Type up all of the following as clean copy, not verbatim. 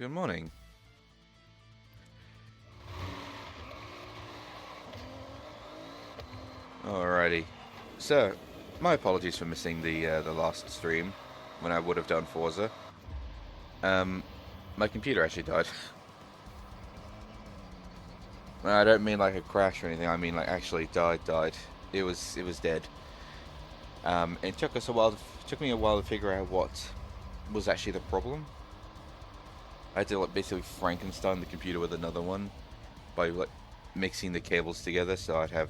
Good morning. Alrighty. So, my apologies for missing the last stream when I would have done Forza. Um, my computer actually died. I don't mean like a crash or anything. I mean like actually died. It was dead. It took me a while to figure out what was actually the problem. I had to like basically Frankenstein the computer with another one by like mixing the cables together. So I'd have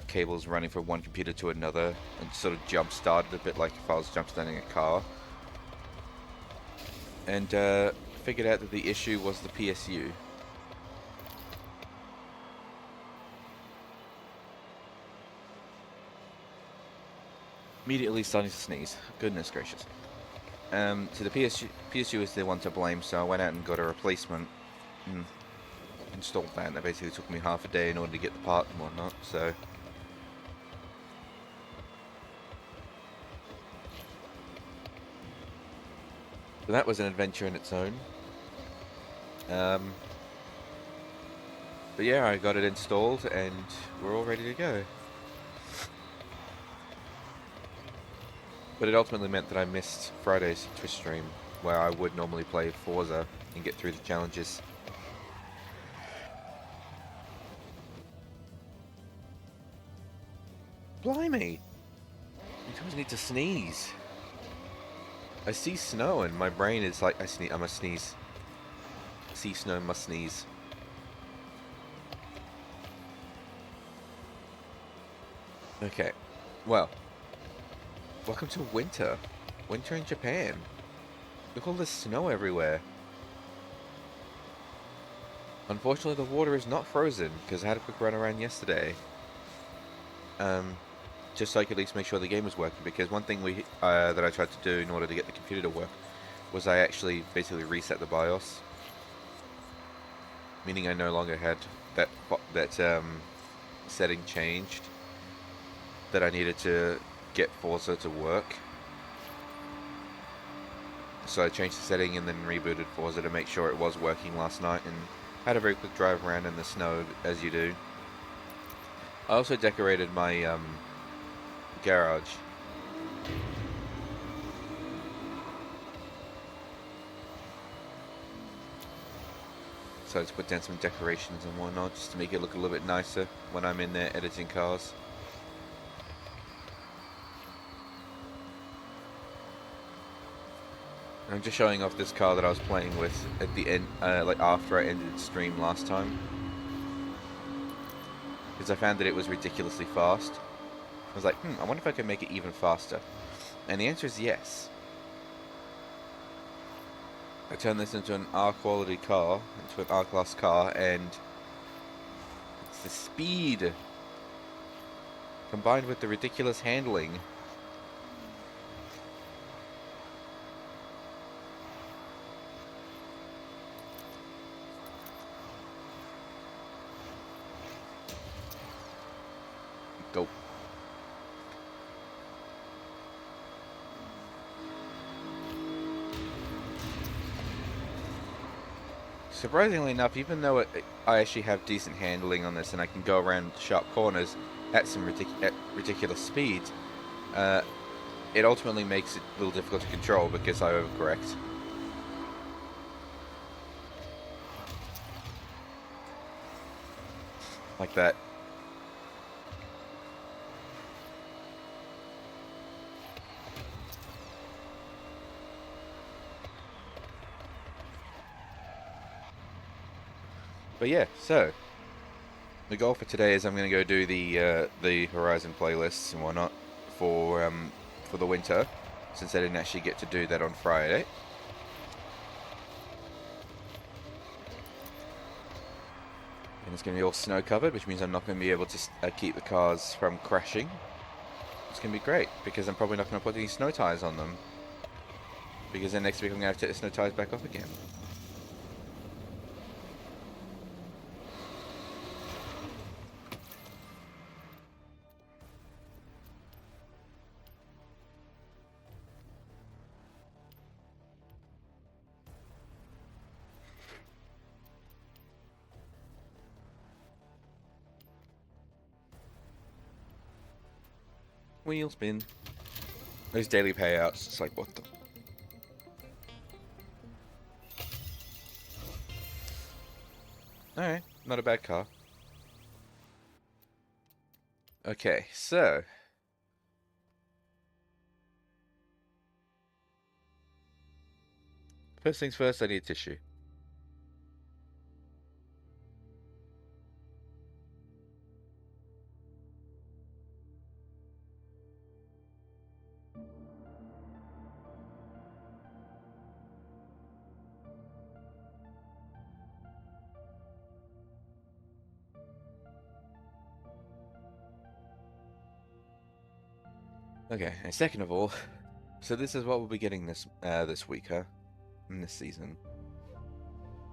cables running from one computer to another and sort of jump started a bit like if I was jump starting a car. And figured out that the issue was the PSU. Immediately starting to sneeze. Goodness gracious. So the PSU is the one to blame, so I went out and got a replacement and installed that. That basically took me half a day in order to get the part and whatnot, so... So that was an adventure in its own. But yeah, I got it installed and we're all ready to go. But it ultimately meant that I missed Friday's Twitch stream, where I would normally play Forza and get through the challenges. Blimey! You always need to sneeze. I see snow and my brain is like, I must sneeze. See snow, must sneeze. Okay, well, welcome to winter. Winter in Japan. Look at all this snow everywhere. Unfortunately, the water is not frozen, because I had a quick run around yesterday. Just so I could at least make sure the game was working, because one thing that I tried to do in order to get the computer to work was I actually basically reset the BIOS. Meaning I no longer had that setting changed that I needed to get Forza to work. So I changed the setting and then rebooted Forza to make sure it was working last night, and had a very quick drive around in the snow, as you do. I also decorated my garage. So to put down some decorations and whatnot, just to make it look a little bit nicer when I'm in there editing cars. I'm just showing off this car that I was playing with at the end, like after I ended the stream last time, because I found that it was ridiculously fast. I was like, I wonder if I can make it even faster. And the answer is yes. I turned this into an R quality car, into an R class car, and it's the speed combined with the ridiculous handling. Go. Surprisingly enough, even though I actually have decent handling on this and I can go around sharp corners at some ridiculous speeds, it ultimately makes it a little difficult to control because I overcorrect. Like that. But yeah, so the goal for today is I'm going to go do the Horizon playlists and whatnot for the winter, since I didn't actually get to do that on Friday. And it's going to be all snow covered, which means I'm not going to be able to keep the cars from crashing. It's going to be great, because I'm probably not going to put any snow tires on them, because then next week I'm going to have to take the snow tires back off again. Wheel spin. Those daily payouts, it's like, what the... Alright, not a bad car. Okay, so... First things first, I need tissue. Okay, and second of all, so this is what we'll be getting this week, huh? In this season.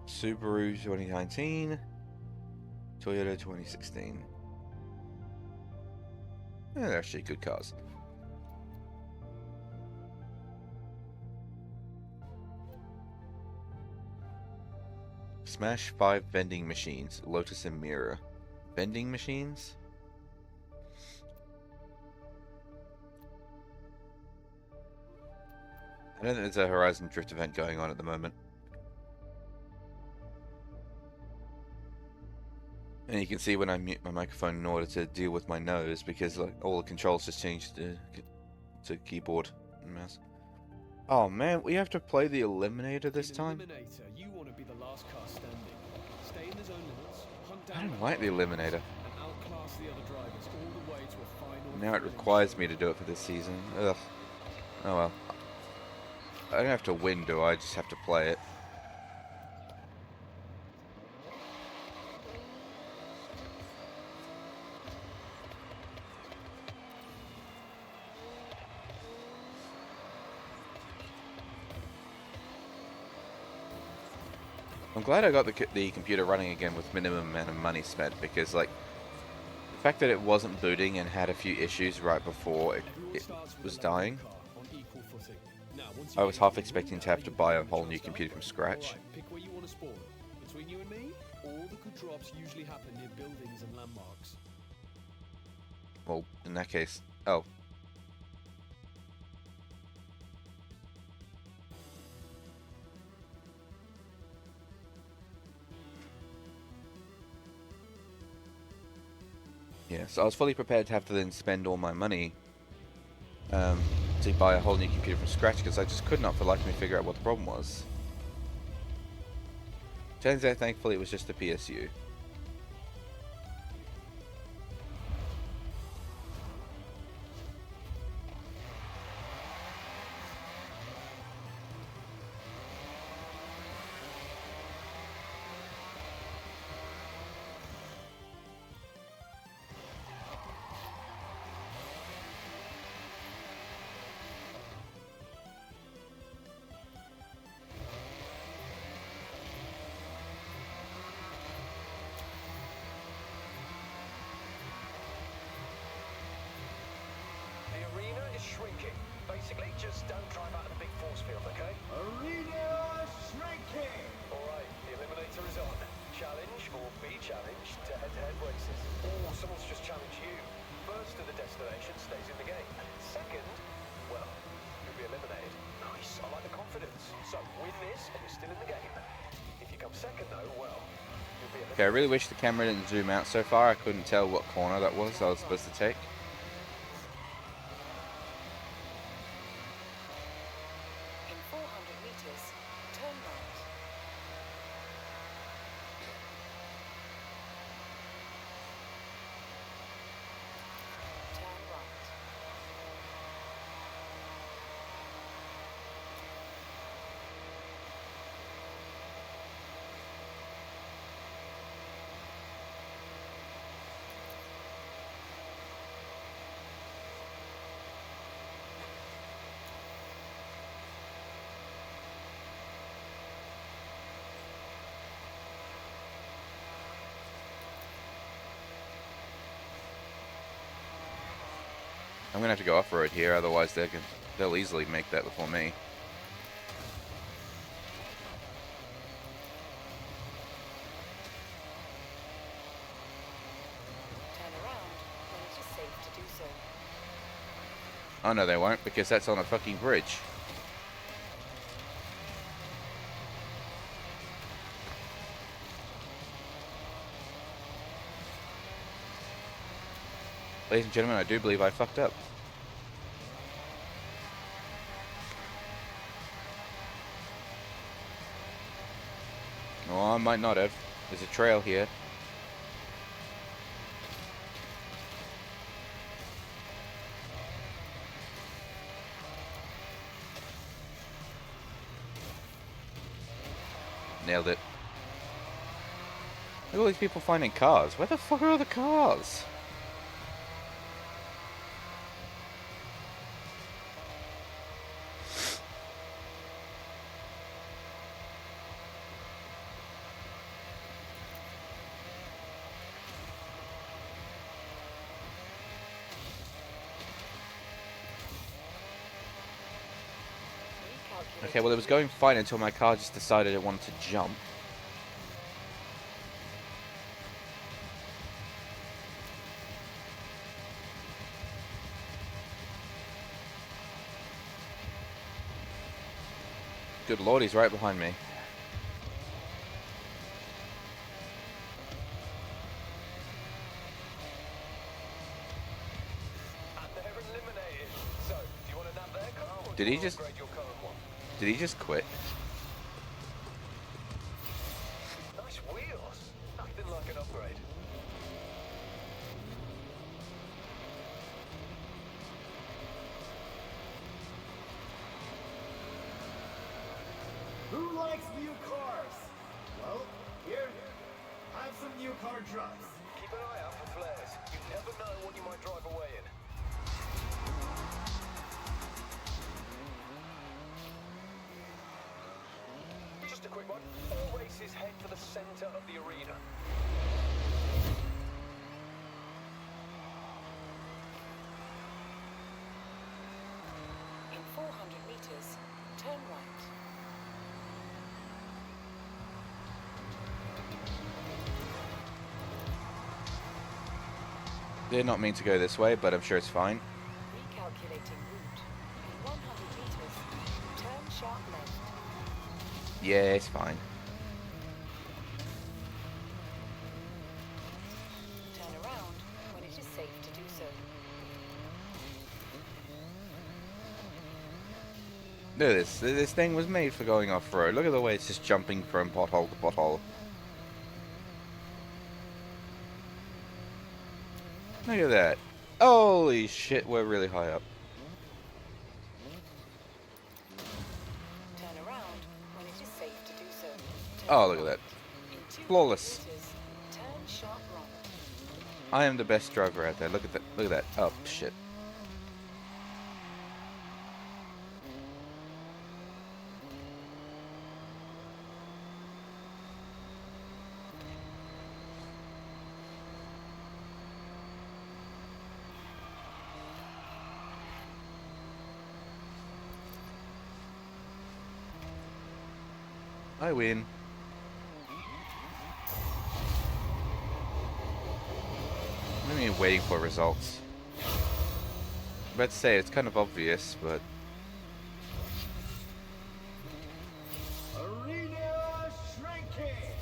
Subaru 2019, Toyota 2016. Yeah, they're actually good cars. Smash 5 vending machines, Lotus and Mira. Vending machines? I don't think there's a Horizon Drift event going on at the moment. And you can see when I mute my microphone in order to deal with my nose, because like all the controls just changed to keyboard and mouse. Oh man, we have to play the Eliminator this time? Eliminator, you want to be the last car standing. Stay in the zone limits, hunt down I don't like the Eliminator. and outclass the other drivers all the way to a final. Now it requires me to do it for this season. Ugh. Oh well. I don't have to win, do I? I just have to play it. I'm glad I got the computer running again with minimum amount of money spent, because like the fact that it wasn't booting and had a few issues right before it was dying, I was half expecting to have to buy a whole new computer from scratch. Right, pick where you want to spawn. Between you and me, all the good drops usually happen near buildings and landmarks. Well, in that case, oh. Yeah, so I was fully prepared to have to then spend all my money to buy a whole new computer from scratch, because I just could not for the life of me figure out what the problem was. Turns out, thankfully, it was just the PSU. Shrinking. Basically, just don't drive out of the big force field, okay? Arena shrinking! Alright, the Eliminator is on. Challenge or be challenged to head-to-head races. Or someone's just challenged you. First to the destination stays in the game. Second, well, you'll be eliminated. Nice, I like the confidence. So, win this and you're still in the game. If you come second though, well, you'll be eliminated. Okay, I really wish the camera didn't zoom out so far. I couldn't tell what corner that was I was supposed to take. I'm gonna have to go off-road here, otherwise they'll easily make that before me. Turn around when it is safe to do so. Oh no, they won't, because that's on a fucking bridge. Ladies and gentlemen, I do believe I fucked up. Oh, I might not have. There's a trail here. Nailed it. Look at all these people finding cars. Where the fuck are all the cars? Okay, well it was going fine until my car just decided it wanted to jump. Good lord, he's right behind me. And they're eliminated. So, do you want to nab their car or Did do he you wanna just- upgrade your current one? Did he just quit? Nice wheels. Nothing like an upgrade. Who likes new cars? Well, here, have some new car drives. Keep an eye out for flares. You never know what you might drive away in. Just a quick one. All races head for the center of the arena. In 400 meters, turn right. Did not mean to go this way, but I'm sure it's fine. Recalculating route. In 100 meters, turn sharp left. Yeah, it's fine. Turn around when it is safe to do so. Look at this. This thing was made for going off-road. Look at the way it's just jumping from pothole to pothole. Look at that. Holy shit, we're really high up. Turn around when it is safe to do so. Turn Oh, look at right. that. In 200 Flawless. meters, turn sharp right. I am the best driver out there. Look at that. Look at that. Oh, shit. I win. I mean, waiting for results. I'm about to say, it's kind of obvious, but... Arena shrinking.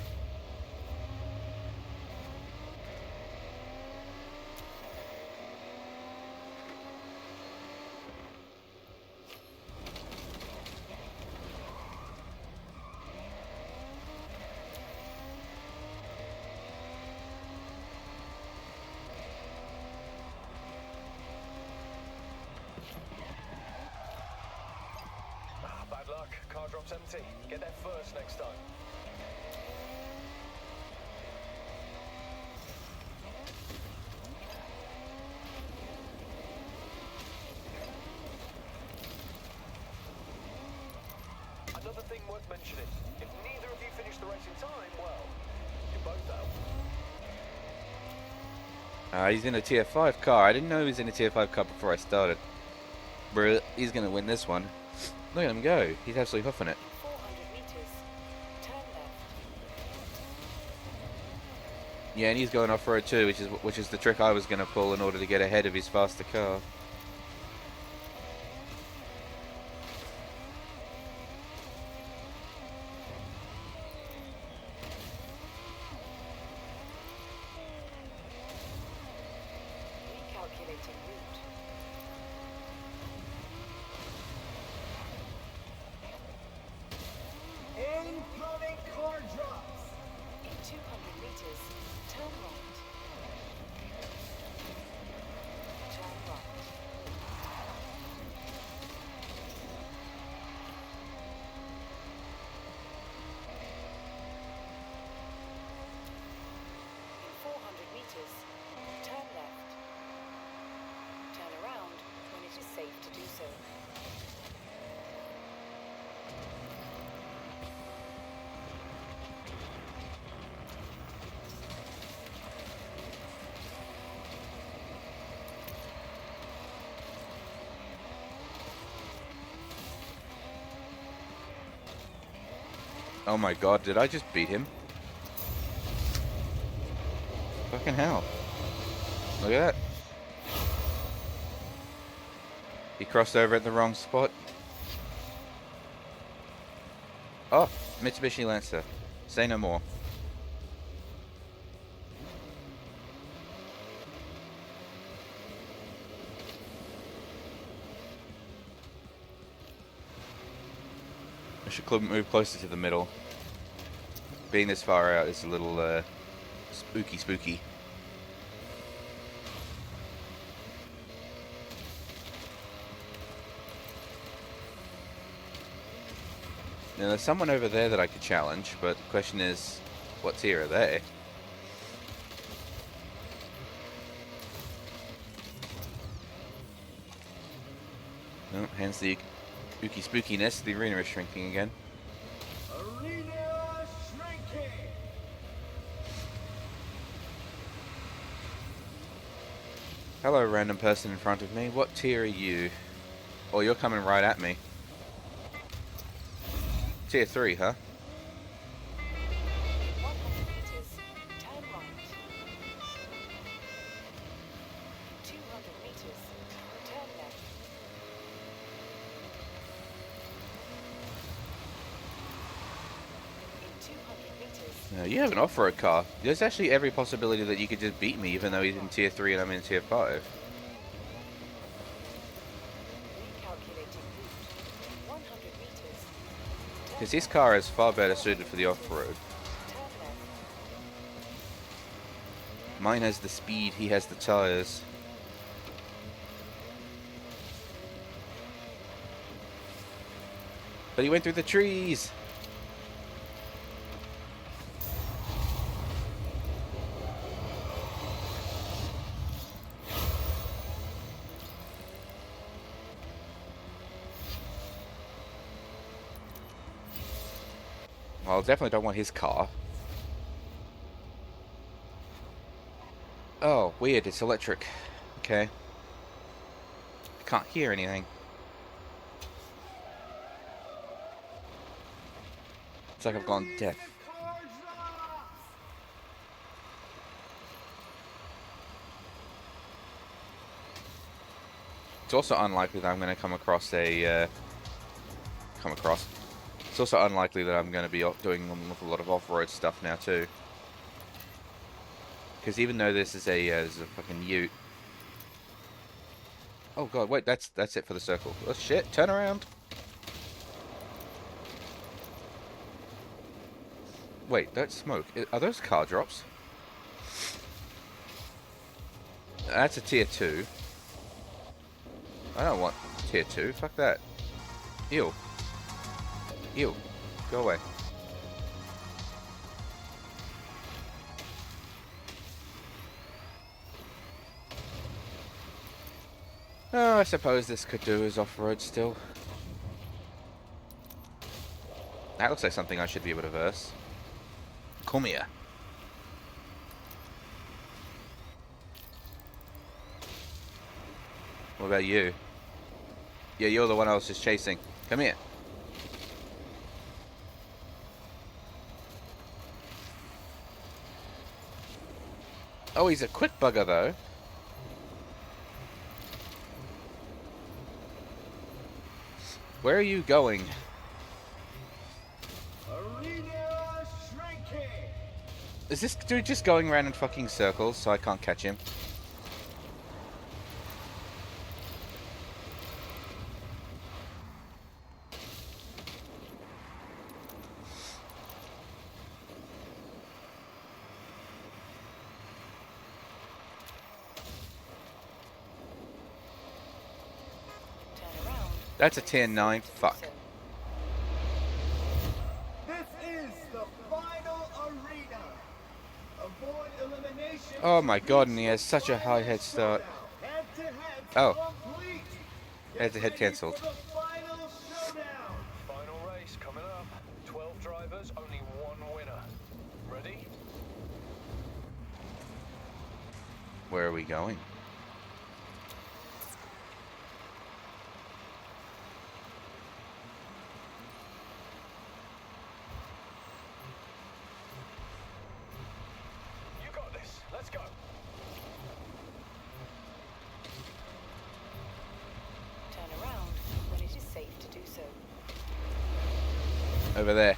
Bad luck. Car drops empty. Get there first next time. Another thing worth mentioning. If neither of you finish the race in time, well, you're both out. He's in a tier 5 car. I didn't know he was in a tier 5 car before I started. Bruh, he's gonna win this one. Look at him go. He's absolutely huffing it. In 400 meters, turn left. Yeah, and he's going off-road too, which is the trick I was gonna pull in order to get ahead of his faster car. to do so. Oh my god, did I just beat him? Fucking hell. Look at that. He crossed over at the wrong spot. Oh, Mitsubishi Lancer. Say no more. I should move closer to the middle. Being this far out is a little spooky. Now there's someone over there that I could challenge, but the question is, what tier are they? Oh, hence the spooky spookiness. The arena is shrinking again. Arena shrinking. Hello, random person in front of me. What tier are you? Oh, you're coming right at me. Tier 3, huh? 100 meters, turn right. 200 meters, turn left. In 200 meters, You have an off-road car. There's actually every possibility that you could just beat me, even though he's in tier 3 and I'm in tier 5. recalculating route. 100 meters, Because his car is far better suited for the off-road. turn left. Mine has the speed, he has the tires. But he went through the trees! Well, I definitely don't want his car. Oh, weird, it's electric. Okay. I can't hear anything. It's like I've gone deaf. Car drops. It's also unlikely that I'm going to come across a... It's also unlikely that I'm going to be doing a lot of off-road stuff now, too. Because even though this is a fucking ute... Oh god, wait, that's it for the circle. Oh shit, turn around! Wait, don't smoke. Are those car drops? That's a tier 2. I don't want tier 2, fuck that. Ew. Ew. Go away. Oh, I suppose this could do as off-road still. That looks like something I should be able to verse. Come here. What about you? Yeah, you're the one I was just chasing. Come here. Oh, he's a quick bugger, though. Where are you going? Arena shrinking. Is this dude just going around in fucking circles so I can't catch him? Turn around. That's a tier 9. Fuck. So, This is the final arena. Avoid elimination. Oh my god, and he has such a high head start. Head to head Oh. complete. Head-to-head cancelled. For the final showdown. Final race coming up. 12 drivers, only one winner. Ready? Where are we going? You got this. Let's go. Turn around when it is safe to do so. Over there.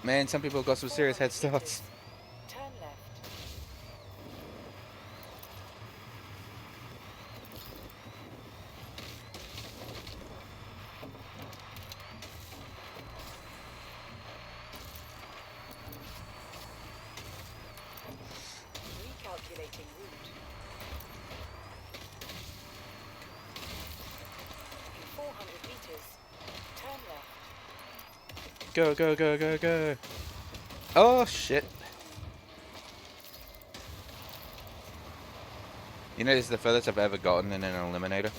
Man, some people got some serious head 400 meters. starts. Turn left. Recalculating route. In 400 meters, turn left. Go, go, go, go, go. Oh, shit. You know, this is the furthest I've ever gotten in an eliminator.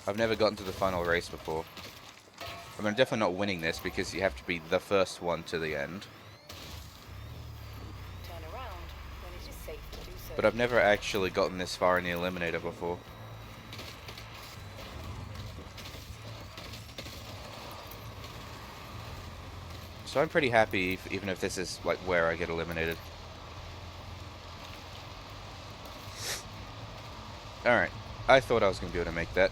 I've never gotten to the final race before. I mean, I'm definitely not winning this because you have to be the first one to the end. Turn around when it is safe to do so. But I've never actually gotten this far in the eliminator before. So I'm pretty happy, even if this is like where I get eliminated. Alright, I thought I was going to be able to make that.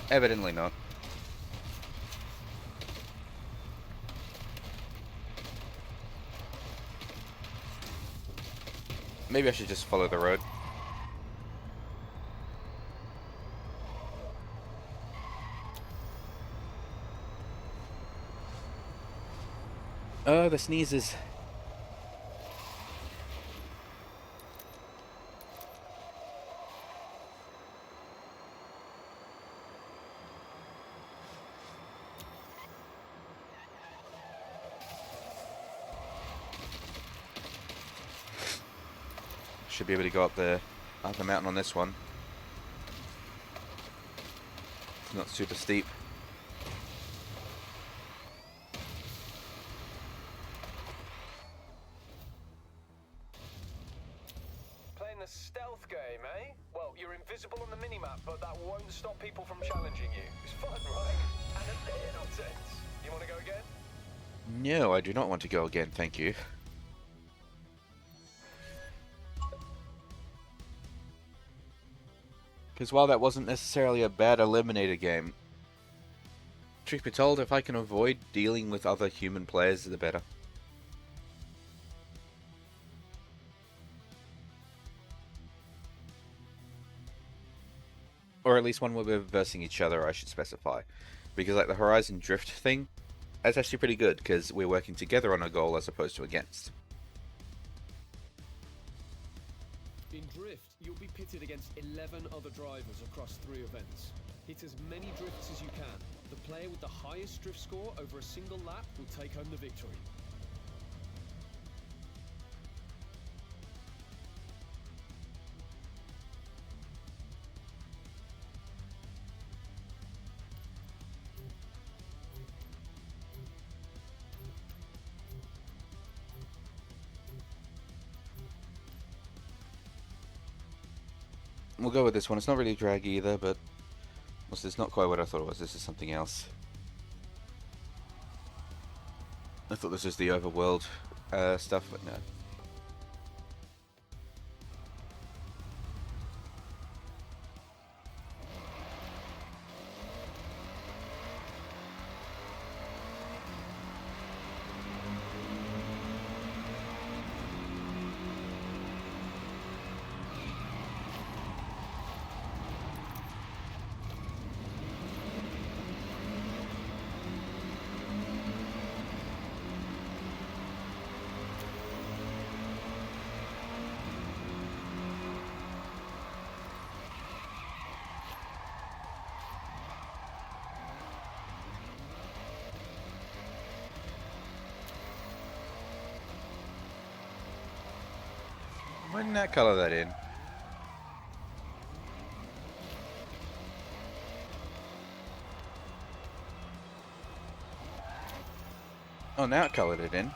Evidently not. Maybe I should just follow the road. Oh, the sneezes. Should be able to go up the mountain on this one. It's not super steep. Playing the stealth game, eh? Well, you're invisible on the minimap, but that won't stop people from challenging you. It's fun, right? And a little tense. You want to go again? No, I do not want to go again, thank you. Because while that wasn't necessarily a bad eliminator game, truth be told, if I can avoid dealing with other human players, the better. Or at least when we're versing each other, I should specify. Because like the Horizon Drift thing, that's actually pretty good, because we're working together on a goal as opposed to against. In Drift, you'll be pitted against 11 other drivers across 3 events. Hit as many drifts as you can. The player with the highest drift score over a single lap will take home the victory. We'll go with this one. It's not really drag either, but it's not quite what I thought it was. This is something else. I thought this was the overworld stuff, but no. Why didn't that colour that in? Oh, now it coloured it in.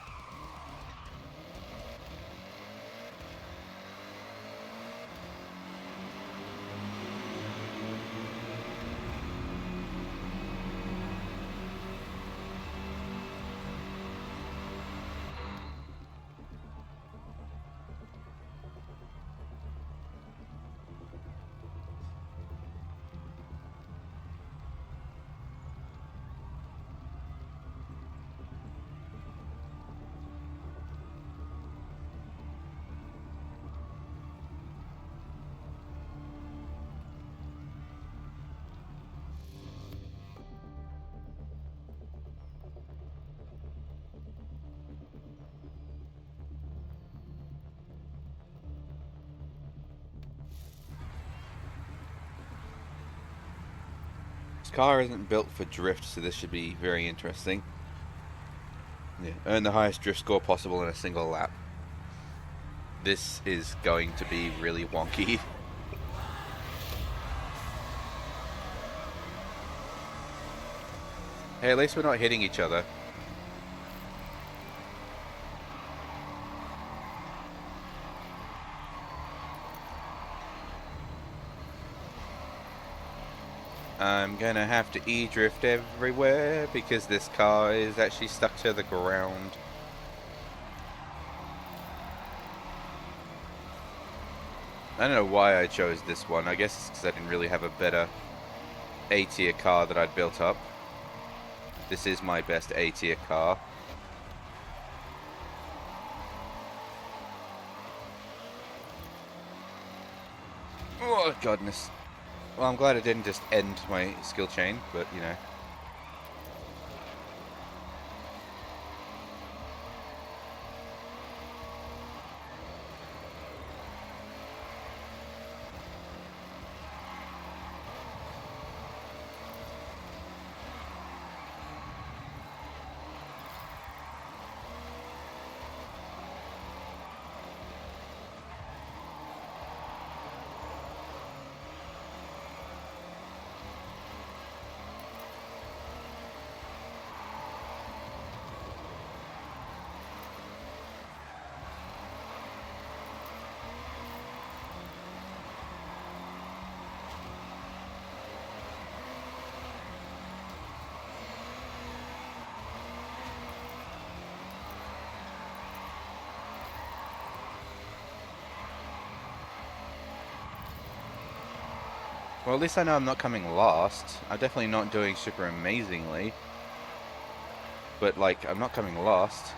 This car isn't built for drift, so this should be very interesting. Yeah. Earn the highest drift score possible in a single lap. This is going to be really wonky. Hey, at least we're not hitting each other. I'm gonna have to e-drift everywhere because this car is actually stuck to the ground. I don't know why I chose this one. I guess it's because I didn't really have a better A-tier car that I'd built up. This is my best A-tier car. Oh, goodness. Well, I'm glad it didn't just end my skill chain, but, you know. Well, at least I know I'm not coming last. I'm definitely not doing super amazingly. But, like, I'm not coming last.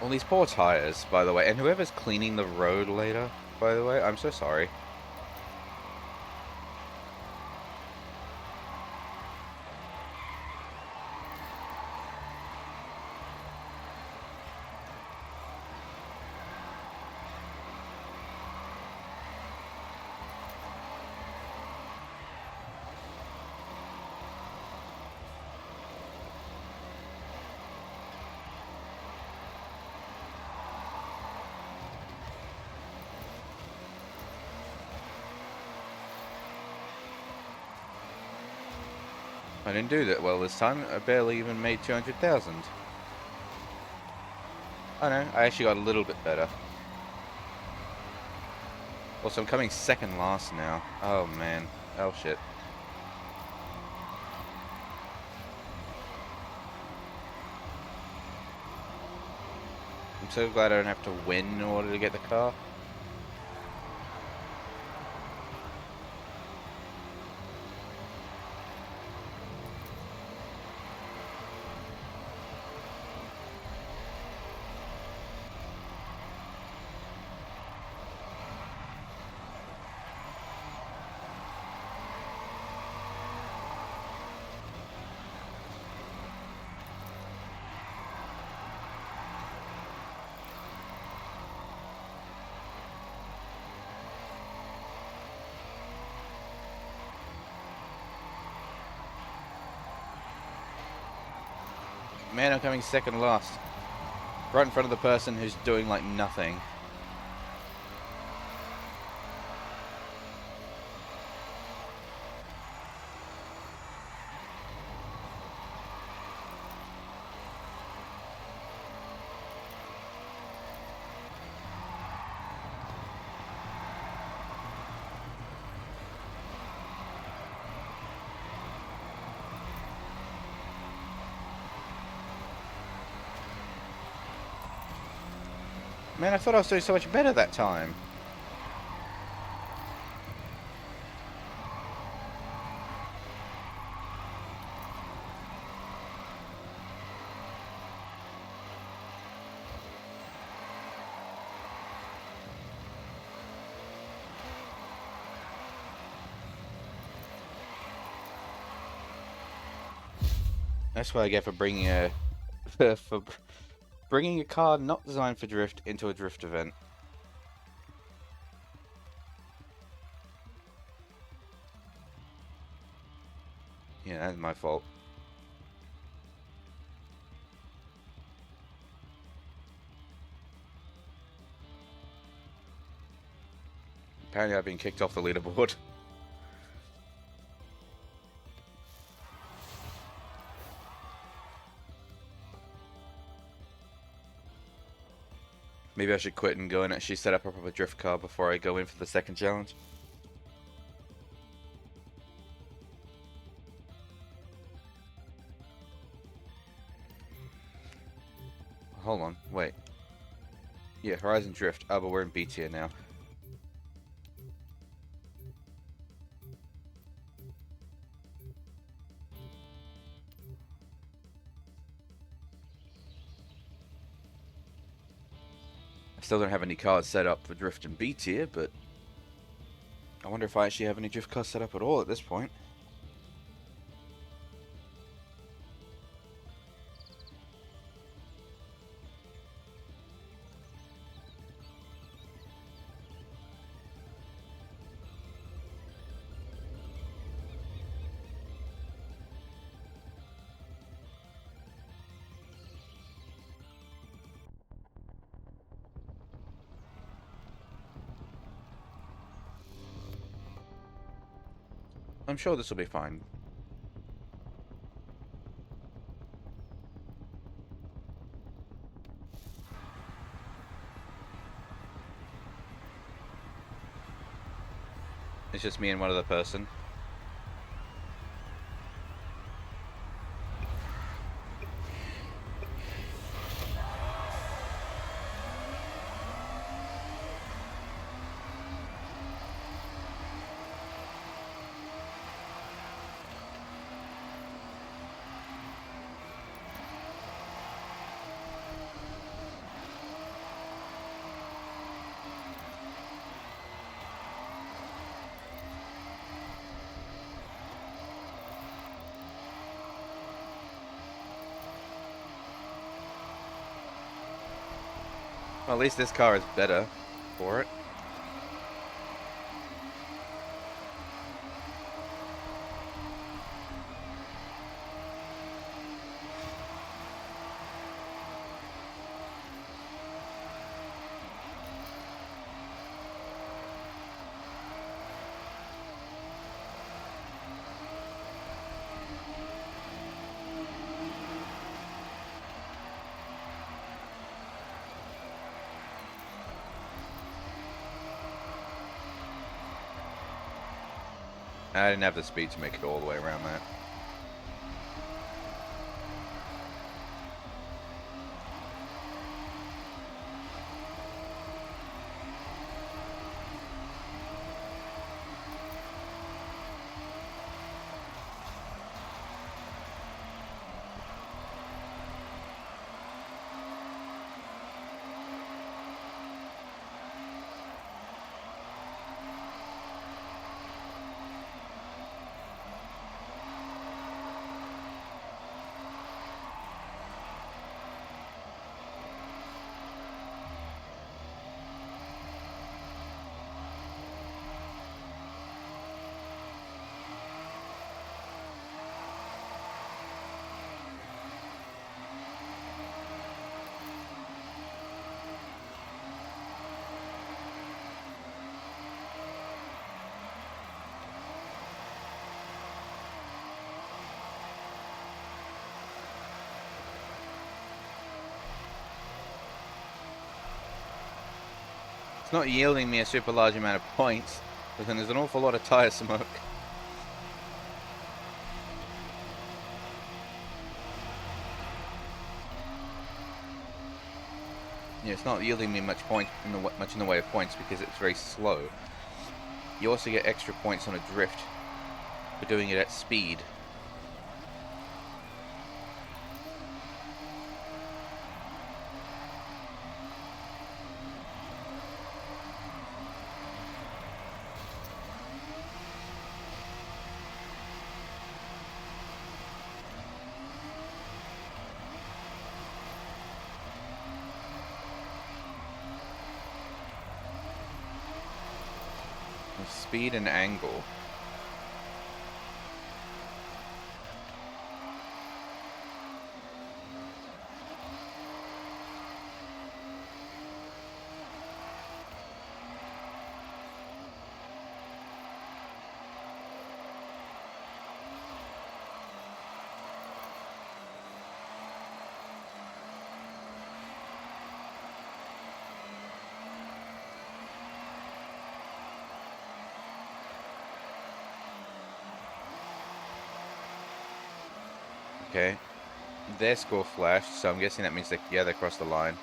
Well, these poor tires, by the way, and whoever's cleaning the road later, by the way, I'm so sorry. I didn't do that well this time. I barely even made 200,000. Oh no, I actually got a little bit better. Also, I'm coming second last now. Oh man. Oh shit. I'm so glad I don't have to win in order to get the car. Man, I'm coming second last. Right in front of the person who's doing, like, nothing. Man, I thought I was doing so much better that time. That's what I get for bringing a for bringing a car not designed for drift into a drift event. Yeah, that's my fault. Apparently I've been kicked off the leaderboard. Maybe I should quit and go and actually set up a proper drift car before I go in for the second challenge. Hold on, wait. Yeah, Horizon Drift. Oh, but we're in B tier now. I still don't have any cars set up for Drift in B tier, but I wonder if I actually have any drift cars set up at all at this point. I'm sure this will be fine. It's just me and one other person. Well, at least this car is better for it. I didn't have the speed to make it all the way around that. not yielding me a super large amount of points, but then there's an awful lot of tire smoke. Yeah, it's not yielding me much in the way of points because it's very slow. You also get extra points on a drift for doing it at speed. Speed and angle. Okay. Their score flashed, so I'm guessing that means they crossed the line.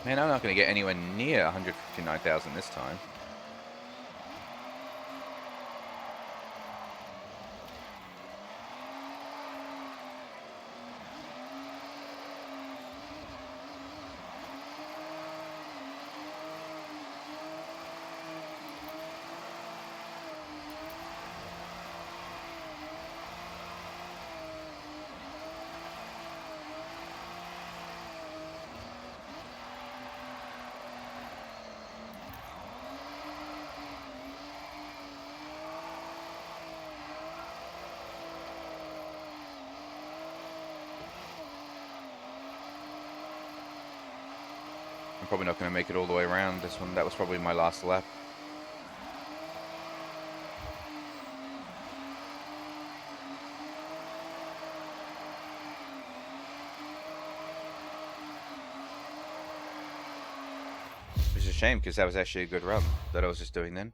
Man, I'm not going to get anywhere near 159,000 this time. I'm probably not going to make it all the way around this one. That was probably my last lap. Which is a shame because that was actually a good run that I was just doing then.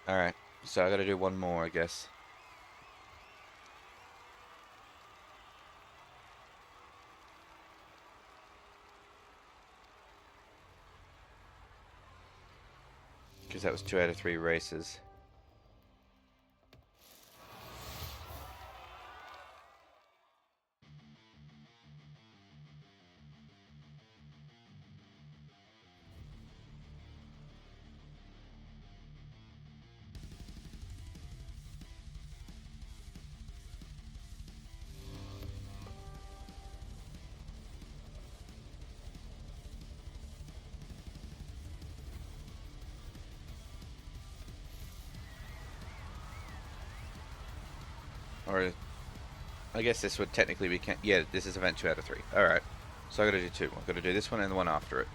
Alright, so I gotta do one more, I guess. Because that was 2 out of 3 races. Or, I guess this would technically be... Yeah, this is event 2 out of 3. Alright. So I gotta do 2. I've gotta do this one and the one after it.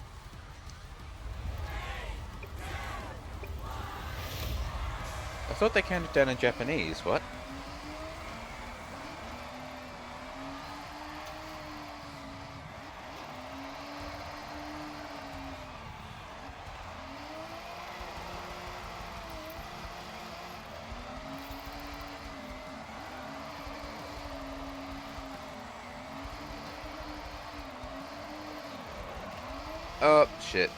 I thought they counted down in Japanese. What? Oh, shit.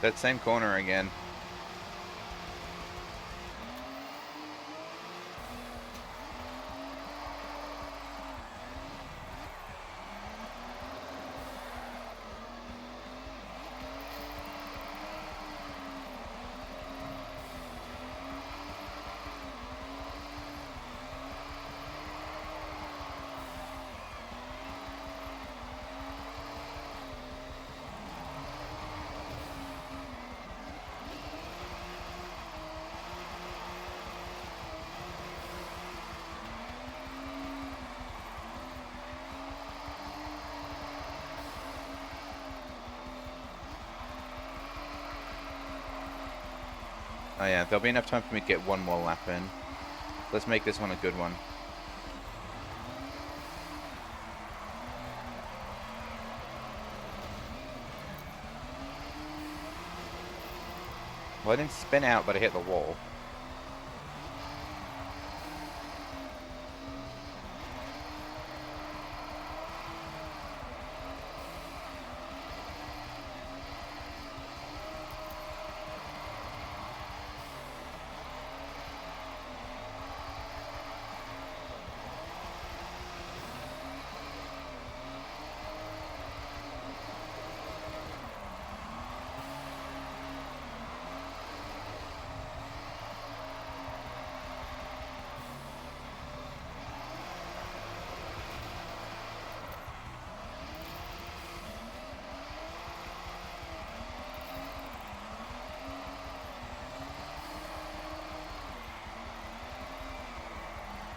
That same corner again. Oh yeah, there'll be enough time for me to get one more lap in. Let's make this one a good one. Well, I didn't spin out, but I hit the wall.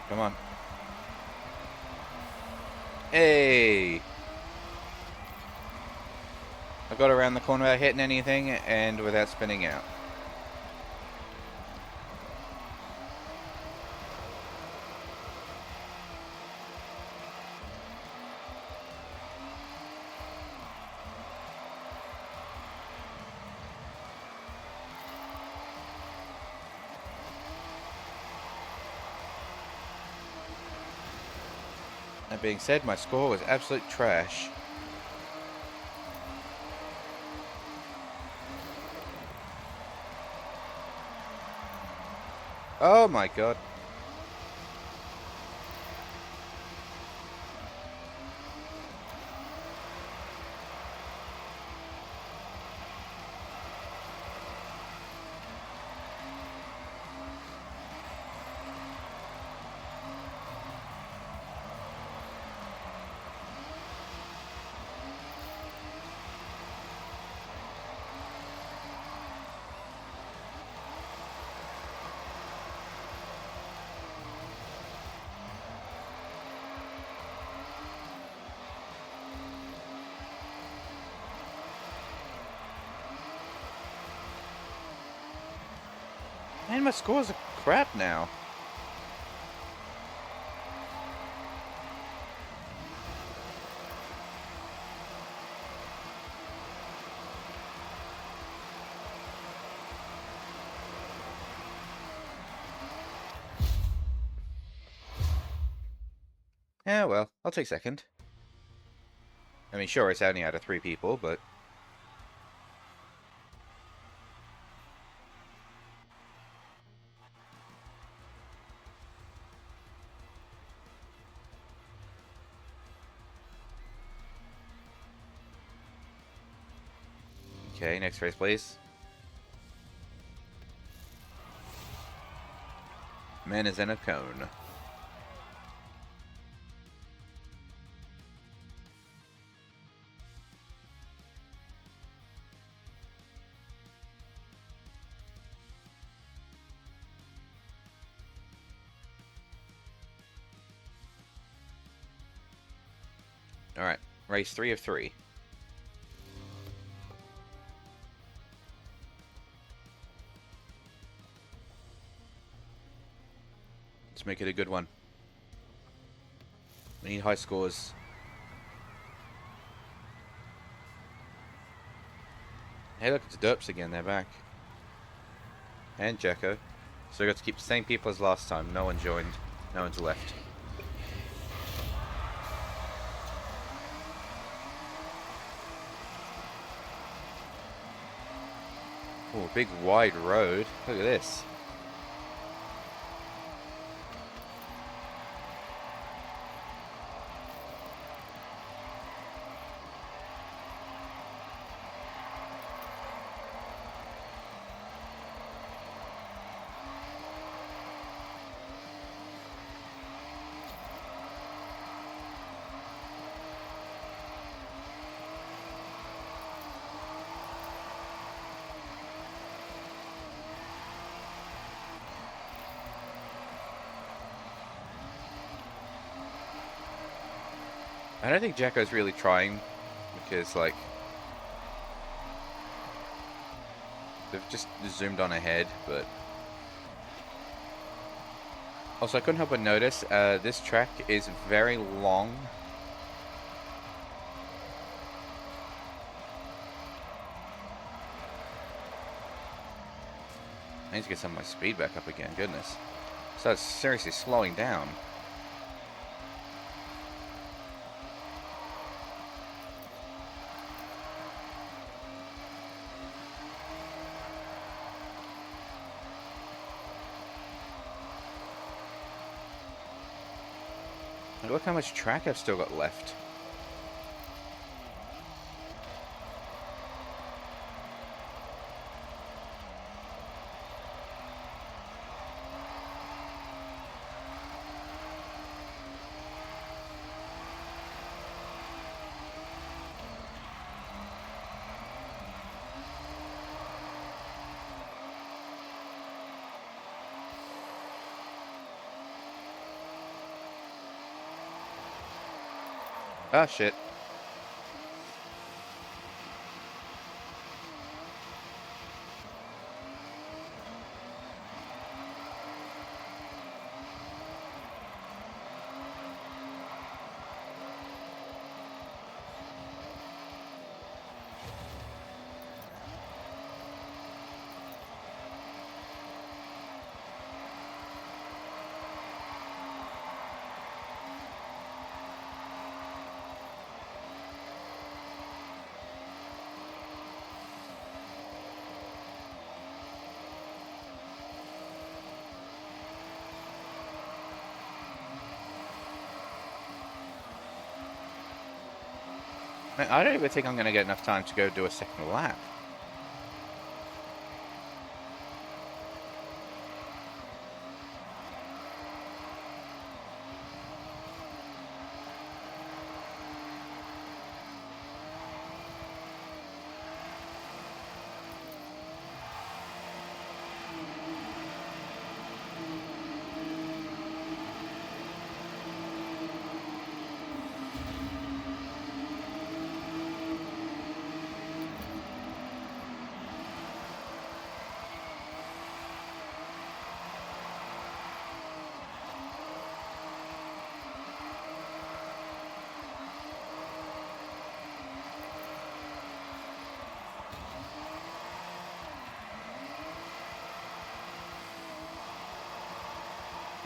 Come on. Hey! I got around the corner without hitting anything and without spinning out. That being said, my score was absolute trash. Oh my god. Man, my scores are crap now. Yeah, well, I'll take second. I mean, sure, it's only out of 3 people, but... Okay, next race, please. Man is in a cone. Alright, race 3 of 3. Let's make it a good one. We need high scores. Hey, look, it's Derps again, they're back. And Jacko. So we got to keep the same people as last time. No one joined. No one's left. Oh, big wide road. Look at this. I don't think Jacko's really trying because, like, they've just zoomed on ahead, but... Also, I couldn't help but notice, this track is very long. I need to get some of my speed back up again, goodness. So it's seriously slowing down. And look how much track I've still got left. Ah, shit. Man, I don't even think I'm going to get enough time to go do a second lap.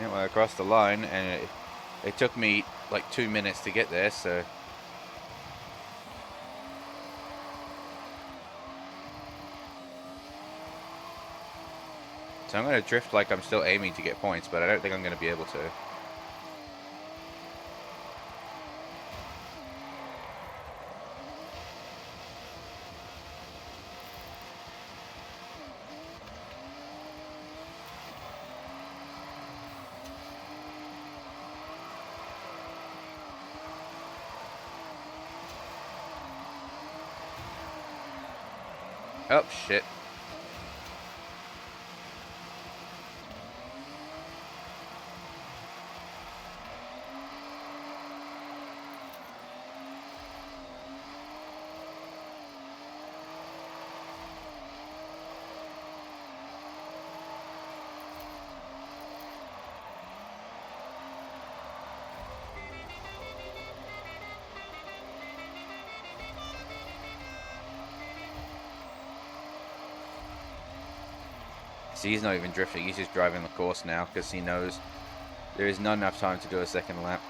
Yeah, well, I crossed the line, and it took me like 2 minutes to get there, so... So I'm going to drift like I'm still aiming to get points, but I don't think I'm going to be able to. Oh, shit. See, he's not even drifting, he's just driving the course now, because he knows there is not enough time to do a second lap.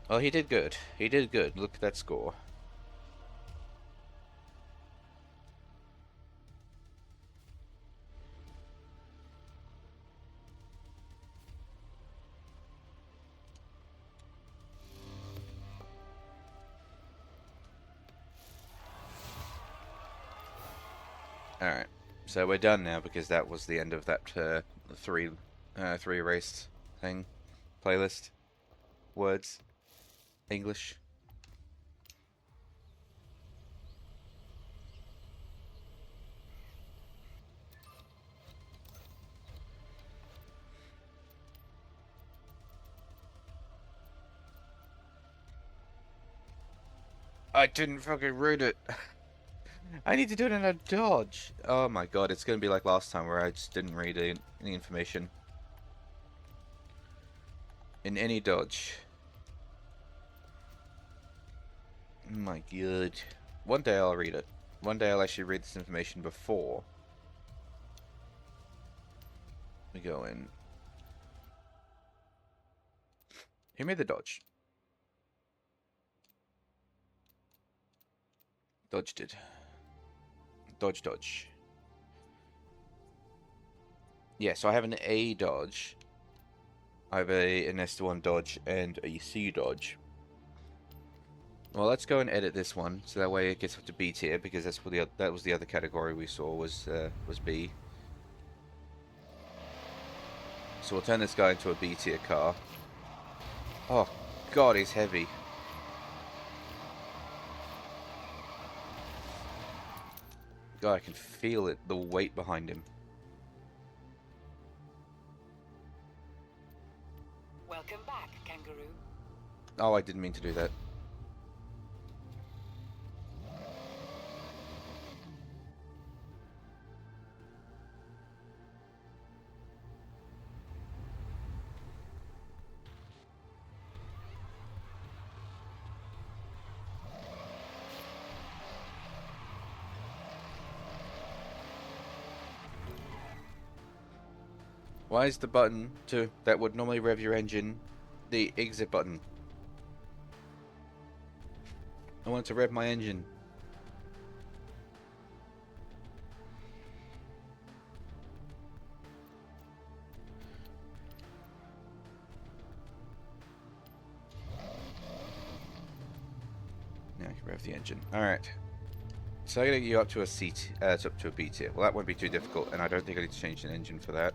Oh, he did good. He did good. Look at that score. Alright. So we're done now because that was the end of that three three race thing. Playlist. Words. English. I didn't fucking read it. I need to do it in a dodge. Oh my god, it's gonna be like last time where I just didn't read any information. In any dodge. Oh my god. One day I'll read it. One day I'll actually read this information before we go in. Who made the dodge? Dodge did. Dodge, dodge. Yeah, so I have an A dodge. I have an S1 dodge and a C dodge. Well, let's go and edit this one so that way it gets up to B tier because that's what that was the other category we saw was B. So we'll turn this guy into a B tier car. Oh god, he's heavy. God, I can feel it, the weight behind him. Welcome back, kangaroo. Oh, I didn't mean to do that. Why is the button that would normally rev your engine the exit button? I want to rev my engine. Now I can rev the engine. Alright. So I'm going to get you up to a C, up to a B tier. Well, that won't be too difficult, and I don't think I need to change an engine for that.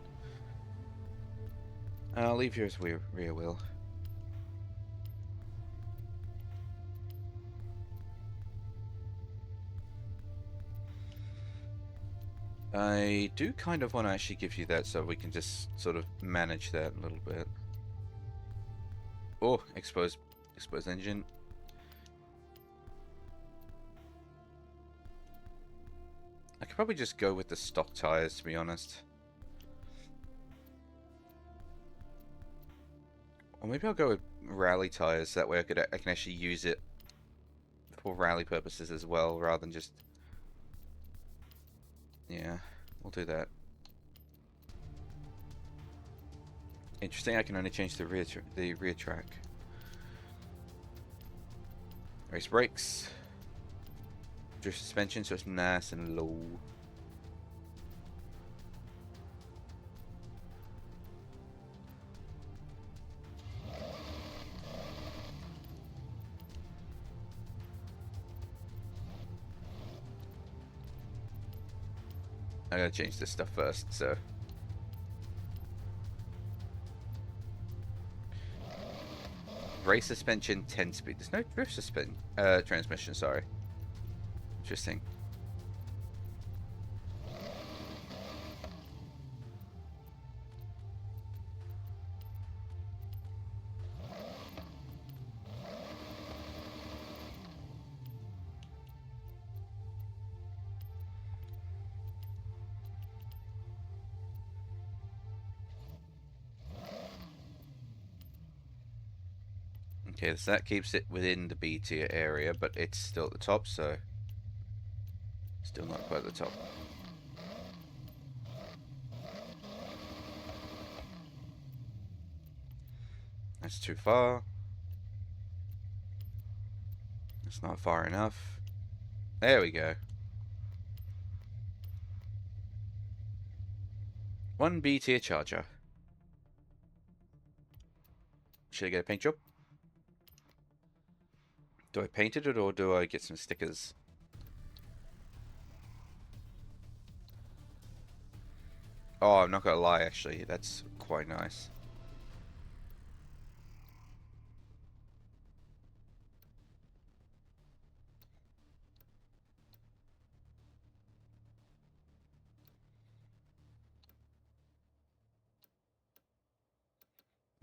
I'll leave you as rear wheel. I do kind of want to actually give you that so we can just sort of manage that a little bit. Oh, exposed engine. I could probably just go with the stock tires, to be honest. Or maybe I'll go with rally tires, so that way I can actually use it for rally purposes as well, rather than just... Yeah, we'll do that. Interesting, I can only change the rear track. Race brakes. Drift suspension, so it's nice and low. I gotta change this stuff first, so... Race suspension, 10 speed. There's no drift transmission, sorry. Interesting. Okay, so that keeps it within the B tier area, but it's still at the top, so... Still not quite at the top. That's too far. It's not far enough. There we go. 1 B tier charger. Should I get a paint job? Do I paint it or do I get some stickers? Oh, I'm not gonna lie, actually, that's quite nice.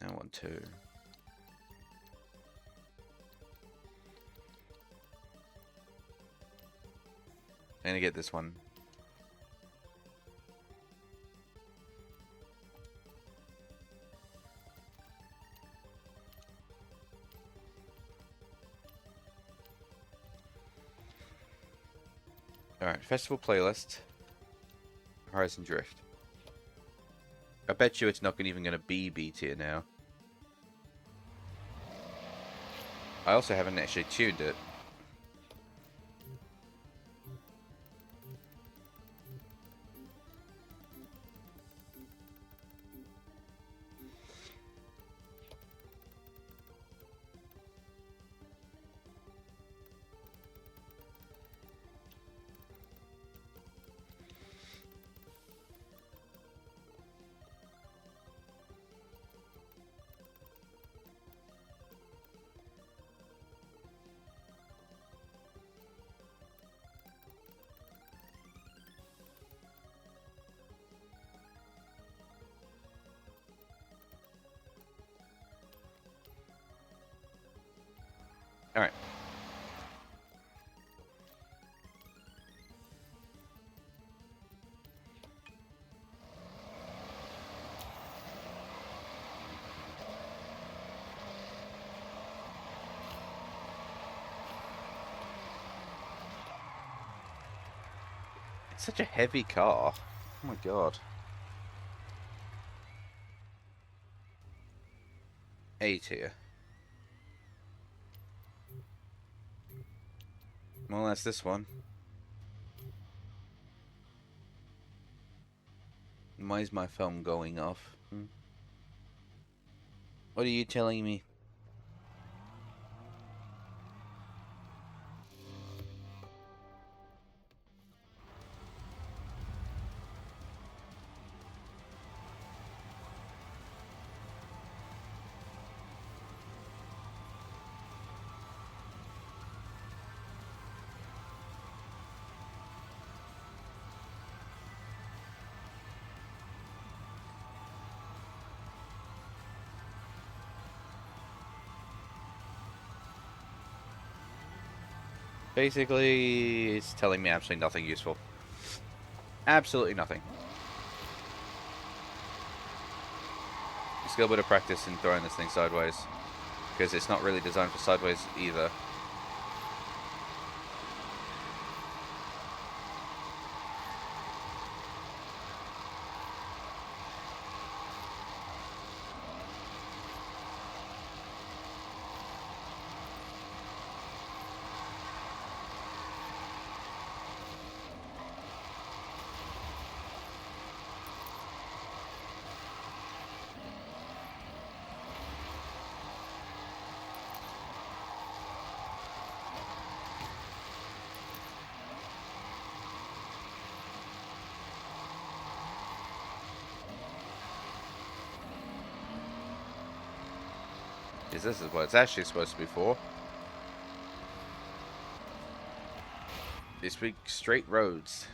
I want to. I'm gonna get this one. Alright, festival playlist. Horizon Drift. I bet you it's not even gonna be B tier now. I also haven't actually tuned it. Alright. It's such a heavy car. Oh my god. A tier. Well, that's this one. Why is my phone going off? What are you telling me? Basically, it's telling me absolutely nothing useful. Absolutely nothing. Just got a bit of practice in throwing this thing sideways. Because it's not really designed for sideways either. Because this is what it's actually supposed to be for. This week, straight roads.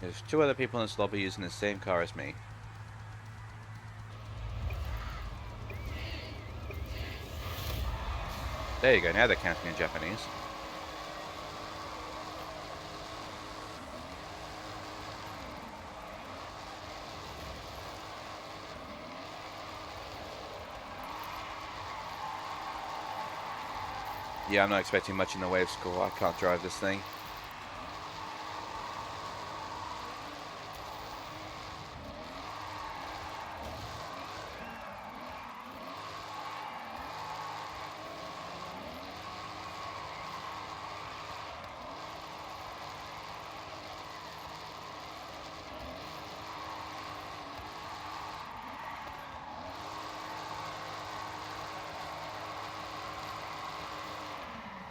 There's 2 other people in this lobby using the same car as me. There you go, now they're counting in Japanese. Yeah, I'm not expecting much in the way of score. I can't drive this thing.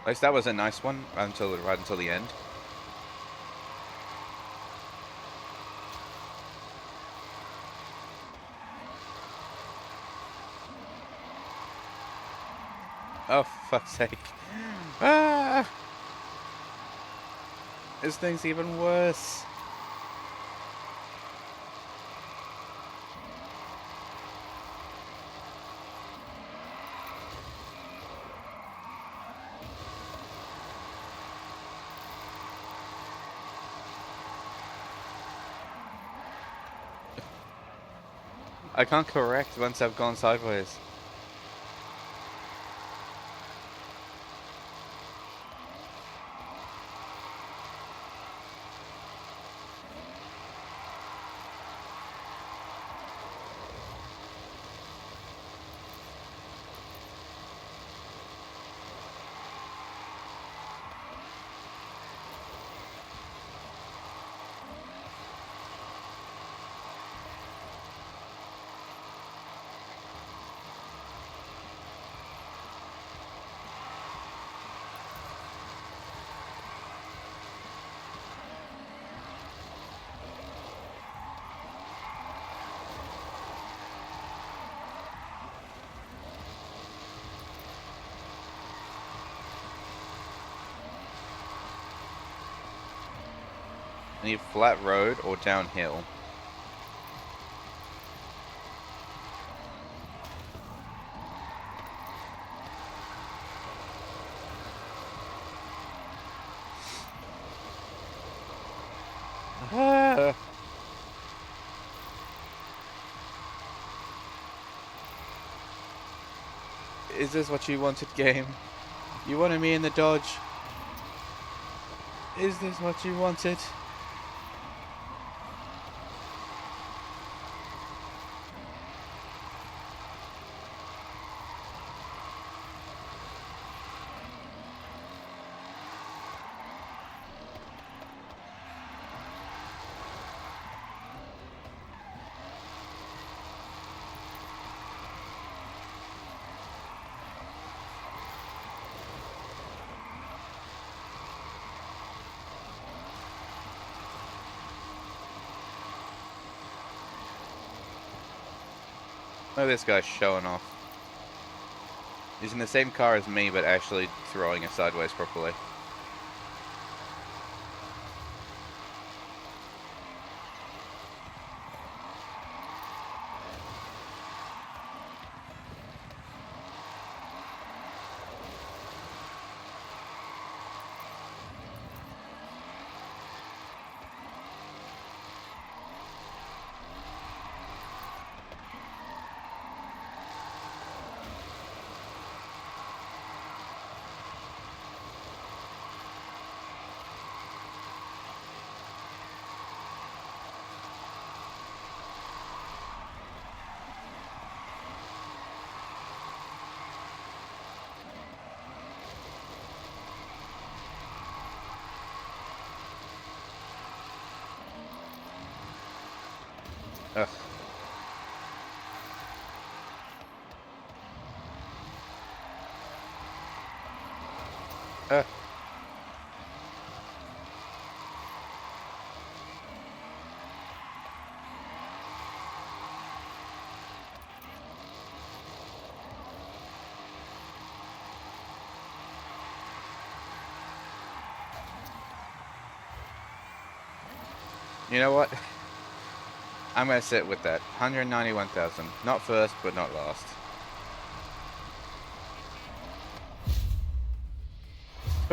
At least that was a nice one right until the end. Oh, fuck's sake. Ah! This thing's even worse. I can't correct once I've gone sideways. I need flat road or downhill. Ah. Is this what you wanted, game? You wanted me in the dodge? Is this what you wanted? Look at this guy showing off. He's in the same car as me, but actually throwing it sideways properly. Ugh. You know what? I'm gonna sit with that. 191,000. Not first, but not last.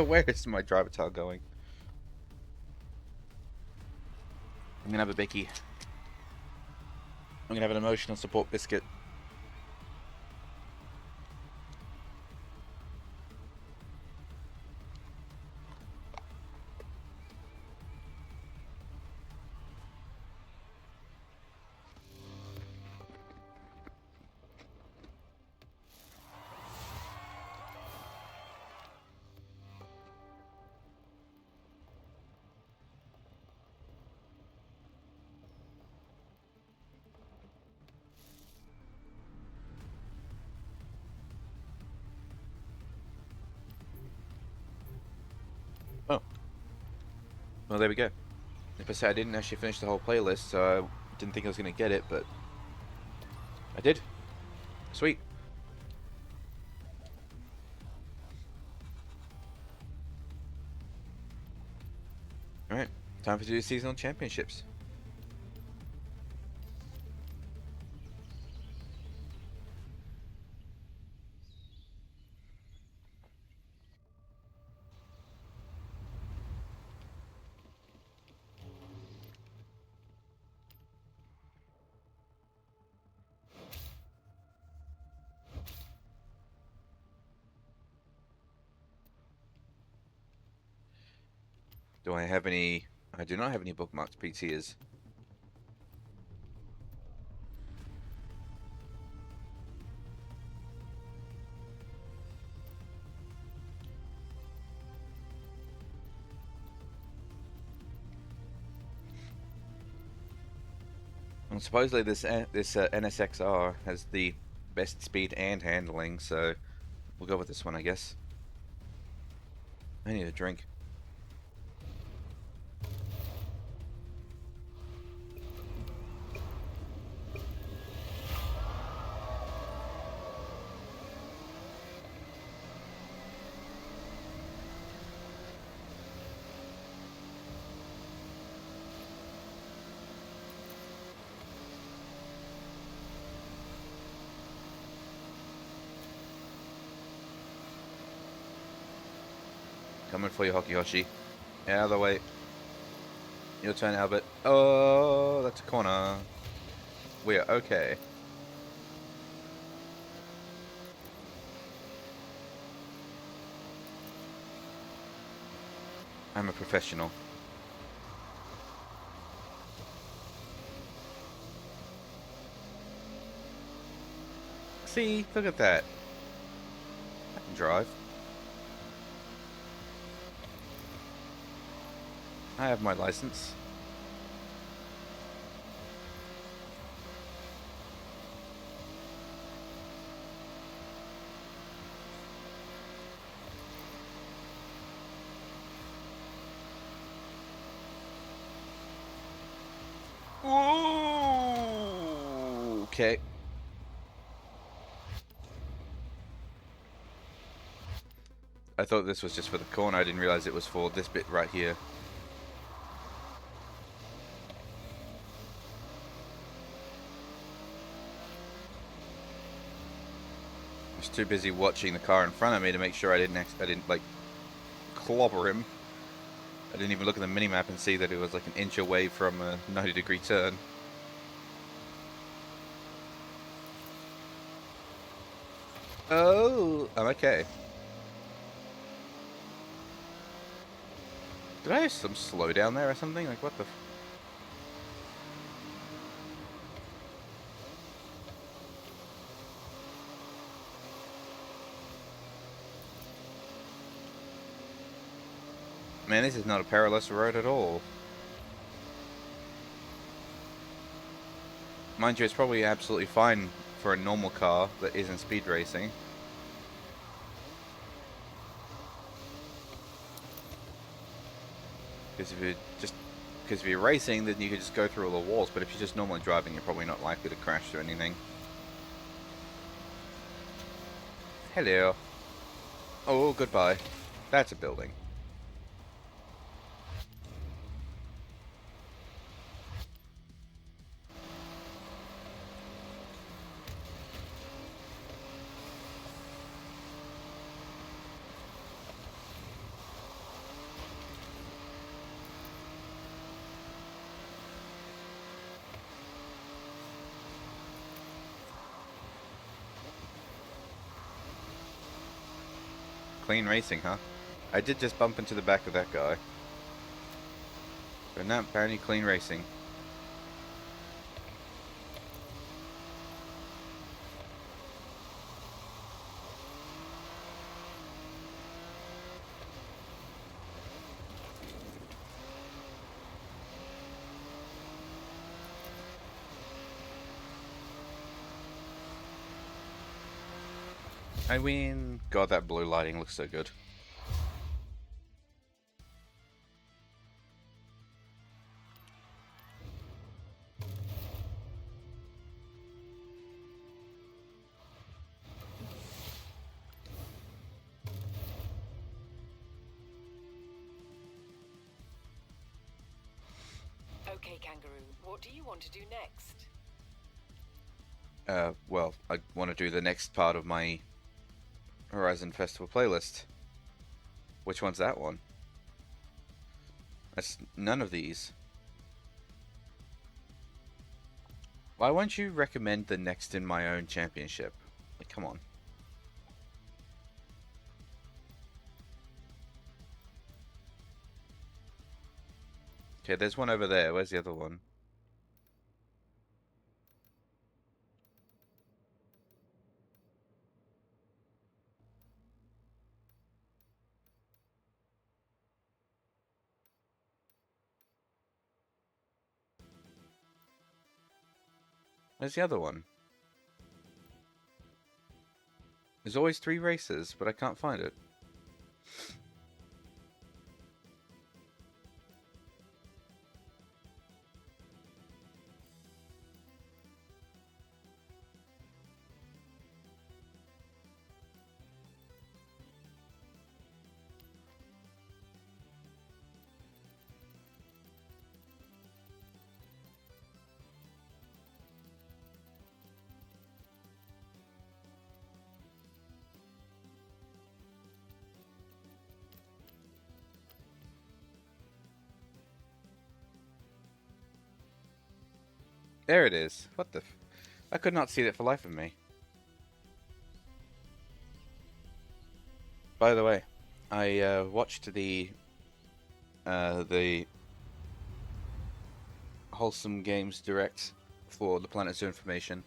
Where is my driver tile going? I'm gonna have a Becky. I'm gonna have an emotional support biscuit. Oh. Well, there we go. If I say I didn't actually finish the whole playlist, so I didn't think I was going to get it, but I did. Sweet. Alright, time to do seasonal championships. Do I have any... I do not have any bookmarked PTs. And supposedly this NSXR has the best speed and handling, so we'll go with this one, I guess. I need a drink. Coming for you, Hockey Hoshi. Out of the way. Your turn, Albert. Oh, that's a corner. We are okay. I'm a professional. See, look at that. I can drive. I have my license. Ooh, okay. I thought this was just for the corner. I didn't realize it was for this bit right here. I was too busy watching the car in front of me to make sure I didn't like clobber him. I didn't even look at the minimap and see that it was like an inch away from a 90-degree turn. Oh, I'm okay. Did I have some slowdown there or something? Like, what the... Man, this is not a perilous road at all. Mind you, it's probably absolutely fine for a normal car that isn't speed racing. Because if you're racing, then you could just go through all the walls. But if you're just normally driving, you're probably not likely to crash through anything. Hello. Oh, goodbye. That's a building. clean racing, huh? I did just bump into the back of that guy. But no, apparently clean racing. I win. God, that blue lighting looks so good. Okay, Kangaroo, what do you want to do next? Well, I want to do the next part of my Horizon Festival playlist. Which one's that one? That's none of these. Why won't you recommend the next in my own championship? Like, come on. Okay, there's one over there. Where's the other one? Where's the other one? There's always 3 races, but I can't find it. There it is. What the I could not see that for life of me. By the way, I watched the Wholesome Games Direct for the Planet Zoo information,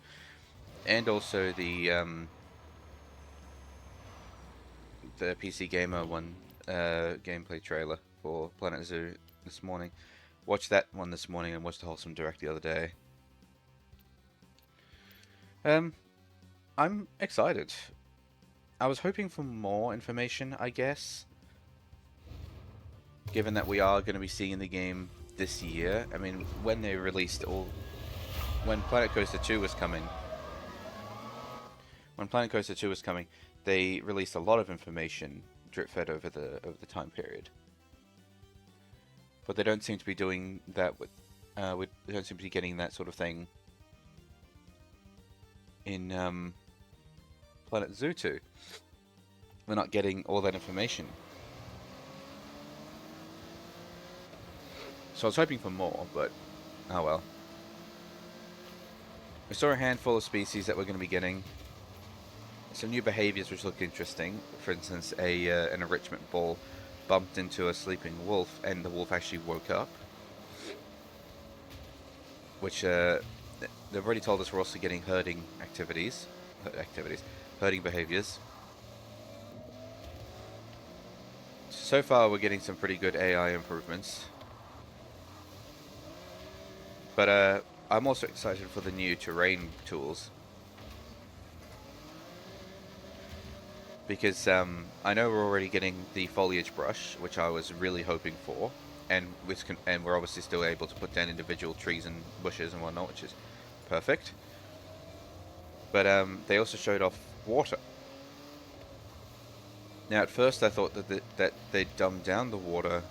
and also the PC Gamer one gameplay trailer for Planet Zoo this morning. Watched that one this morning and watched the Wholesome Direct the other day. I'm excited. I was hoping for more information, I guess. Given that we are going to be seeing the game this year. I mean, when they released when Planet Coaster 2 was coming, they released a lot of information drip fed over the time period. But they don't seem to be doing that with they don't seem to be getting that sort of thing in Planet Zoo 2. We're not getting all that information. So I was hoping for more, but oh well. We saw a handful of species that we're going to be getting. Some new behaviors which look interesting. For instance, an enrichment ball bumped into a sleeping wolf, and the wolf actually woke up. Which they've already told us we're also getting herding herding behaviors. So far, we're getting some pretty good AI improvements. But I'm also excited for the new terrain tools. Because I know we're already getting the foliage brush, which I was really hoping for. And we're obviously still able to put down individual trees and bushes and whatnot, which is perfect. But they also showed off water. Now, at first I thought that they'd dumbed down the water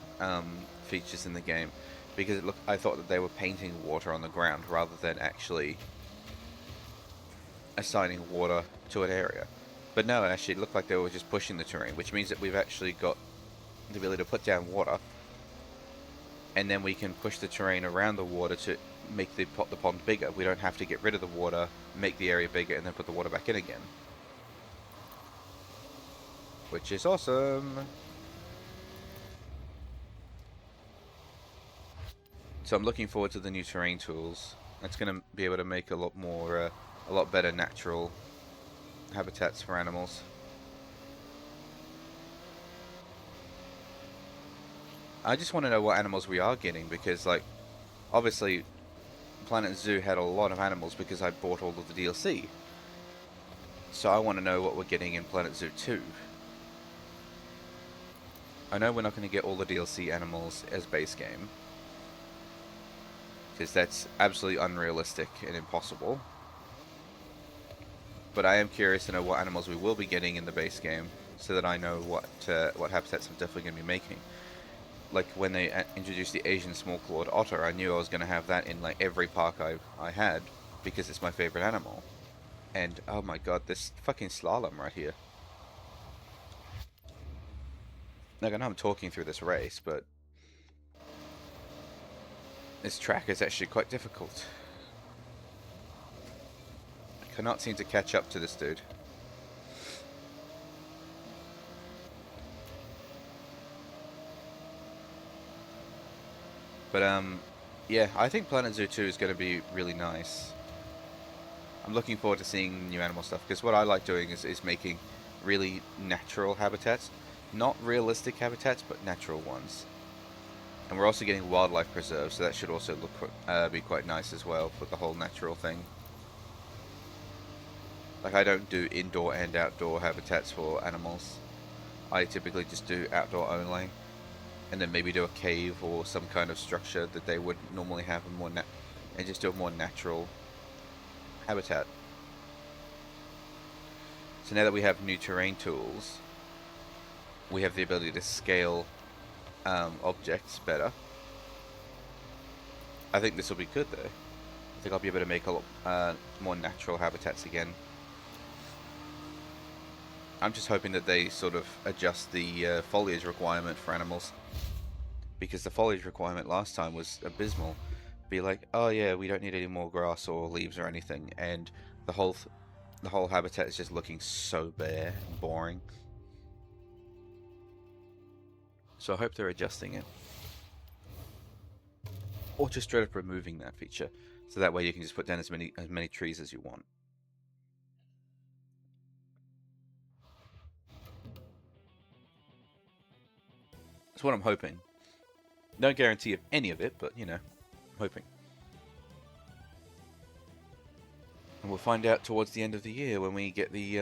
features in the game, because I thought that they were painting water on the ground rather than actually assigning water to an area. But no, actually it looked like they were just pushing the terrain, which means that we've actually got the ability to put down water, and then we can push the terrain around the water to make the pond bigger. We don't have to get rid of the water, make the area bigger, and then put the water back in again. which is awesome. So I'm looking forward to the new terrain tools. It's going to be able to make a lot more, a lot better natural habitats for animals. I just want to know what animals we are getting, because, like, obviously Planet Zoo had a lot of animals because I bought all of the DLC. So I want to know what we're getting in Planet Zoo 2. I know we're not going to get all the DLC animals as base game, because that's absolutely unrealistic and impossible. But I am curious to know what animals we will be getting in the base game, so that I know what habitats I'm definitely going to be making. Like when they introduced the Asian small-clawed otter, I knew I was going to have that in like every park I had, because it's my favorite animal. And oh my god, this fucking slalom right here. Like, I know I'm talking through this race, but this track is actually quite difficult. I cannot seem to catch up to this dude. But yeah, I think Planet Zoo 2 is going to be really nice. I'm looking forward to seeing new animal stuff, because what I like doing is making really natural habitats. Not realistic habitats, but natural ones. And we're also getting wildlife preserves, so that should also look be quite nice as well for the whole natural thing. Like, I don't do indoor and outdoor habitats for animals. I typically just do outdoor only, and then maybe do a cave or some kind of structure that they would normally have and just do a more natural habitat. So now that we have new terrain tools, we have the ability to scale objects better. I think this will be good though. I think I'll be able to make a lot more natural habitats again. I'm just hoping that they sort of adjust the foliage requirement for animals, because the foliage requirement last time was abysmal. Be like, oh yeah, we don't need any more grass or leaves or anything, and the whole habitat is just looking so bare and boring. So I hope they're adjusting it, or just straight up removing that feature, so that way you can just put down as many trees as you want. That's what I'm hoping. No guarantee of any of it, but you know, I'm hoping. And we'll find out towards the end of the year when we get the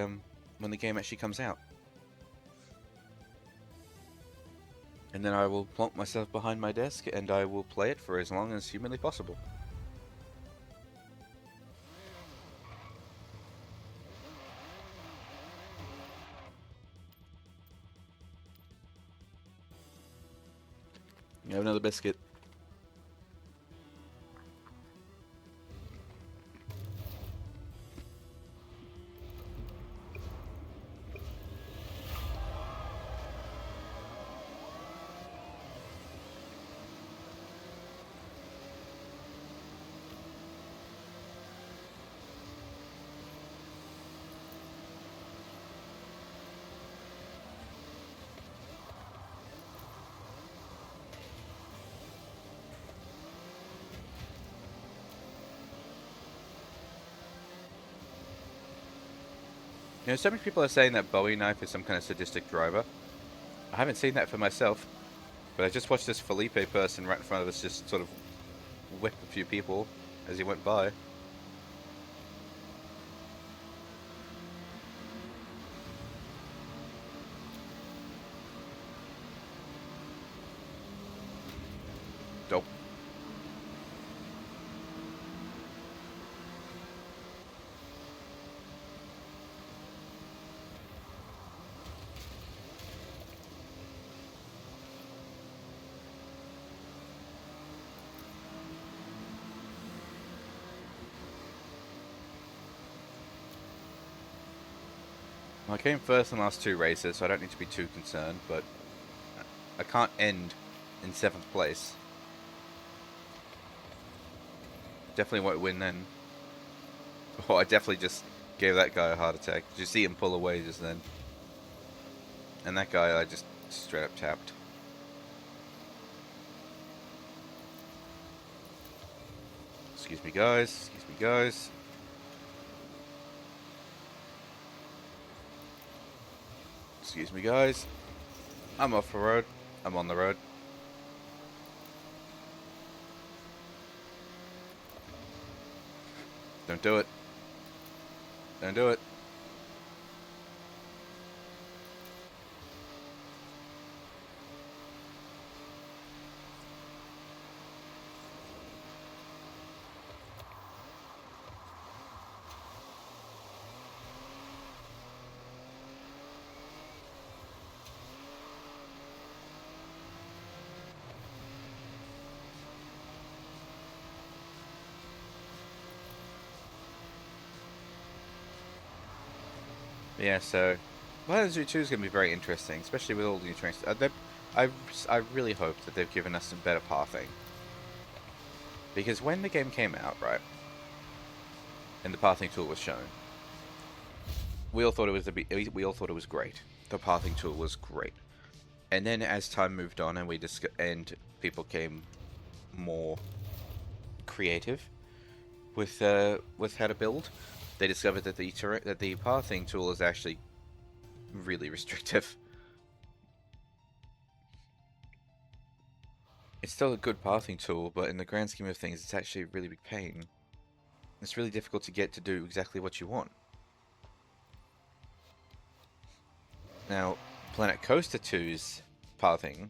when the game actually comes out. And then I will plonk myself behind my desk and I will play it for as long as humanly possible. You have another biscuit. You know, so many people are saying that Bowie knife is some kind of sadistic driver. I haven't seen that for myself, but I just watched this Felipe person right in front of us just sort of whip a few people as he went by. Dope. I came first in the last two races, so I don't need to be too concerned, but I can't end in 7th place. Definitely won't win then. Oh, I definitely just gave that guy a heart attack. Did you see him pull away just then? And that guy I just straight up tapped. Excuse me, guys. Excuse me, guys. Excuse me, guys. I'm off the road. I'm on the road. Don't do it. Don't do it. Yeah, so Planet Zoo 2 is going to be very interesting, especially with all the new trains. I really hope that they've given us some better pathing. Because when the game came out, right, and the pathing tool was shown, we all thought it was we all thought it was great. The pathing tool was great. And then as time moved on and and people came more creative with how to build, they discovered that the pathing tool is actually really restrictive. It's still a good pathing tool, but in the grand scheme of things, it's actually a really big pain. It's really difficult to get to do exactly what you want. Now, Planet Coaster 2's pathing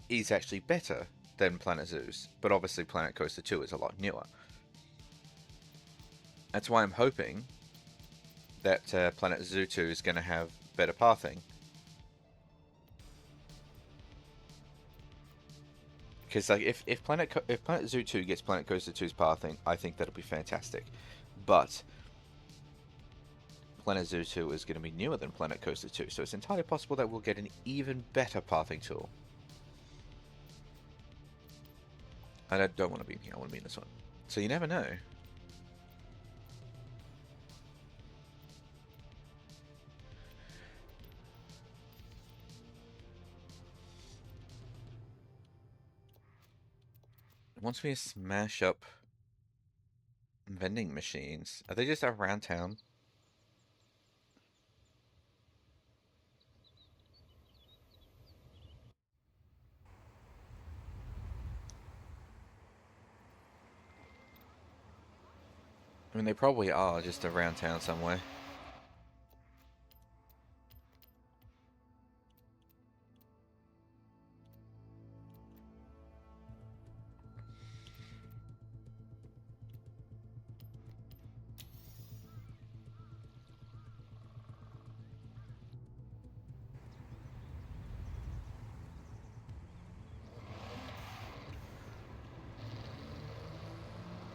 is actually better than Planet Zoo's, but obviously Planet Coaster 2 is a lot newer. That's why I'm hoping that Planet Zoo 2 is going to have better pathing. Because like if Planet Zoo 2 gets Planet Coaster 2's pathing, I think that'll be fantastic. But Planet Zoo 2 is going to be newer than Planet Coaster 2, so it's entirely possible that we'll get an even better pathing tool. And I don't want to be in here, I want to be in this one. So you never know. Once we smash up vending machines, are they just around town? I mean, they probably are just around town somewhere.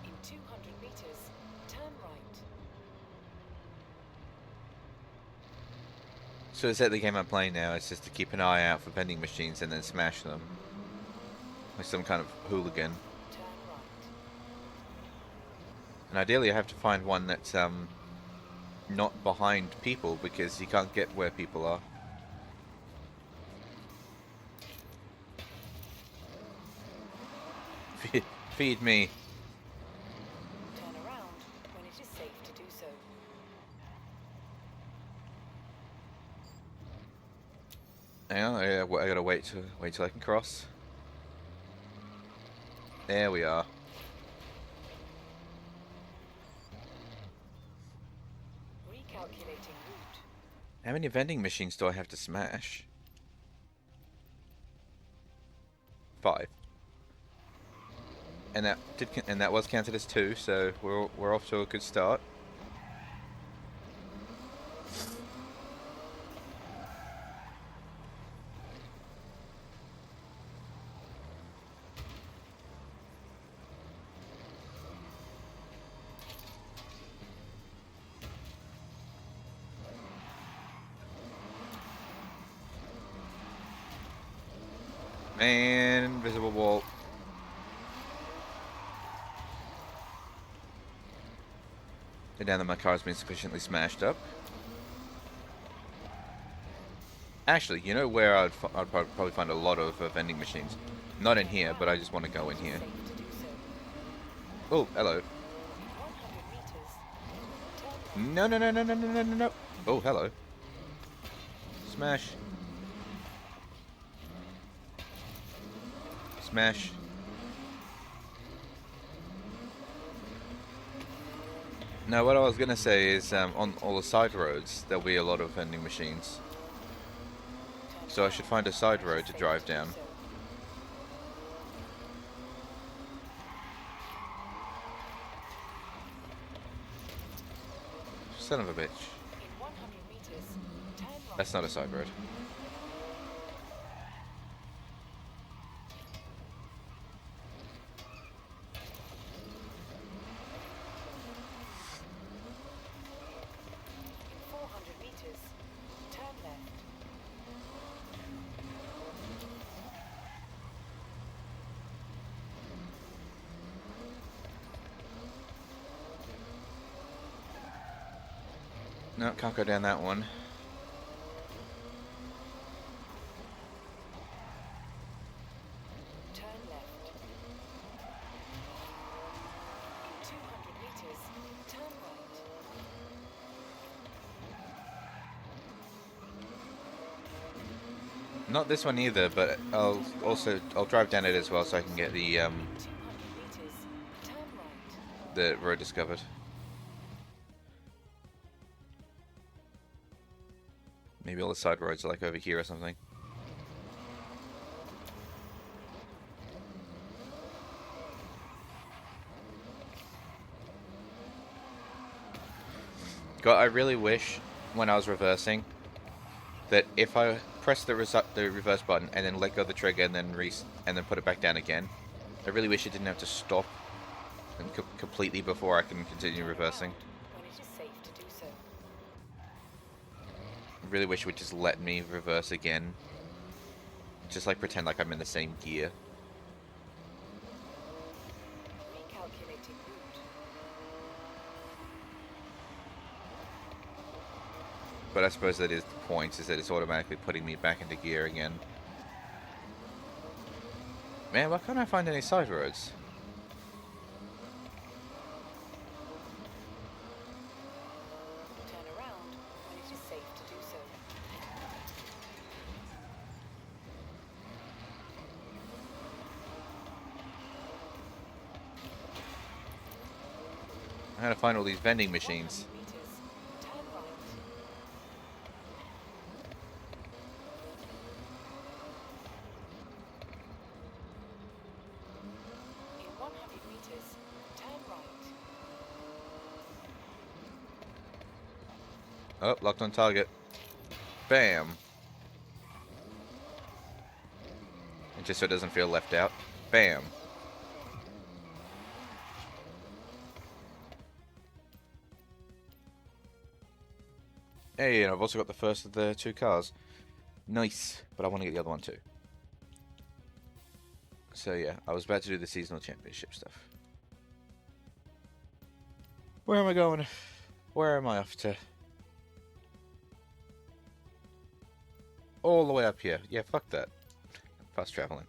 In 200 meters, turn right. So is that the game I'm playing now? It's just to keep an eye out for vending machines and then smash them. Like some kind of hooligan. Turn right. And ideally I have to find one that's not behind people because you can't get where people are. Feed me. Turn around when it is safe to do so. Hang on, I gotta wait till I can cross. There we are. Recalculating route. How many vending machines do I have to smash? 5. And that was counted as 2, so we're off to a good start. Man, invisible wall. And now that my car's been sufficiently smashed up. Actually, you know where I'd probably find a lot of vending machines? Not in here, but I just want to go in It is here. safe to do so. Oh, hello. In 100 meters, turn left. No, no, no, no, no, no, no, no, no. Oh, hello. Smash. Smash. Now, what I was going to say is on all the side roads, there'll be a lot of vending machines. Turn So I should right find a side when it is road to safe drive do down. so. Son of a bitch. In 100 meters, turn right. That's not a side road. In 400 meters, turn left. No, can't go down that one. Turn left. In 200 meters, turn right. Not this one either, but I'll drive down it as well so I can get In 200 meters, turn right. the road discovered. Maybe all the side roads are like over here or something. God, I really wish when I was reversing that if I press the reverse button and then let go of the trigger and then put it back down again, I really wish it didn't have to stop and completely before I can continue reversing. When it is safe to do so. I really wish it would just let me reverse again. Just like pretend like I'm in the same gear. Recalculating route. But I suppose that is the point, is that it's automatically putting me back into gear again. Man, why can't I find any side roads? Turn around when it is safe to do so. I gotta find all these vending machines. 100 meters, turn right. In 100 meters, turn right. Oh, locked on target. Bam. And just so it doesn't feel left out. Bam. Hey, and I've also got the first of the 2 cars. Nice. But I want to get the other one too. So yeah, I was about to do the seasonal championship stuff. Where am I going? Where am I off to? All the way up here. Yeah, fuck that. Fast traveling.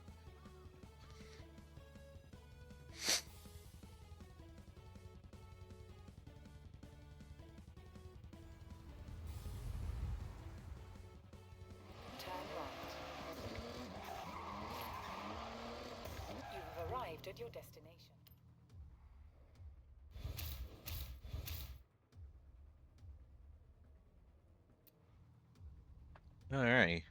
Turn right. You have arrived at your destination. Alright.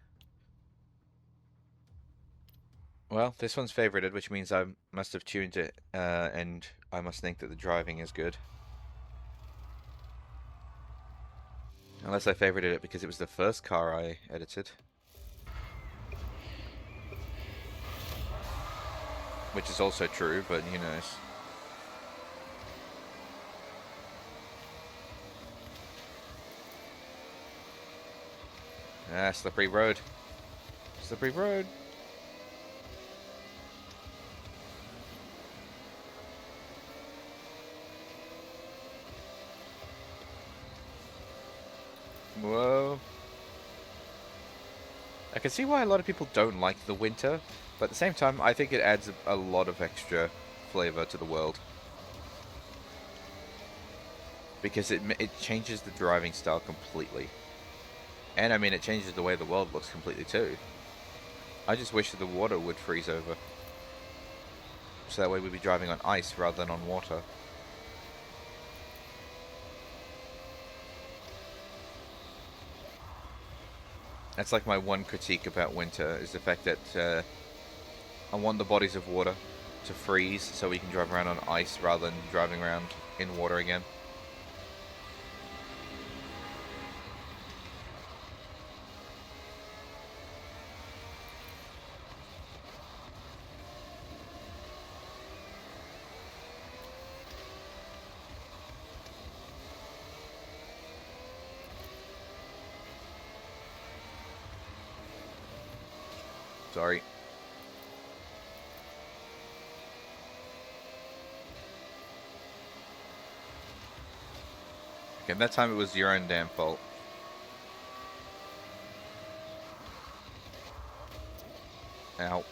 Well, this one's favorited, which means I must have tuned it, and I must think that the driving is good. Unless I favorited it because it was the first car I edited. Which is also true, but who knows. Ah, slippery road. Slippery road. Whoa. I can see why a lot of people don't like the winter, but at the same time, I think it adds a lot of extra flavor to the world. Because it changes the driving style completely. And I mean, it changes the way the world looks completely too. I just wish that the water would freeze over. So that way we'd be driving on ice rather than on water. That's like my one critique about winter, is the fact that I want the bodies of water to freeze so we can drive around on ice rather than driving around in water again. Sorry. Okay, that time it was your own damn fault. Ow.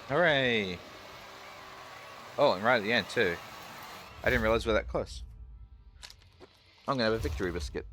Hooray! Oh, and right at the end too. I didn't realize we were that close. I'm gonna have a victory biscuit.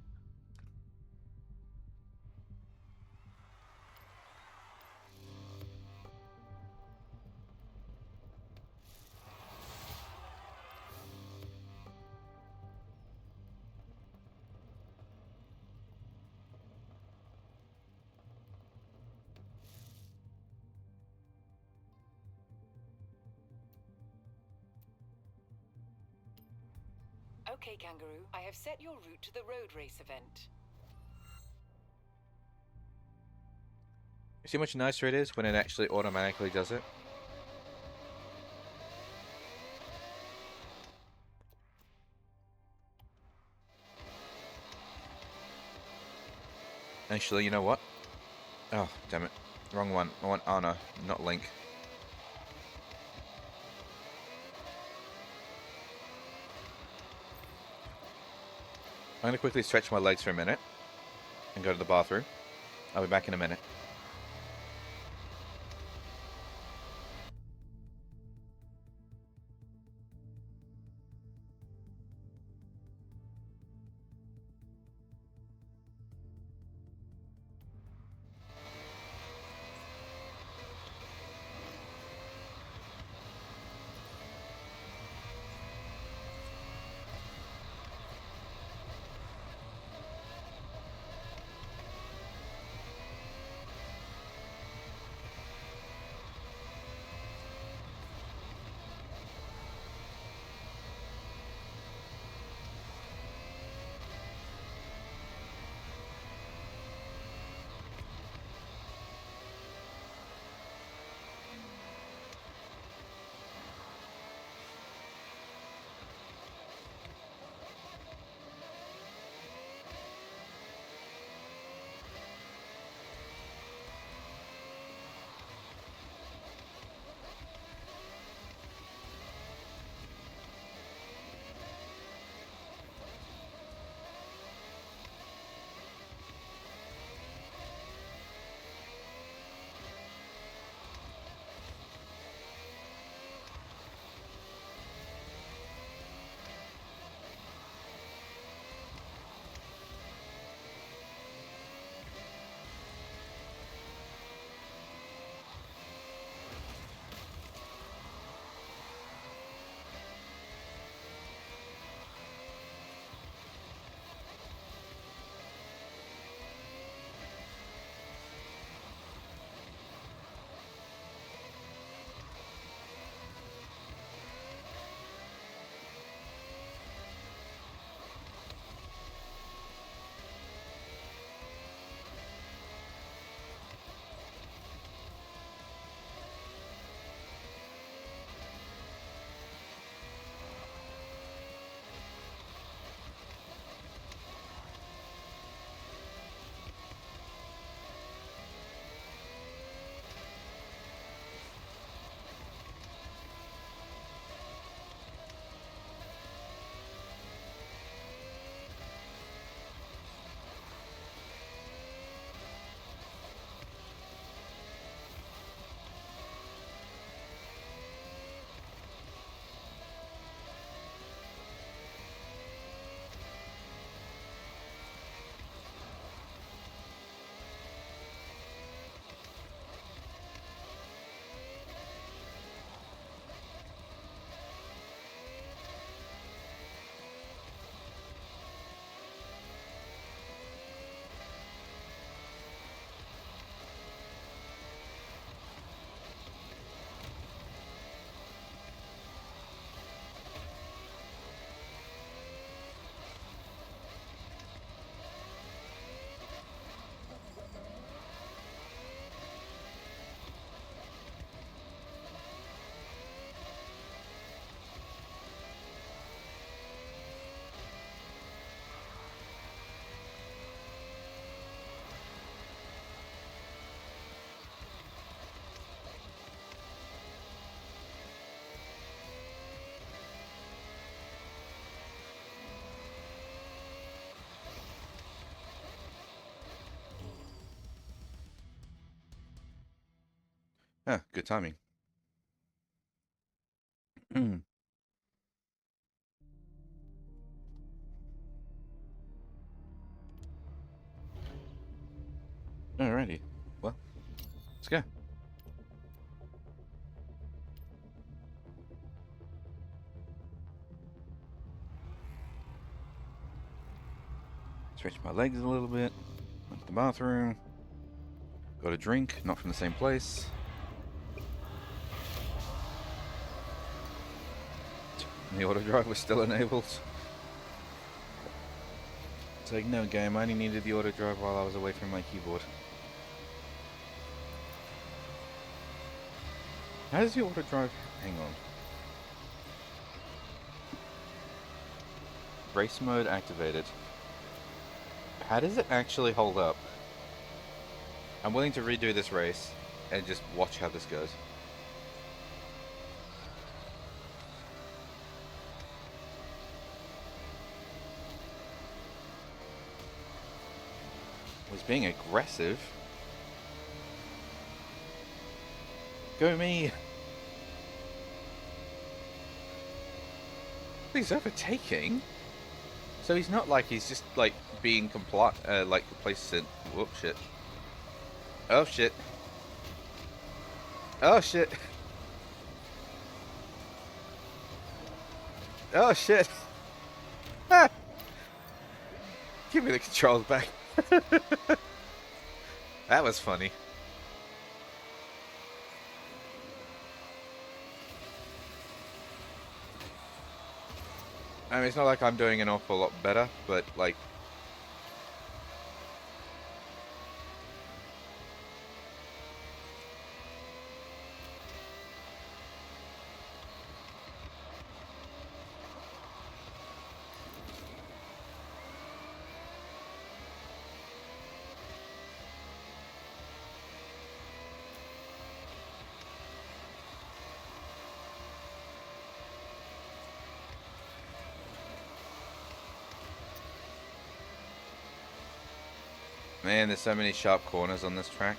Okay, Kangaroo, I have set your route to the road race event. See how much nicer it is when it actually automatically does it? Actually, you know what? Oh, damn it. Wrong one. I want Anna, not Link. I'm gonna quickly stretch my legs for a minute and go to the bathroom. I'll be back in a minute. Huh, good timing. Alrighty. Well, let's go. Stretch my legs a little bit. Went to the bathroom. Got a drink, not from the same place. The auto drive was still enabled. It's like, no game, I only needed the auto drive while I was away from my keyboard. How does the auto drive... Hang on. Race mode activated. How does it actually hold up? I'm willing to redo this race and just watch how this goes. Was being aggressive. Go me! He's overtaking. So he's not like he's just like being like complacent. Whoop shit. Oh shit. Oh shit. Oh shit. Ah! Give me the controls back. That was funny. I mean, it's not like I'm doing an awful lot better, but like... Man, there's so many sharp corners on this track.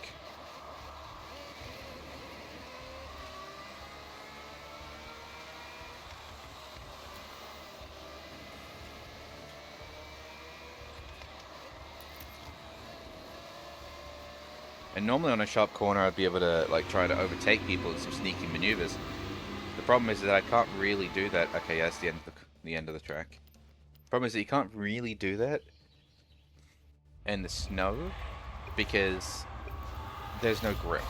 And normally on a sharp corner I'd be able to like try to overtake people with some sneaky maneuvers. The problem is that I can't really do that. Okay, yeah, that's the end of the track. Problem is that you can't really do that in the snow because there's no grip.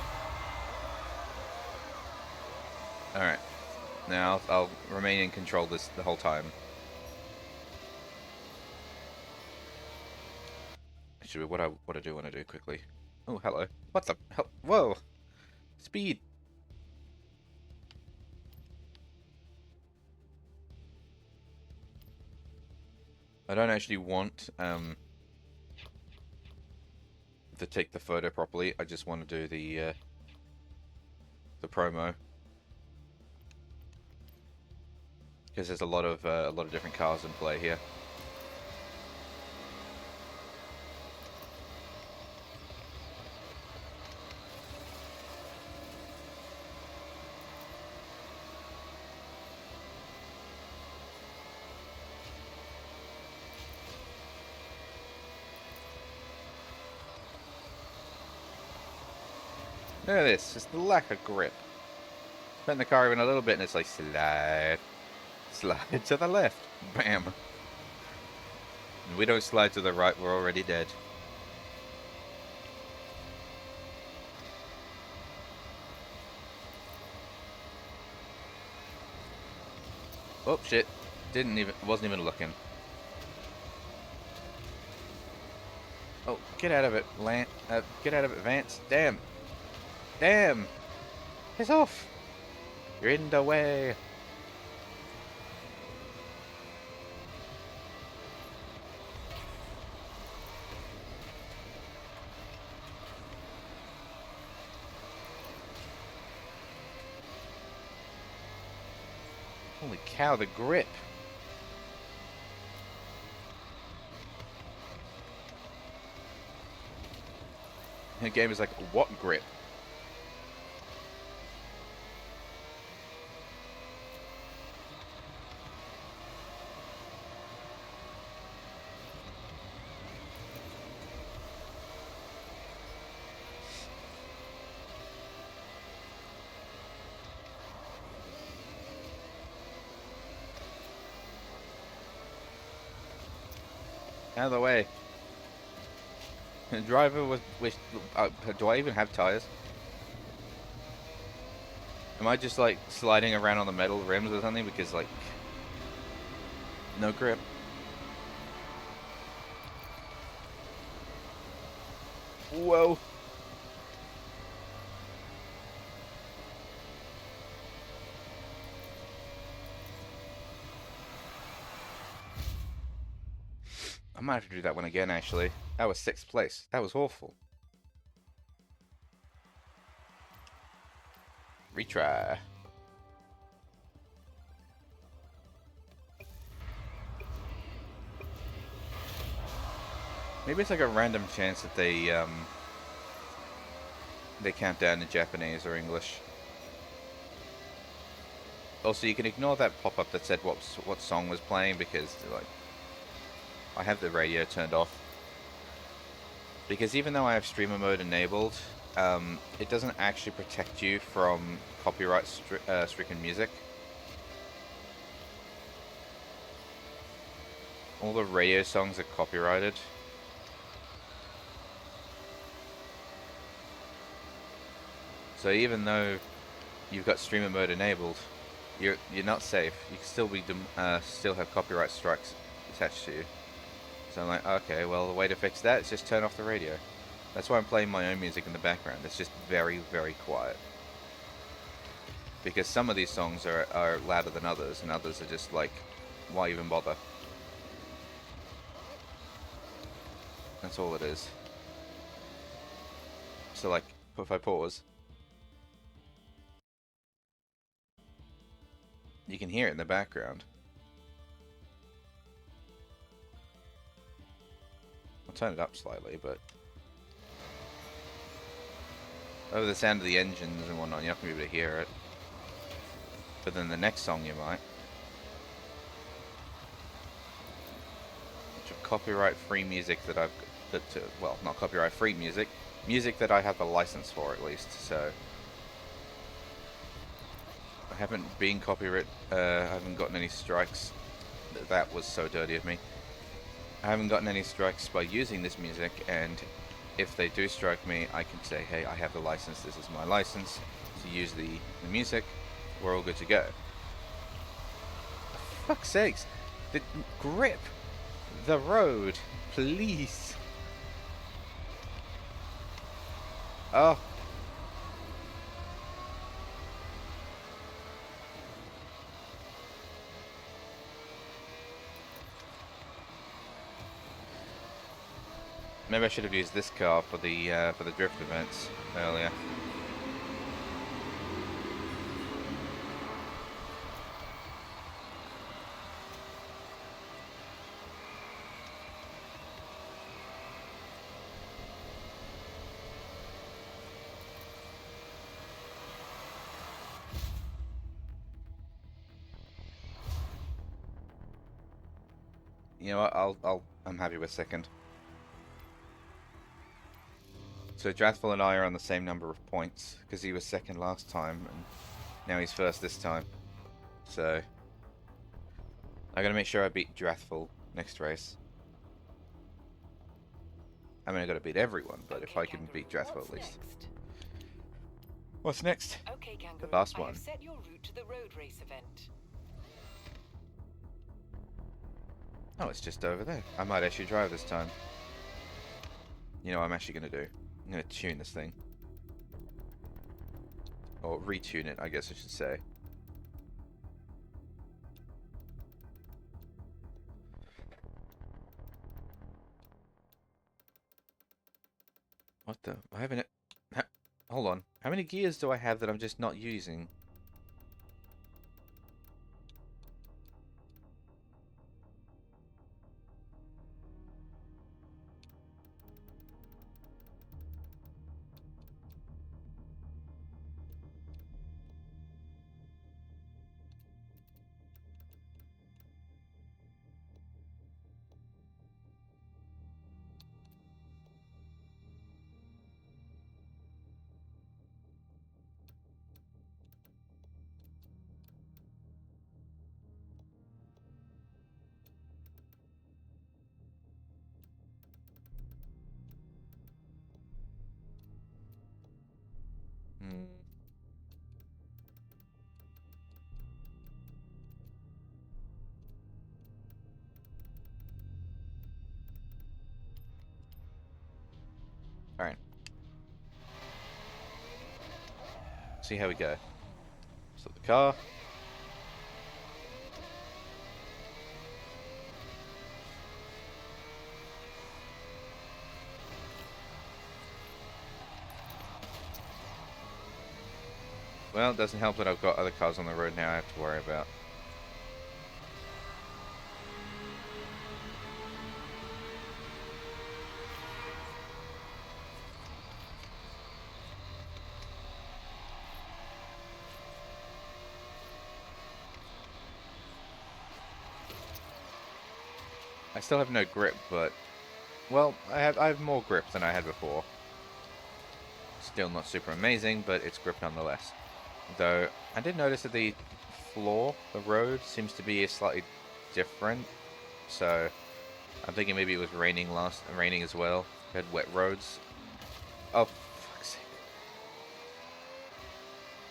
Alright. Now I'll remain in control the whole time. Actually, what I do want to do quickly. Oh, hello. What the hell? Whoa! Speed! I don't actually want to take the photo properly. I just want to do the promo because there's a lot of different cars in play here. Look at this, just the lack of grip. Bend the car even a little bit and it's like slide to the left, bam. And we don't slide to the right, we're already dead. Oh shit, wasn't even looking. Oh, get out of it, get out of it, Vance, damn. Damn! Piss off! You're in the way! Holy cow, the grip! The game is like, what grip? Out of the way. Driver was do I even have tires? Am I just like sliding around on the metal rims or something because like no grip? Whoa. I might have to do that one again actually. That was 6th place. That was awful. Retry. Maybe it's like a random chance that they count down in Japanese or English. Also, you can ignore that pop-up that said what song was playing because like I have the radio turned off. Because even though I have streamer mode enabled, it doesn't actually protect you from copyright stricken music. All the radio songs are copyrighted. So even though you've got streamer mode enabled, you're not safe. You can still be still have copyright strikes attached to you. So I'm like, okay, well the way to fix that is just turn off the radio. That's why I'm playing my own music in the background. It's just very, very quiet. Because some of these songs are louder than others, and others are just like, why even bother? That's all it is. So like, if I pause, you can hear it in the background. I'll turn it up slightly, but over the sound of the engines and whatnot, you're not going to be able to hear it. But then the next song you might. Which of copyright-free music that I've well, not copyright-free music, music that I have a license for at least. So I haven't been copyright. I haven't gotten any strikes. That was so dirty of me. I haven't gotten any strikes by using this music, and if they do strike me, I can say, hey, I have the license, this is my license to use the music, we're all good to go. For fuck's sakes, the grip, the road, please. Oh. Maybe I should have used this car for the drift events earlier. You know what? I'm happy with second. So Drathful and I are on the same number of points because he was second last time and now he's first this time. So I gotta make sure I beat Drathful next race. I mean, I gotta beat everyone, but if I can beat Drathful at least. What's next? Okay, Kangaroo, The last I one. have set your route to the road race event. Oh, it's just over there. I might actually drive this time. You know what I'm actually gonna do? I'm gonna tune this thing. Or retune it, I guess I should say. What the? I haven't... Hold on. How many gears do I have that I'm just not using? Mm. Alright. See how we go. Stop the car. Well, it doesn't help that I've got other cars on the road now I have to worry about. I still have no grip, but well, I have more grip than I had before. Still not super amazing, but it's grip nonetheless. Though I did notice that the floor, the road, seems to be slightly different. So I'm thinking maybe it was raining as well. We had wet roads. Oh, fuck's sake!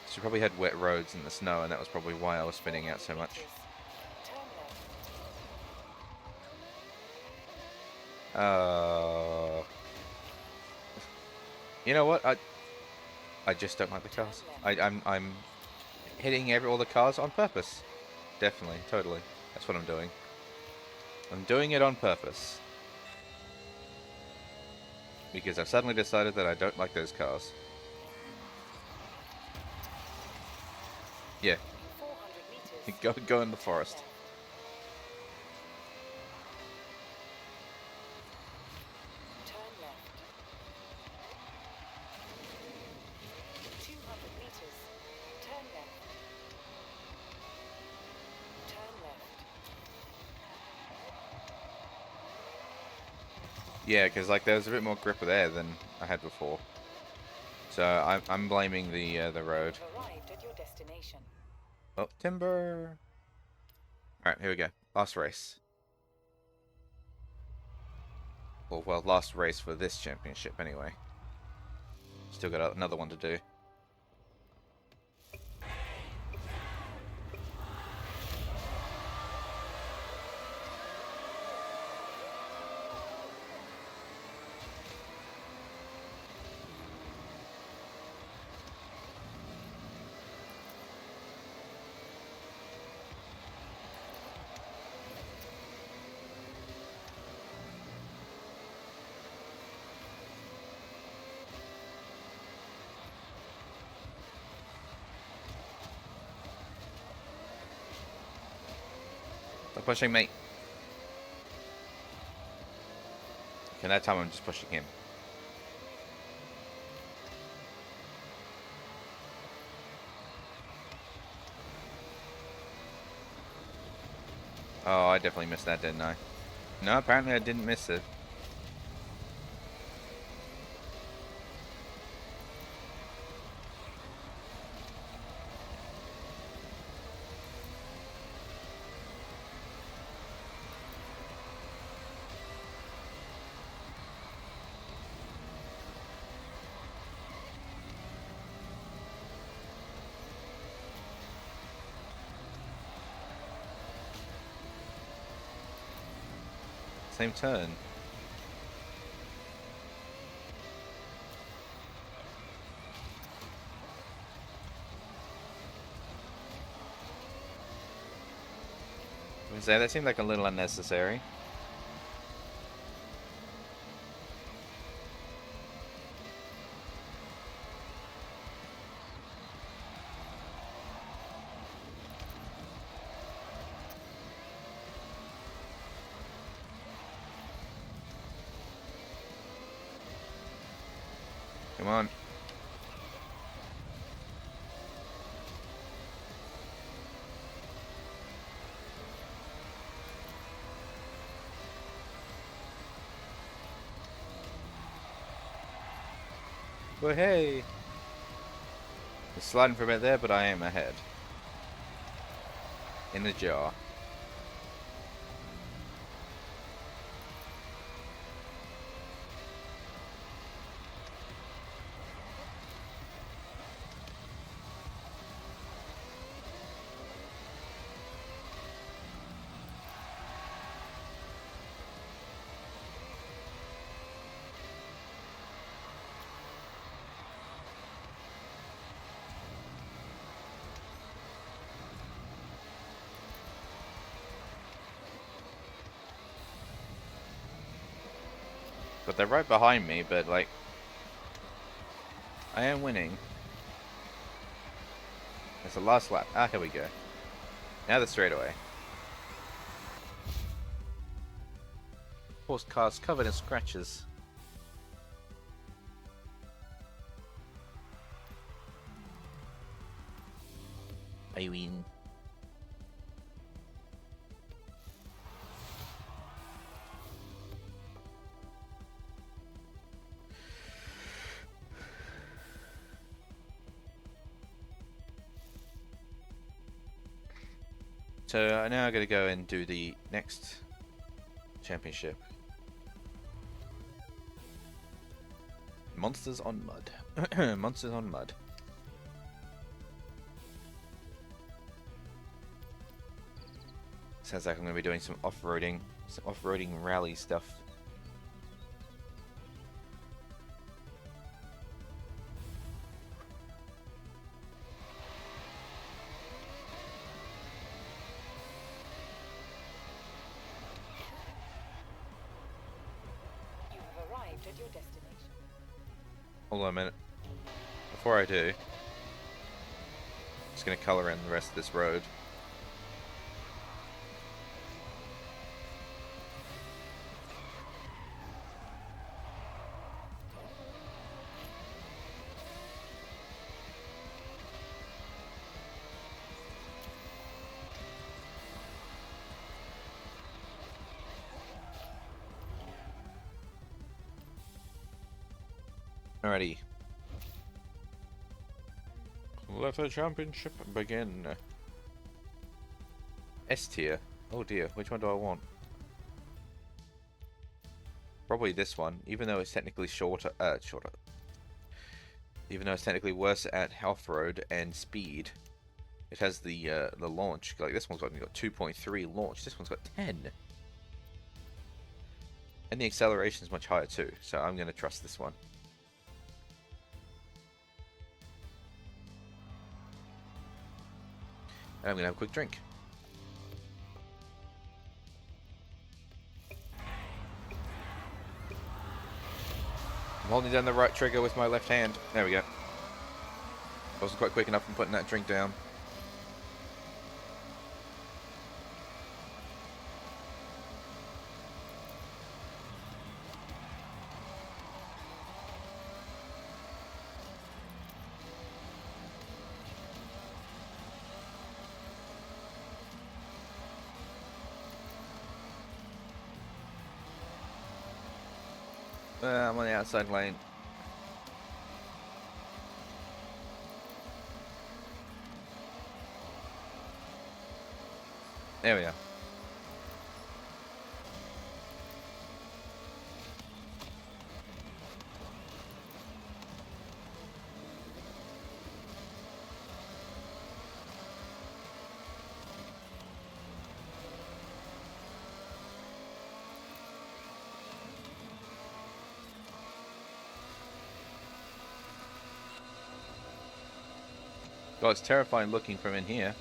So we probably had wet roads in the snow, and that was probably why I was spinning out so much. You know what? I just don't like the cars. I'm hitting all the cars on purpose. Definitely, totally. That's what I'm doing. I'm doing it on purpose. Because I've suddenly decided that I don't like those cars. Yeah. Go in the forest. Turn left. 200 meters. Turn left. Turn left. Yeah, because like there was a bit more grip there than I had before. So I'm blaming the road. You've arrived at your destination. Oh, timber. All right, here we go. Last race. Well, last race for this championship anyway. Still got another one to do. Stop pushing me. Okay, that time I'm just pushing him. Oh, I definitely missed that, didn't I? No, apparently I didn't miss it. Same turn. That seemed like a little unnecessary. Come on. Well, hey. It's sliding for a bit there, but I am ahead. In the jar. But they're right behind me, but like, I am winning. It's the last lap. Ah, here we go. Now the straightaway. Of course, car's covered in scratches. I win. So now I'm going to go and do the next championship. Monsters on Mud. Monsters on Mud. Sounds like I'm going to be doing some off-roading rally stuff. You have arrived at your destination. Hold on a minute. Before I do, I'm just going to color in the rest of this road. Alrighty. Let the championship begin. S tier. Oh dear, which one do I want? Probably this one, even though it's technically shorter. Even though it's technically worse at off-road and speed. It has the launch. Like this one's got 2.3 launch. This one's got 10. And the acceleration is much higher too. So I'm going to trust this one. And I'm going to have a quick drink. I'm holding down the right trigger with my left hand. There we go. I wasn't quite quick enough in putting that drink down. I'm on the outside lane. There we go. God, it's terrifying looking from in here.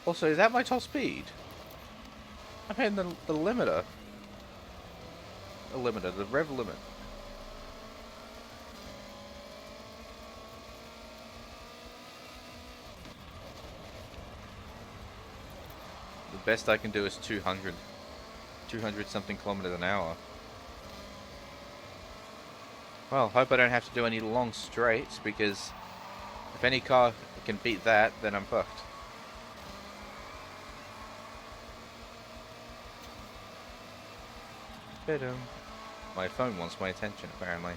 Also, is that my top speed? I'm hitting the limiter. The limiter, the rev limit. The best I can do is 200 something kilometers an hour. Well, hope I don't have to do any long straights, because if any car can beat that, then I'm fucked. My phone wants my attention, apparently.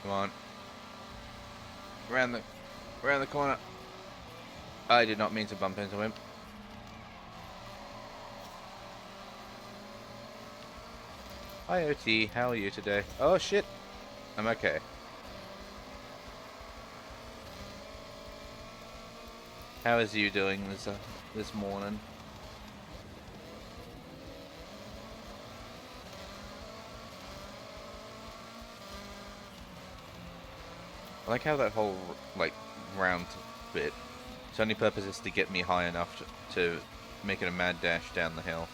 Come on. Around the corner. I did not mean to bump into him. Hi OT, how are you today? Oh shit! I'm okay. How is you doing this morning? I like how that whole like round bit, its only purpose is to get me high enough to make it a mad dash down the hill.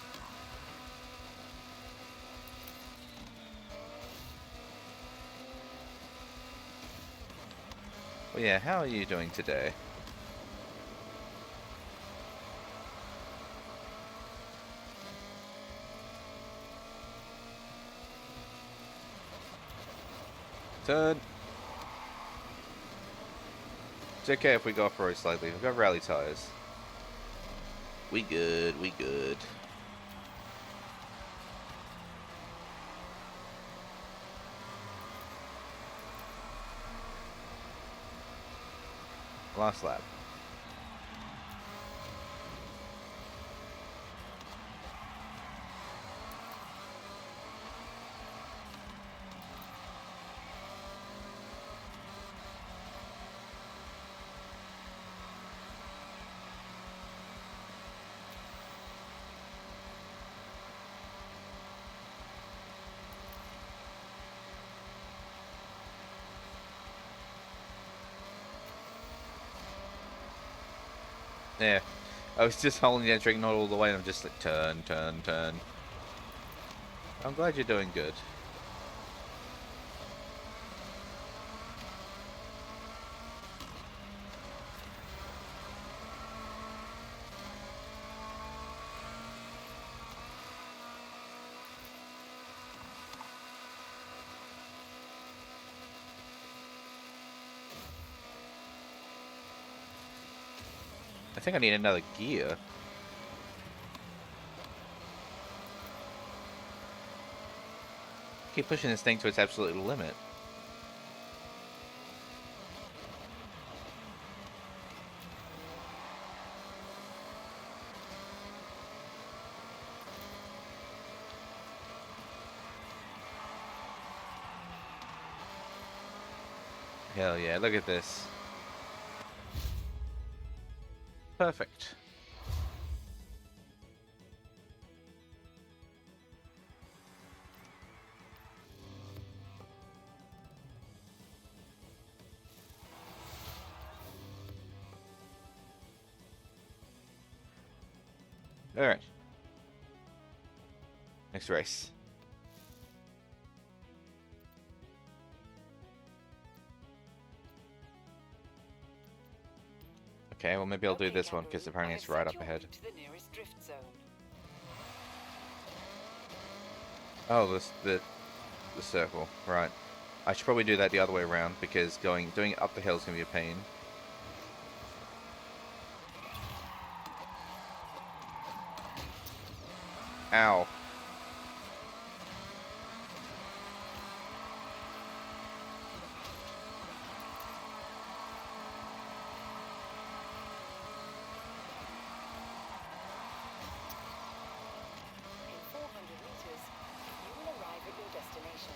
Well, yeah, how are you doing today? Turn! It's okay if we go off-road slightly. We've got rally tires. We good, we good. Last lap. Yeah. I was just holding the entering not all the way and I'm just like turn, turn, turn. I'm glad you're doing good. I think I need another gear. Keep pushing this thing to its absolute limit. Hell yeah, look at this. Perfect. Alright. Next race. Okay, well maybe I'll do this one because apparently it's right up ahead. To the nearest drift zone. Oh, the circle, right. I should probably do that the other way around because doing it up the hill is gonna be a pain. Ow. In 400 meters, you will arrive at your destination.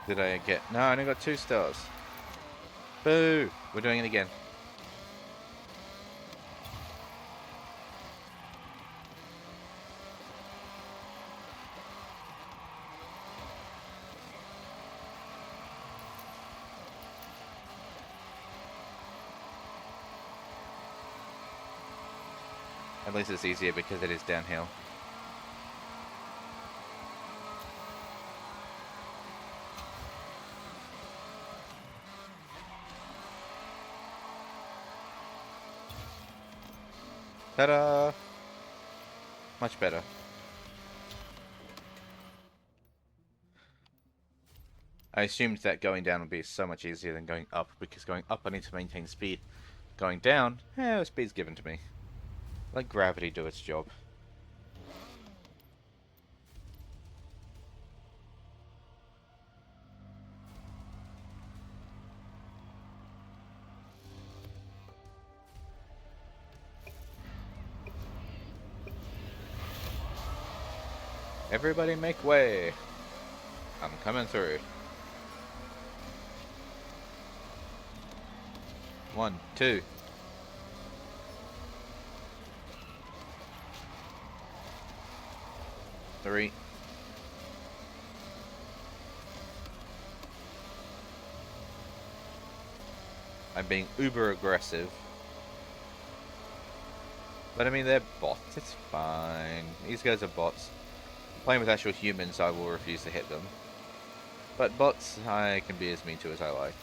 Did I get... No, I only got 2 stars. Boo! We're doing it again. At least it's easier because it is downhill. Ta-da! Much better. I assumed that going down would be so much easier than going up, because going up I need to maintain speed. Going down, speed's given to me. Let gravity do its job. Everybody make way! I'm coming through. 1, 2. Three. I'm being uber aggressive. But I mean, they're bots. It's fine. These guys are bots. Playing with actual humans, I will refuse to hit them. But bots, I can be as mean to as I like.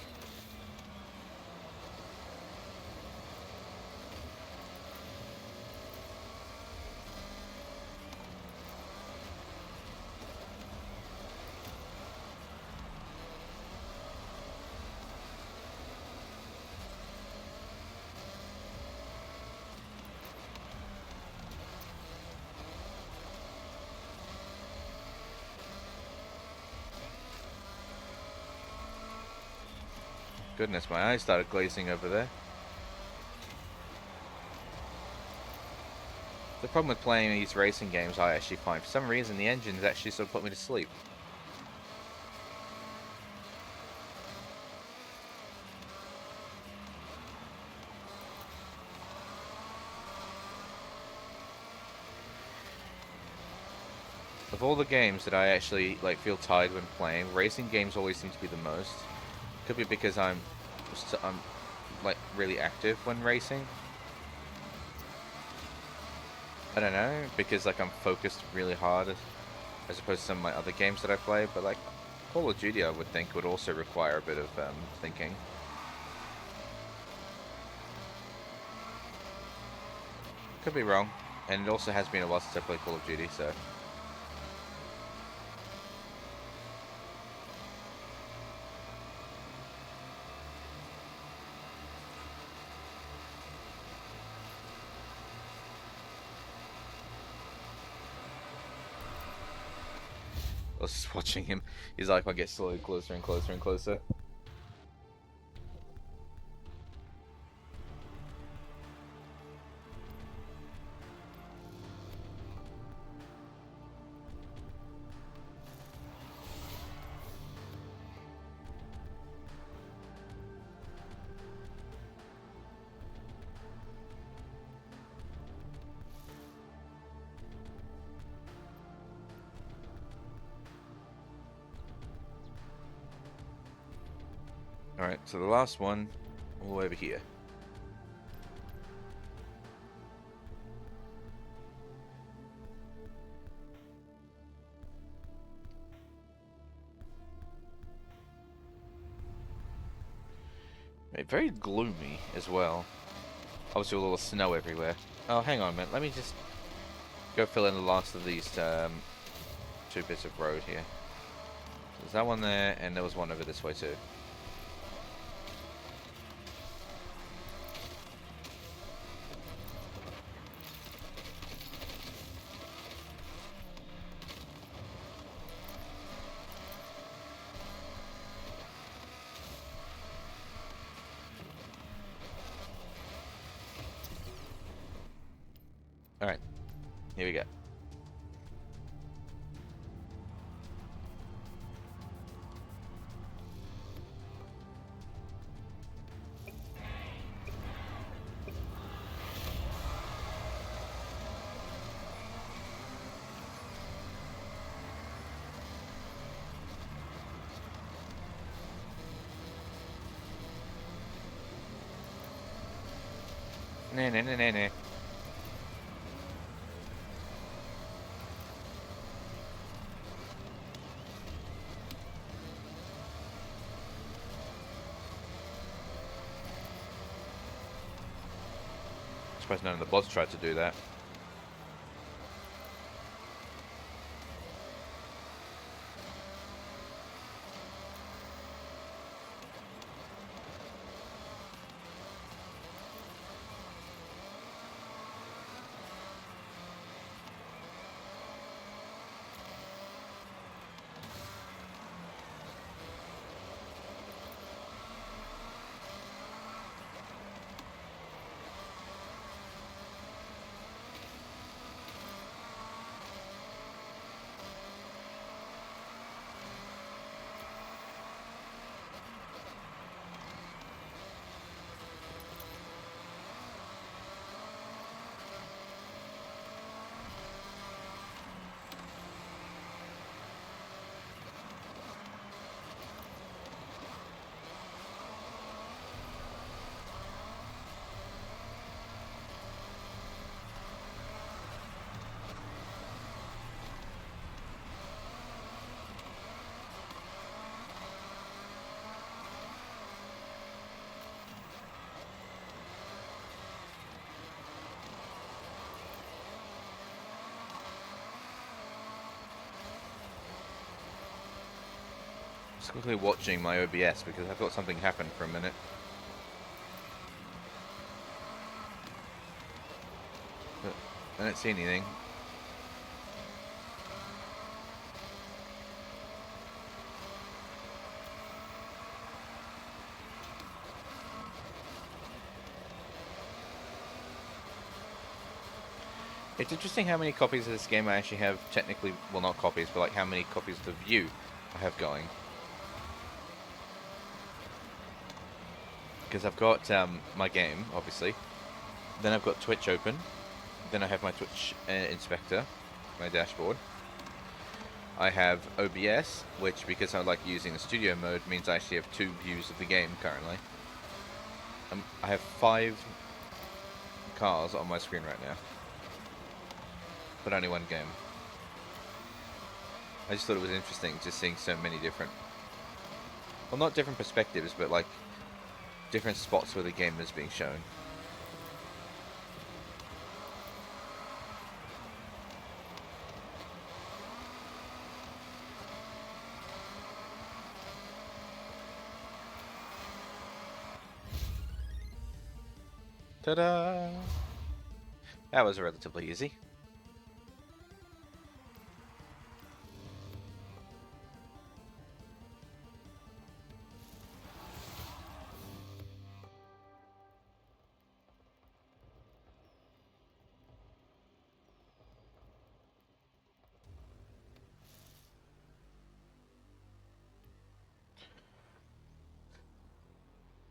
Goodness, my eyes started glazing over there. The problem with playing these racing games, I actually find, for some reason, the engines actually sort of put me to sleep. Of all the games that I actually like feel tired when playing, racing games always seem to be the most. Could be because I'm like really active when racing. I don't know, because like I'm focused really hard as opposed to some of my other games that I play, but like Call of Duty I would think would also require a bit of thinking. Could be wrong, and it also has been a while since I played Call of Duty, so... I was just watching him. His icon gets slowly closer and closer and closer. Alright, so the last one, all over here. Right, very gloomy as well. Obviously a little snow everywhere. Oh, hang on a minute, let me just go fill in the last of these 2 bits of road here. So there's that one there, and there was one over this way too. Alright, here we go. Nah, nah, nah, nah, nah. I suppose none of the bots tried to do that. Just quickly watching my OBS because I thought something happened for a minute. But I don't see anything. It's interesting how many copies of this game I actually have technically, well not copies, but like how many copies of View I have going. Because I've got my game, obviously. Then I've got Twitch open. Then I have my Twitch inspector, my dashboard. I have OBS, which because I like using the studio mode means I actually have 2 views of the game currently. I have 5 cars on my screen right now. But only 1 game. I just thought it was interesting just seeing so many different... Well, not different perspectives, but like different spots where the game is being shown. Ta-da! That was relatively easy.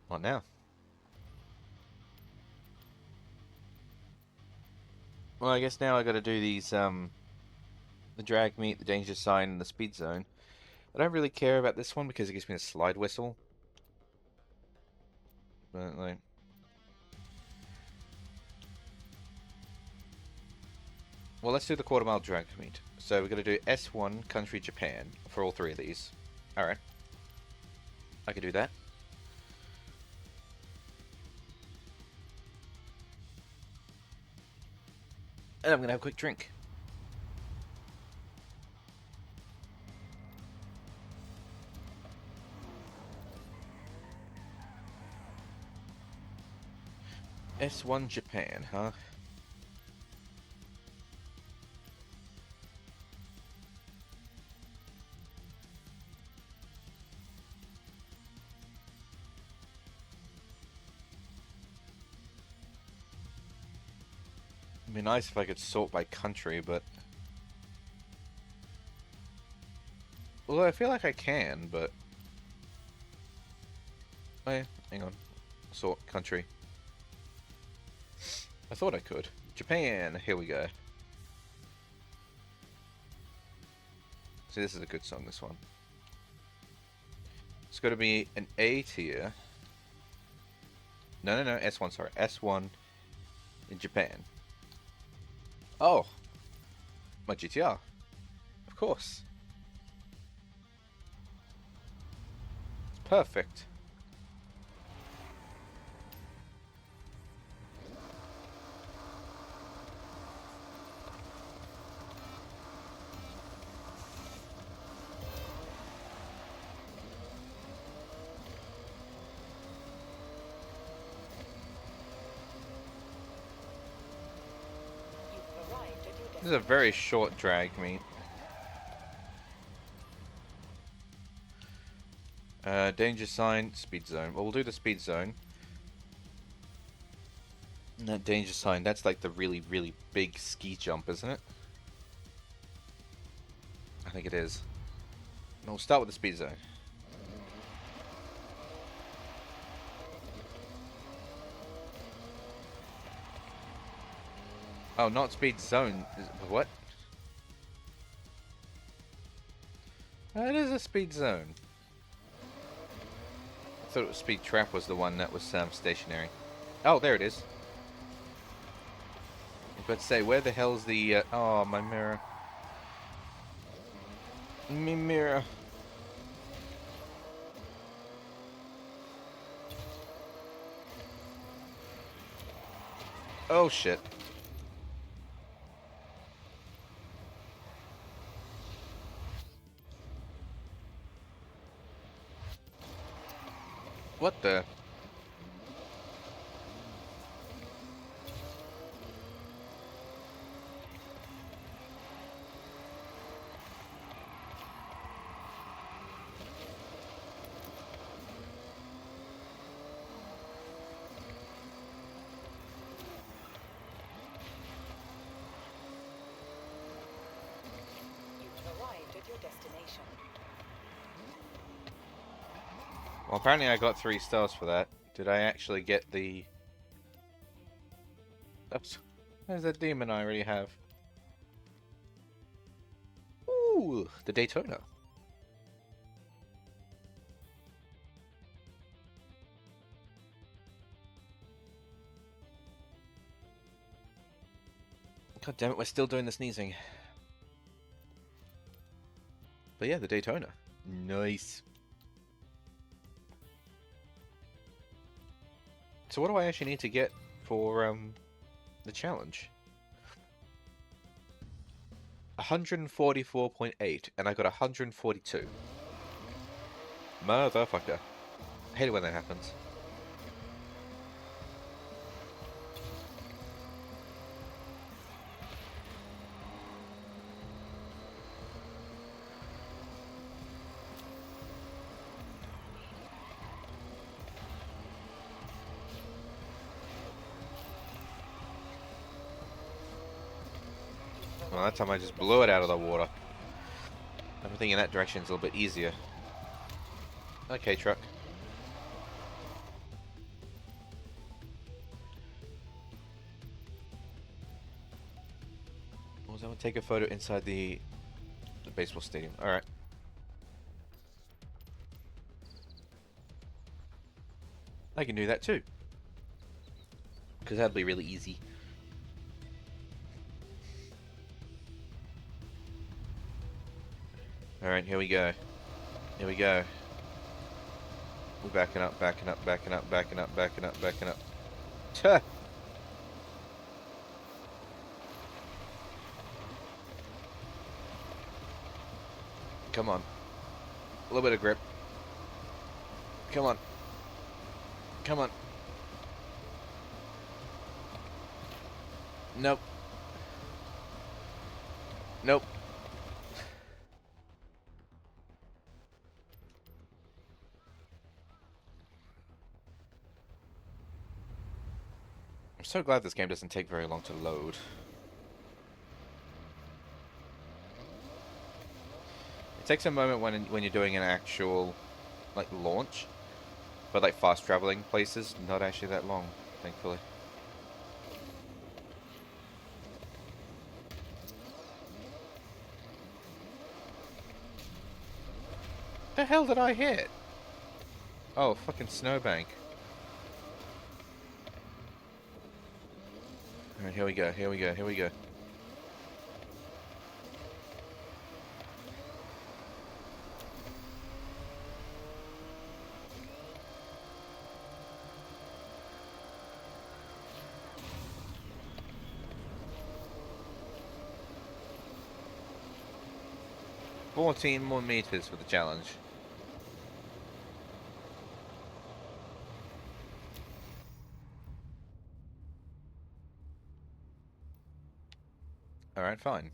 What now? Well, I guess now I gotta do these, the drag meet, the danger sign, and the speed zone. I don't really care about this one because it gives me a slide whistle. But, like... Well, let's do the quarter mile drag meet. So we're gonna do S1, country, Japan, for all 3 of these. Alright. I could do that. And I'm gonna have a quick drink. S1 Japan, huh? It'd be nice if I could sort by country, but... Although I feel like I can, but... Oh yeah, hang on. Sort country. I thought I could. Japan, here we go. See, this is a good song, this one. It's got to be an A tier. No, S1, sorry. S1 in Japan. Oh! My GTR. Of course. It's perfect. You've arrived at your This is a very short drag meet. Danger sign, speed zone. Well, we'll do the speed zone. And that danger sign, that's like the really, really big ski jump, isn't it? I think it is. And we'll start with the speed zone. Oh, not speed zone. What? It is a speed zone. I thought it was speed trap was the one that was stationary. Oh, there it is. I was about to say, where the hell's the... oh, my mirror. Me mirror. Oh, shit. What the? You've arrived at your destination. Well, apparently I got 3 stars for that. Did I actually get the... Oops. There's that demon I already have. Ooh, the Daytona. God damn it, we're still doing the sneezing. But yeah, the Daytona. Nice. So what do I actually need to get for the challenge? 144.8, and I got 142. Motherfucker. I hate it when that happens. Well, that time I just blew it out of the water. Everything in that direction is a little bit easier. Okay, truck. What was I going to take a photo inside the baseball stadium? Alright. I can do that too. Because that'd be really easy. Alright, here we go. Here we go. We're backing up, backing up, backing up, backing up, backing up, backing up. Tuh! Come on. A little bit of grip. Come on. Come on. Nope. Nope. I'm so glad this game doesn't take very long to load. It takes a moment when you're doing an actual like launch, but like fast traveling places, not actually that long, thankfully. The hell did I hit? Oh, fucking snowbank. Alright, here we go, here we go, here we go. $14 more meters for the challenge. Alright, fine.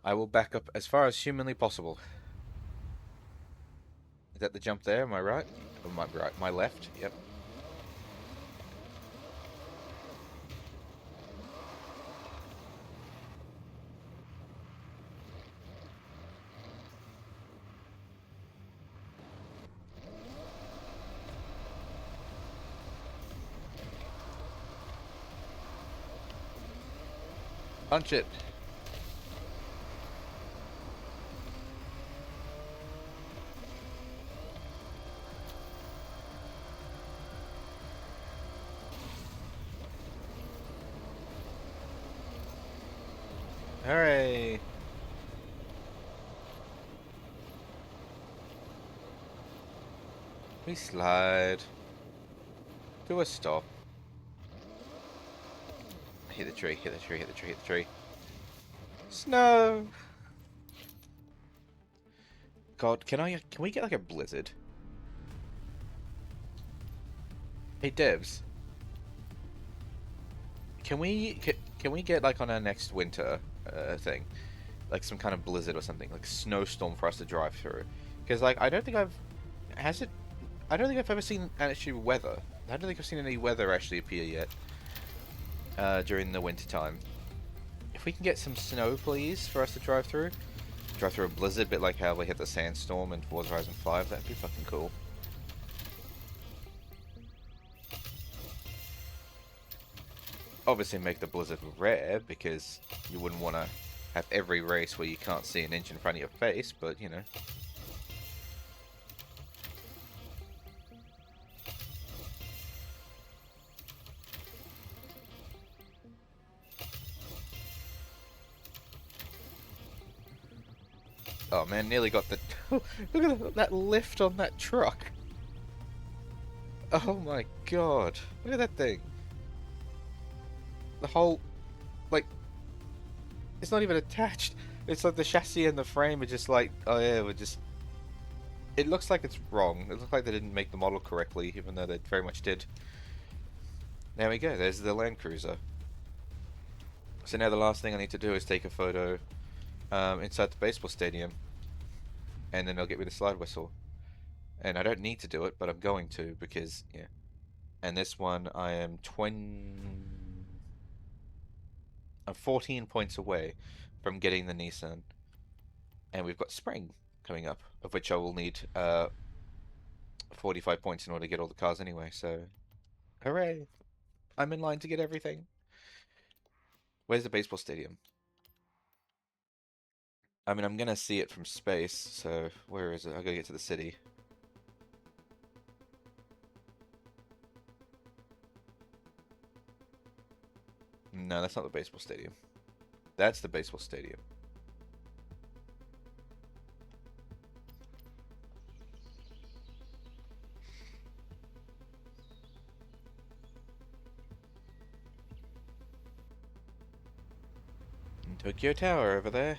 I will back up as far as humanly possible. Is that the jump there? Am I right? Or my right? My left? Yep. Punch it. Hooray! We slide. Do a stop. Hit the tree, hit the tree, hit the tree, hit the tree. Snow! God, can we get like a blizzard? Hey devs, can we get like on our next winter thing, like some kind of blizzard or something, like snowstorm for us to drive through? Because like I don't think I've has it. I don't think I've ever seen actually weather. I don't think I've seen any weather actually appear yet during the winter time. If we can get some snow, please, for us to drive through. Drive through a blizzard, bit like how we hit the sandstorm in Forza Horizon 5. That'd be fucking cool. Obviously, make the blizzard rare because you wouldn't want to have every race where you can't see an inch in front of your face. But you know. Oh man, nearly got the. Look at that lift on that truck. Oh my god. Look at that thing. The whole. Like. It's not even attached. It's like the chassis and the frame are just like. Oh yeah, we're just. It looks like it's wrong. It looks like they didn't make the model correctly, even though they very much did. There we go. There's the Land Cruiser. So now the last thing I need to do is take a photo inside the baseball stadium. And then they'll get me the slide whistle. And I don't need to do it, but I'm going to because, yeah. And this one, I am 14 points away from getting the Nissan. And we've got spring coming up, of which I will need 45 points in order to get all the cars anyway. So, hooray! I'm in line to get everything. Where's the baseball stadium? I mean, I'm gonna see it from space, so where is it? I gotta get to the city. No, that's not the baseball stadium. That's the baseball stadium. Tokyo Tower over there.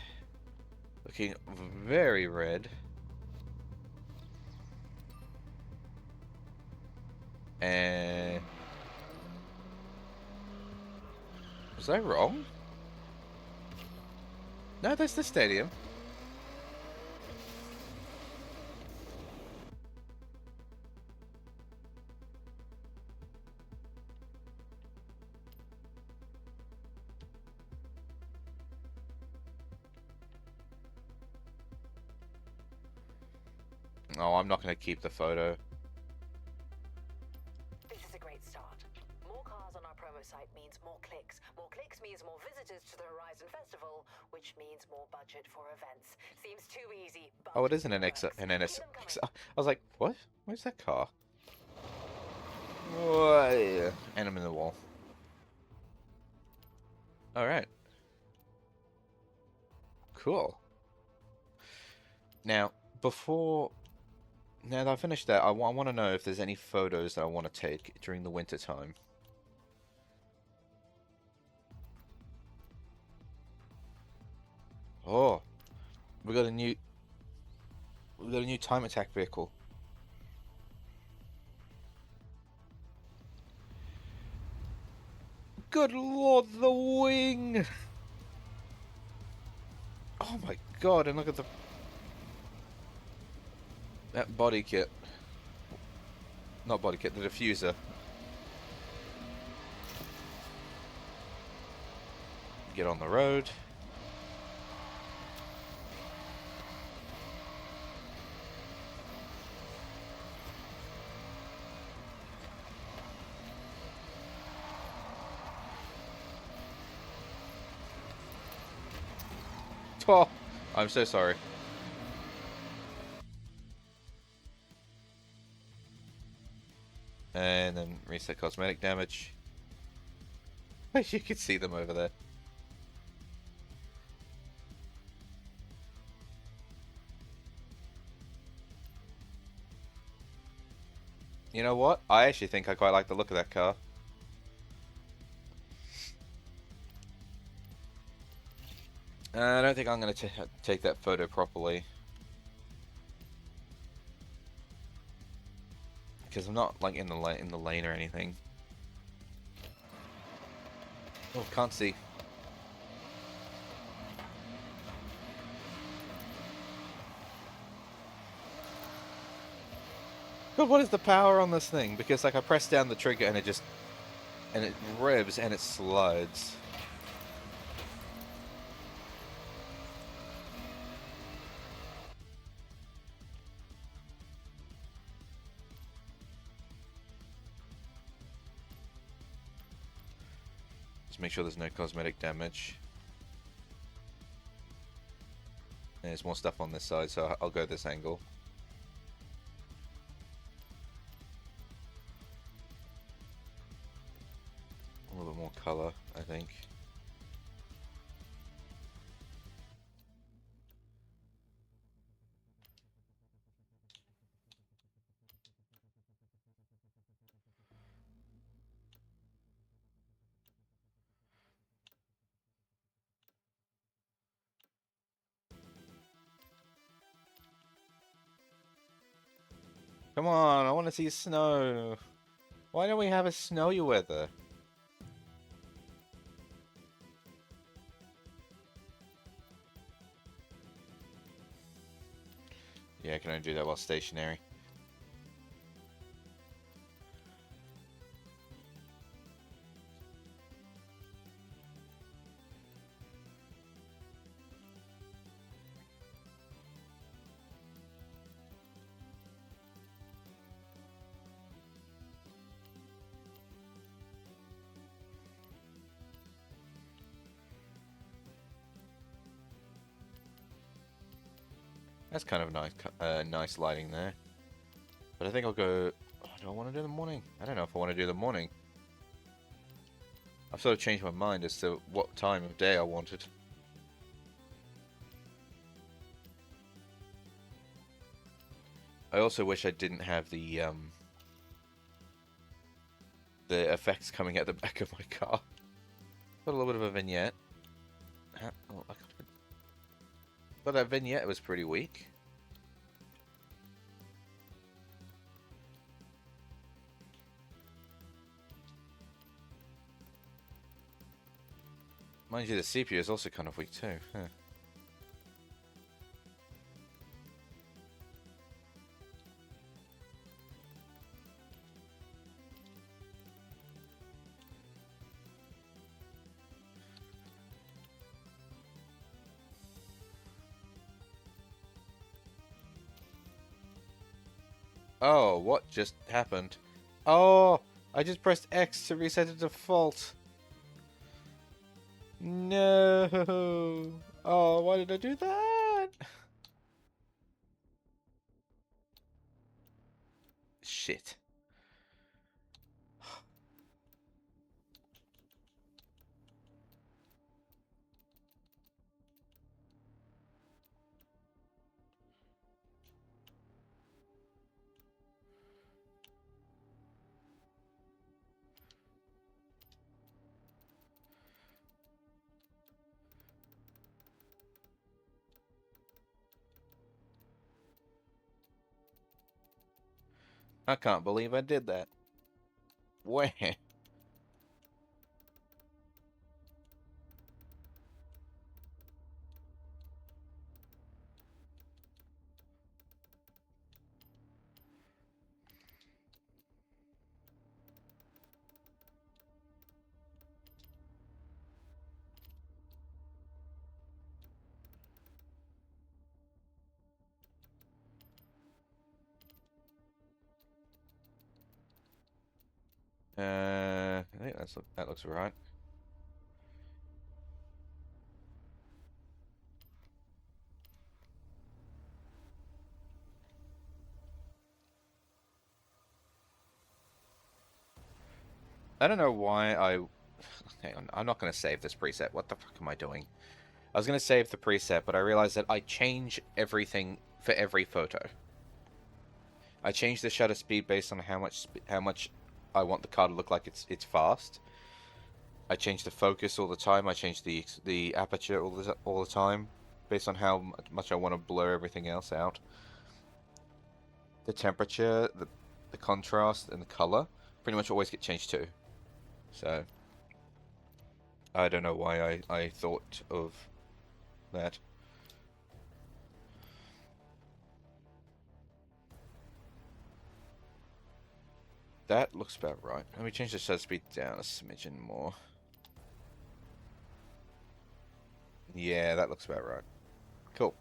Looking very red. And... Was I wrong? No, that's the stadium. Oh, I'm not going to keep the photo. This is a great start. More cars on our promo site means more clicks. More clicks means more visitors to the Horizon Festival, which means more budget for events. Seems too easy, but Oh, it isn't an it X, works. an NS. Keep them coming. I was like, what? Where's that car? Whoa. And I'm in the wall. Alright. Cool. Now, before... Now that I finished that, I want to know if there's any photos that I want to take during the winter time. Oh, we got a new... We got a new time attack vehicle. Good lord, the wing! Oh my god, and look at the... That body kit. Not body kit, the diffuser. Get on the road. Oh, I'm so sorry. And then reset cosmetic damage. You can see them over there. You know what? I actually think I quite like the look of that car. I don't think I'm going to take that photo properly. because I'm not like in the lane or anything. Oh, can't see. God, what is the power on this thing? Because like I press down the trigger and it revs and it slides. Just make sure there's no cosmetic damage. There's more stuff on this side, so I'll go this angle. A little bit more color, I think. Come on, I want to see snow. Why don't we have a snowy weather? Yeah, I can only do that while stationary. That's kind of nice, nice lighting there. But I think I'll go. Oh, do I want to do the morning? I don't know if I want to do the morning. I've sort of changed my mind as to what time of day I wanted. I also wish I didn't have the effects coming at the back of my car. Got a little bit of a vignette. Oh, but that vignette was pretty weak. Mind you, the CPU is also kind of weak too. Huh. Oh, what just happened? Oh, I just pressed X to reset the default. No. Oh, why did I do that? Shit. I can't believe I did that. Where? I think that looks right. I don't know why I... Hang on, I'm not going to save this preset. What the fuck am I doing? I was going to save the preset, but I realized that I change everything for every photo. I change the shutter speed based on how much I want the car to look like it's fast. I change the focus all the time. I change the aperture all the time based on how much I want to blur everything else out. The temperature, the contrast and the color pretty much always get changed too. So I don't know why I thought of that. That looks about right. Let me change the shutter speed down a smidgen more. Yeah, that looks about right. Cool.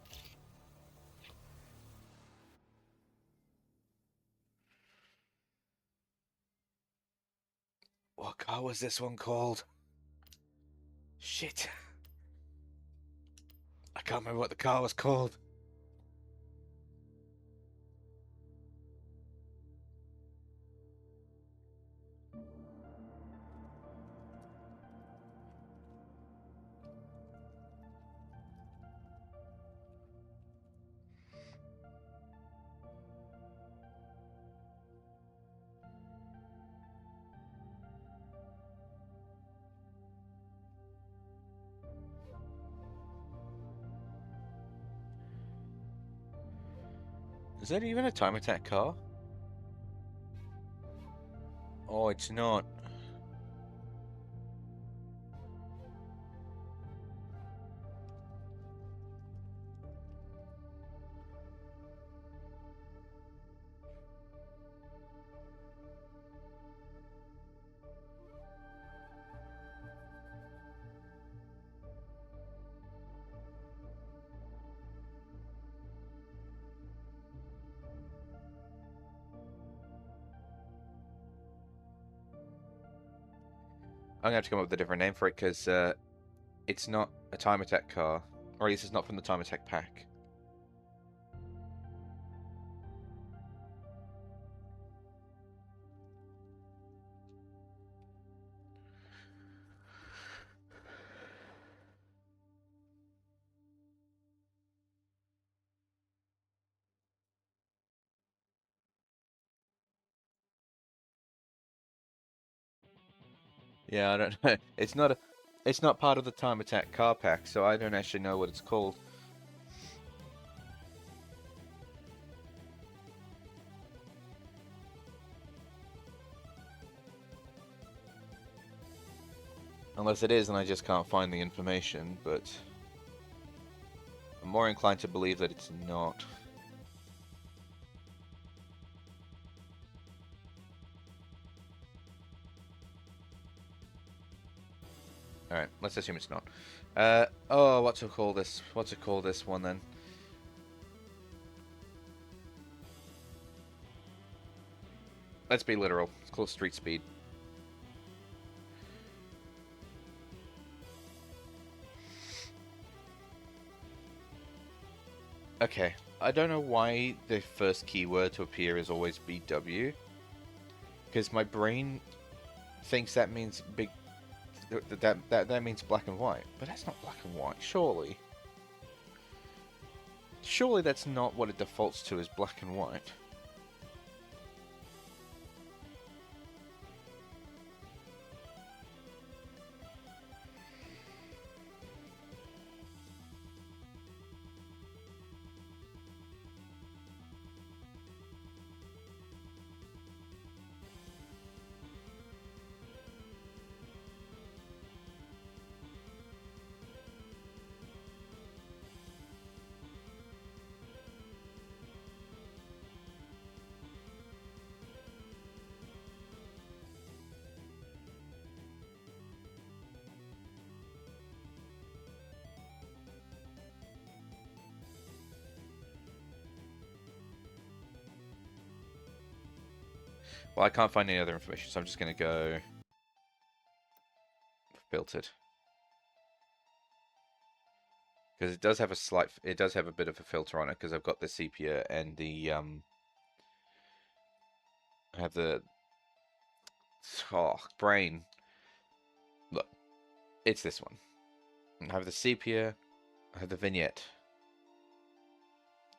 What car was this one called? Shit. I can't remember what the car was called. Is that even a time attack car? Oh, it's not. I'm gonna have to come up with a different name for it because it's not a time attack car, or at least it's not from the time attack pack. Yeah, I don't know. It's not part of the time attack car pack, so I don't actually know what it's called. Unless it is, and I just can't find the information, but I'm more inclined to believe that it's not. Alright, let's assume it's not. Oh, what's it called this? What's it called this one then? Let's be literal. It's called Street Speed. Okay, I don't know why the first keyword to appear is always BW. Because my brain thinks that means big... That means black and white. But that's not black and white, surely. Surely that's not what it defaults to, is black and white. Well, I can't find any other information, so I'm just going to go... filtered. Because it does have a slight... It does have a bit of a filter on it, because I've got the sepia and the... I have the... Oh, brain. Look. It's this one. I have the sepia. I have the vignette.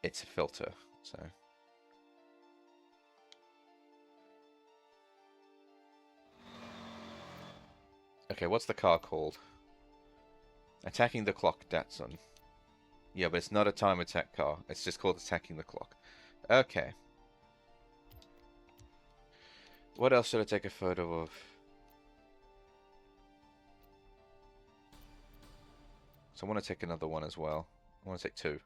It's a filter, so... Okay, what's the car called? Attacking the Clock, Datsun. Yeah, but it's not a time attack car. It's just called Attacking the Clock. Okay. What else should I take a photo of? So I want to take another one as well. I want to take two.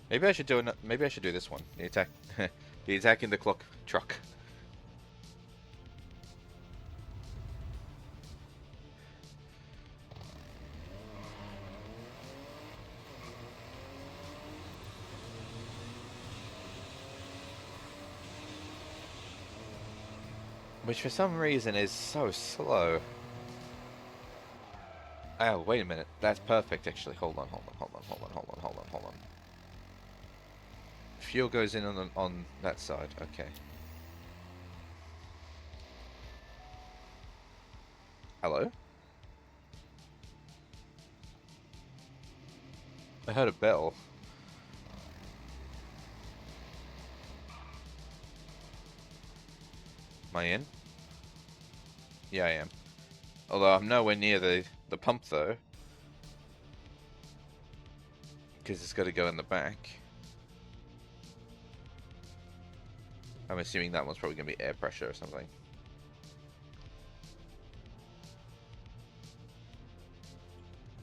Maybe I should do maybe I should do this one. The attack, the attack in the clock truck. Which for some reason is so slow. Oh, wait a minute. That's perfect, actually. Hold on, hold on, hold on, hold on, hold on, hold on, hold on. Fuel goes in on that side. Okay. Hello? I heard a bell. Am I in? Yeah, I am. Although I'm nowhere near the pump, though. Because it's got to go in the back. I'm assuming that one's probably going to be air pressure or something.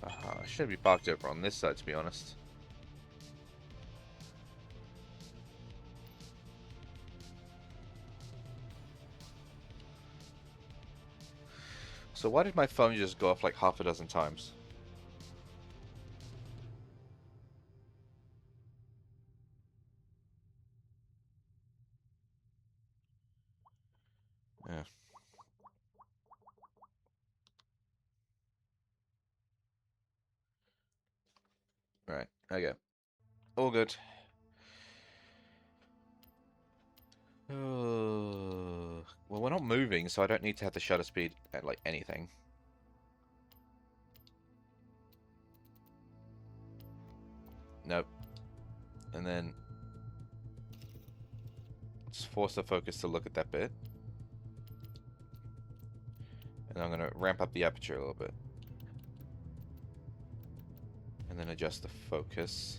I should be parked over on this side, to be honest. So why did my phone just go off like half a dozen times? Yeah. Right. Okay. All good. Well, we're not moving, so I don't need to have the shutter speed at like anything. Nope. And then just force the focus to look at that bit. And I'm going to ramp up the aperture a little bit. And then adjust the focus.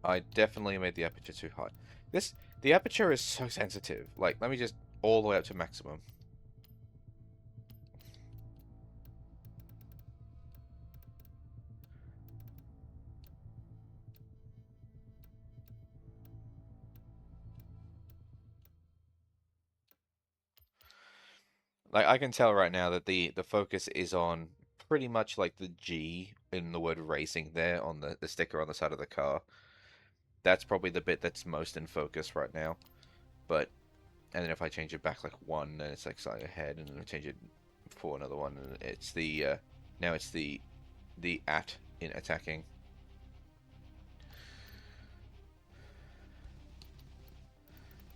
I definitely made the aperture too high. The aperture is so sensitive. Like, let me just all the way up to maximum. Like, I can tell right now that the focus is on pretty much like the G in the word racing there on the sticker on the side of the car. That's probably the bit that's most in focus right now. But, and then if I change it back like one, then it's like slightly ahead, and then I change it for another one, and it's now it's the at in attacking.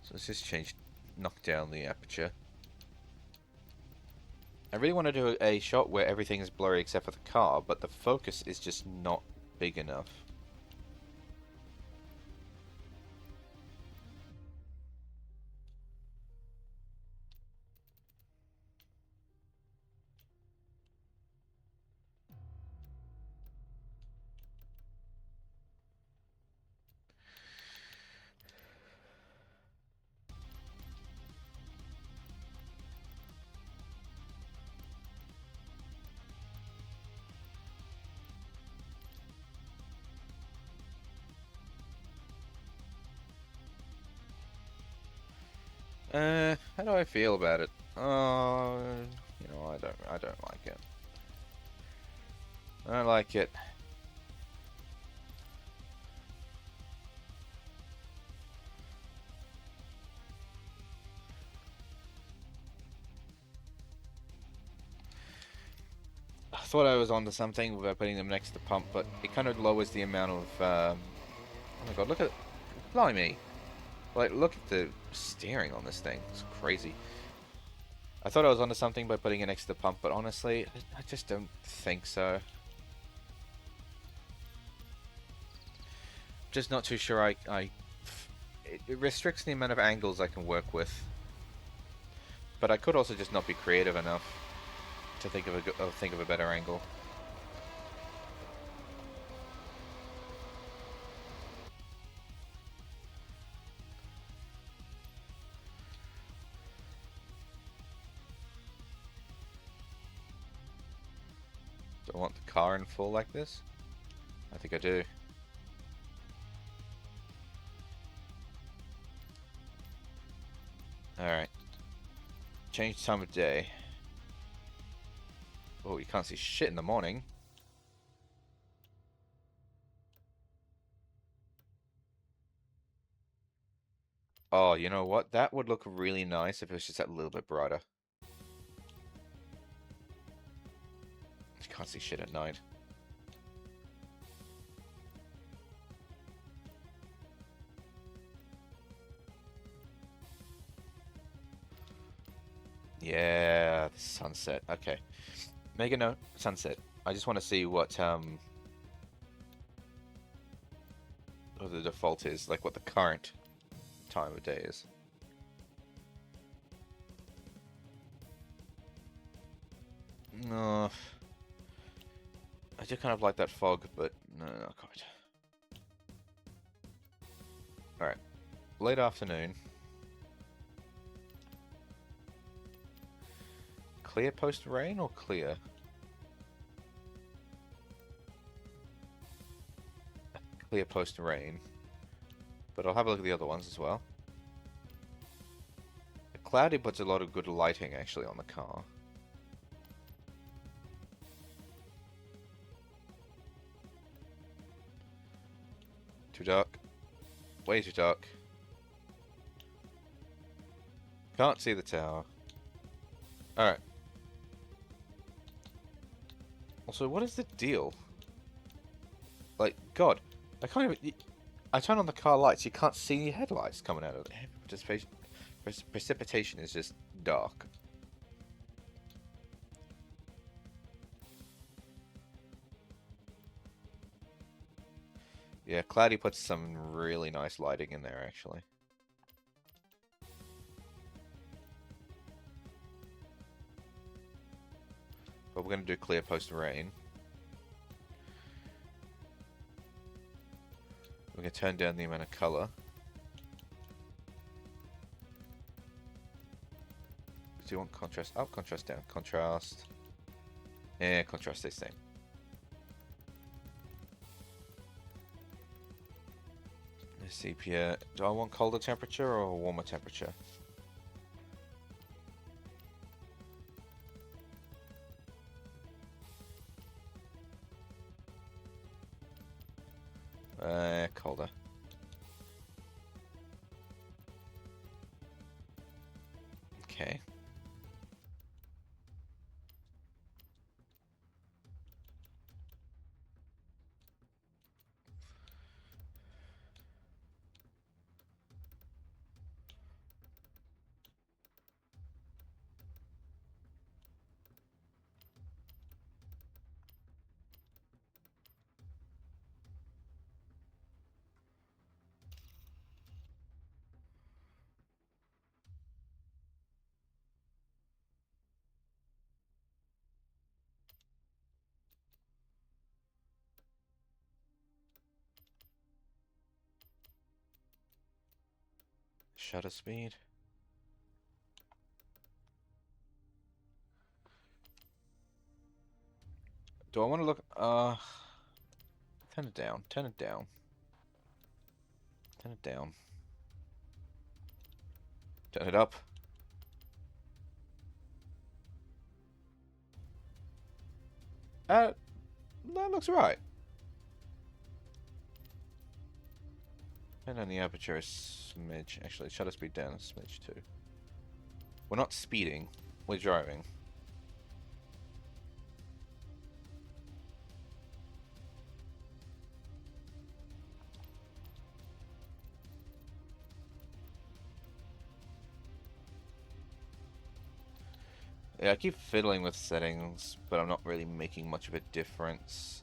So let's just knock down the aperture. I really want to do a shot where everything is blurry except for the car, but the focus is just not big enough. How do I feel about it? I don't like it. I don't like it. I thought I was onto something by putting them next to the pump, but it kind of lowers the amount of. Oh my god! Look at Blimey. Like, look at the steering on this thing. It's crazy. I thought I was onto something by putting it next to the pump, but honestly, I just don't think so. Just not too sure it restricts the amount of angles I can work with. But I could also just not be creative enough to think of a better angle. Do I want the car in full like this? I think I do. Alright. Change time of day. Oh, you can't see shit in the morning. Oh, you know what? That would look really nice if it was just a little bit brighter. You can't see shit at night. Yeah, the sunset. Okay. Make a note. Sunset. I just want to see what the default is, like what the current time of day is. No. I do kind of like that fog, but no, not quite. Alright. Late afternoon. Clear post rain or clear? Clear post rain. But I'll have a look at the other ones as well. Cloudy puts a lot of good lighting actually on the car. Too dark. Way too dark. Can't see the tower. Alright. Also, what is the deal? Like, God, I can't even... I turn on the car lights, you can't see any headlights coming out of it. Precipitation is just dark. Yeah, Cloudy puts some really nice lighting in there, actually. But we're going to do clear post rain. We're going to turn down the amount of color. Do you want contrast up, contrast down? Contrast. Yeah, contrast stays the same. Sepia. Do I want colder temperature or warmer temperature? Colder. Okay. Shutter speed. Do I want to look? Turn it down. Turn it down. Turn it down. Turn it up. That looks right. And then the aperture is smidge. Actually, shutter speed down a smidge too. We're not speeding. We're driving. Yeah, I keep fiddling with settings, but I'm not really making much of a difference.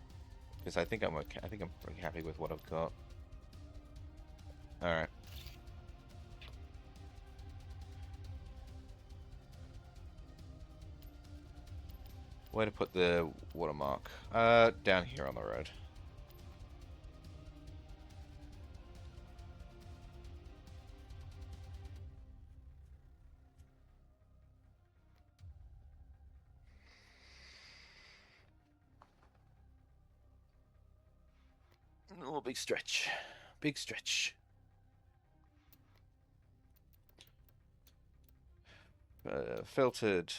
Because I think I'm okay. I think I'm pretty happy with what I've got. Alright. Where to put the watermark? Down here on the road. Oh, big stretch. Big stretch. Filtered.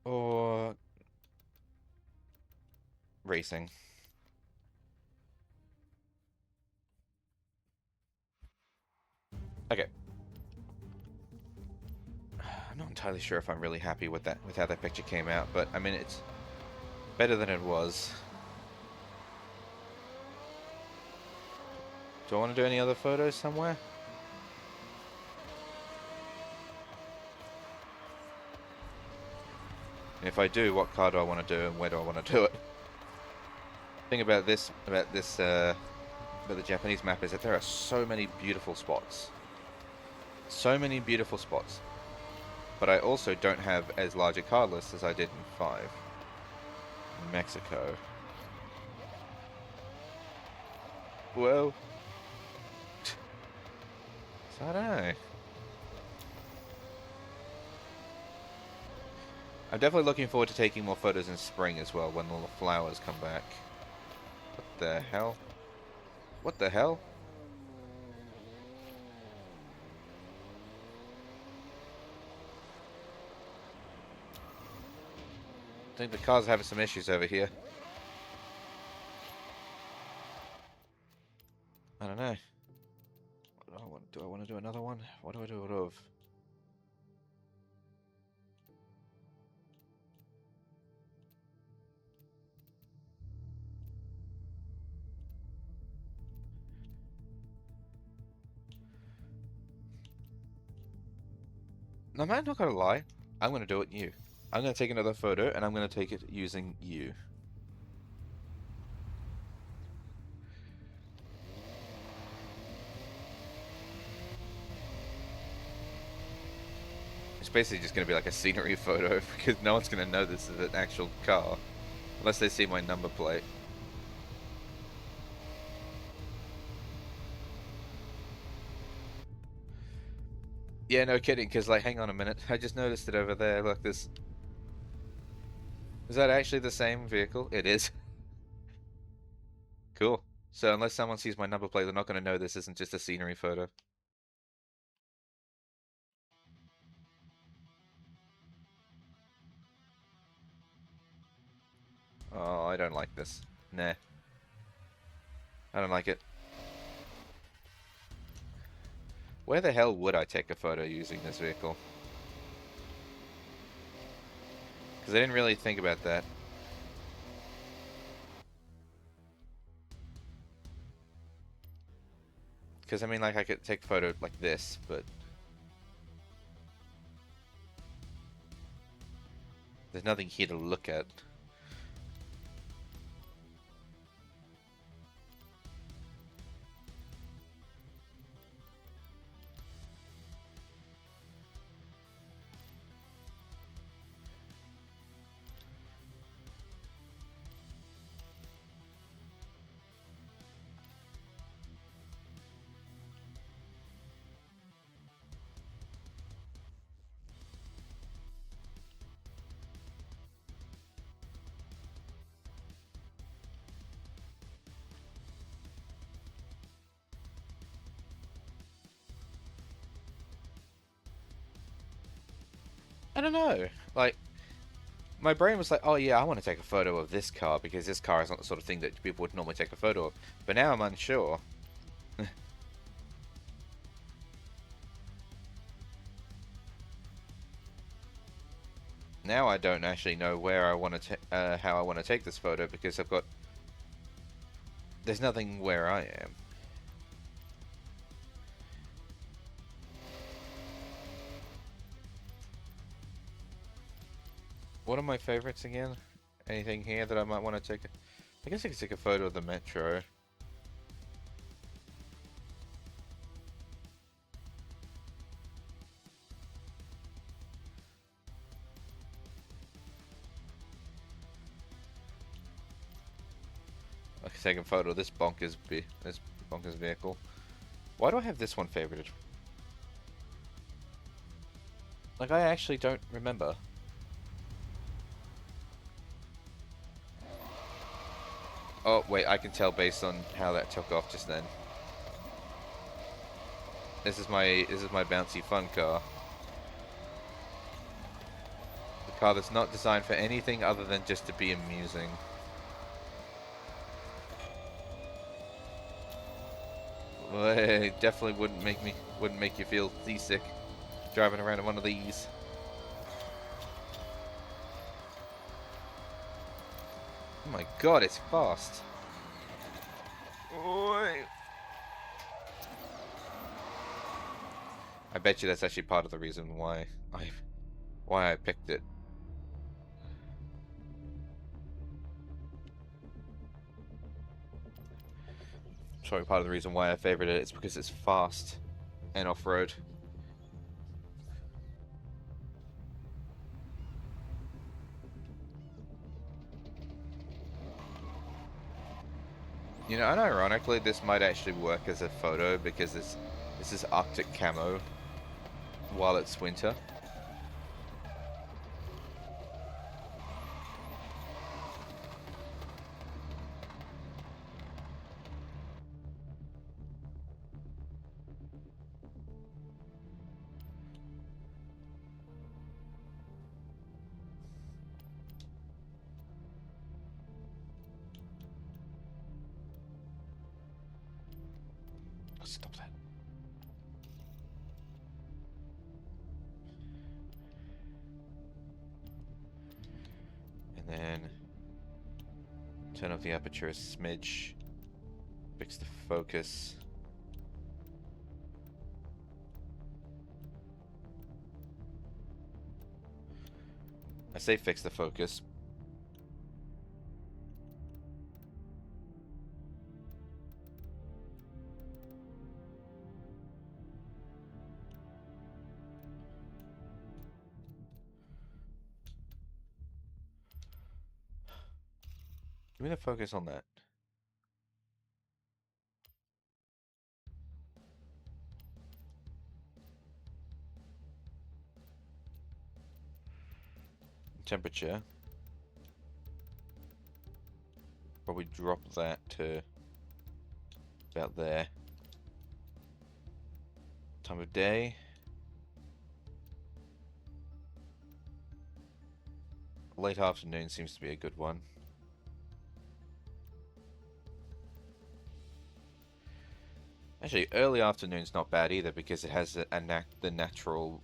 Or racing. Okay. I'm not entirely sure if I'm really happy with that, with how that picture came out, but I mean, it's better than it was. Do I want to do any other photos somewhere? And if I do, what car do I want to do and where do I want to do it? The thing about about the Japanese map is that there are so many beautiful spots. So many beautiful spots. But I also don't have as large a card list as I did in 5. Mexico. Whoa. So I don't know. I'm definitely looking forward to taking more photos in spring as well, when all the flowers come back. What the hell? What the hell? I think the car's having some issues over here. I don't know. Do I want to do another one? What do I do it of? No, man, not gonna lie. I'm gonna do it you. I'm gonna take another photo and I'm gonna take it using you. It's basically just gonna be like a scenery photo because no one's gonna know this is an actual car unless they see my number plate. Yeah, no kidding, because, like, hang on a minute. I just noticed it over there. Look, this... Is that actually the same vehicle? It is. Cool. So unless someone sees my number plate, they're not going to know this isn't just a scenery photo. Oh, I don't like this. Nah. I don't like it. Where the hell would I take a photo using this vehicle? Because I didn't really think about that. Because, I mean, like, I could take a photo like this, but... There's nothing here to look at. I don't know. Like, my brain was like, oh yeah, I want to take a photo of this car because this car is not the sort of thing that people would normally take a photo of. But now I'm unsure. Now I don't actually know where I want to, how I want to take this photo because there's nothing where I am. What are my favorites again? Anything here that I might want to take? I guess I could take a photo of the metro. I could take a photo of this bonkers vehicle. Why do I have this one favorited? Like, I actually don't remember. Oh, wait, I can tell based on how that took off just then. This is my bouncy fun car. The car that's not designed for anything other than just to be amusing. Well, it definitely wouldn't make you feel seasick driving around in one of these. Oh my god, it's fast. Oi. I bet you that's actually part of the reason why I picked it. Sorry, part of the reason why I favored it. It's because it's fast and off-road. You know, and ironically, this might actually work as a photo because this is Arctic camo while it's winter. Stop that. And then turn off the aperture a smidge. Fix the focus. I say fix the focus. Give me the focus on that. Temperature. Probably drop that to about there. Time of day. Late afternoon seems to be a good one. Actually, early afternoon's not bad either because it has the natural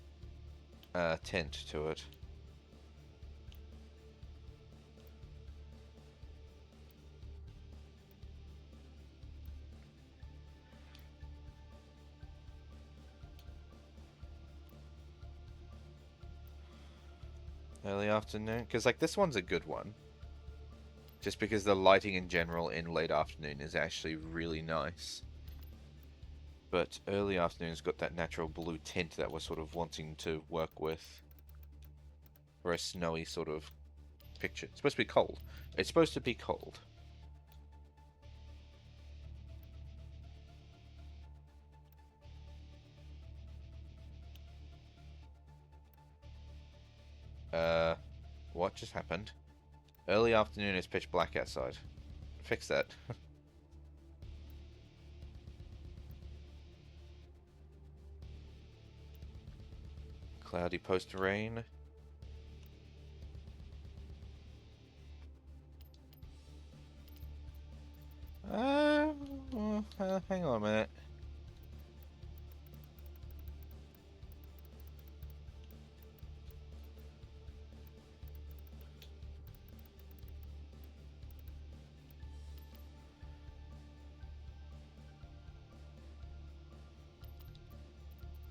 tint to it. Early afternoon, because like this one's a good one. Just because the lighting in general in late afternoon is actually really nice. But early afternoon's got that natural blue tint that we're sort of wanting to work with. For a snowy sort of picture. It's supposed to be cold. It's supposed to be cold. What just happened? Early afternoon is pitch black outside. Fix that. Cloudy post-rain. Hang on a minute.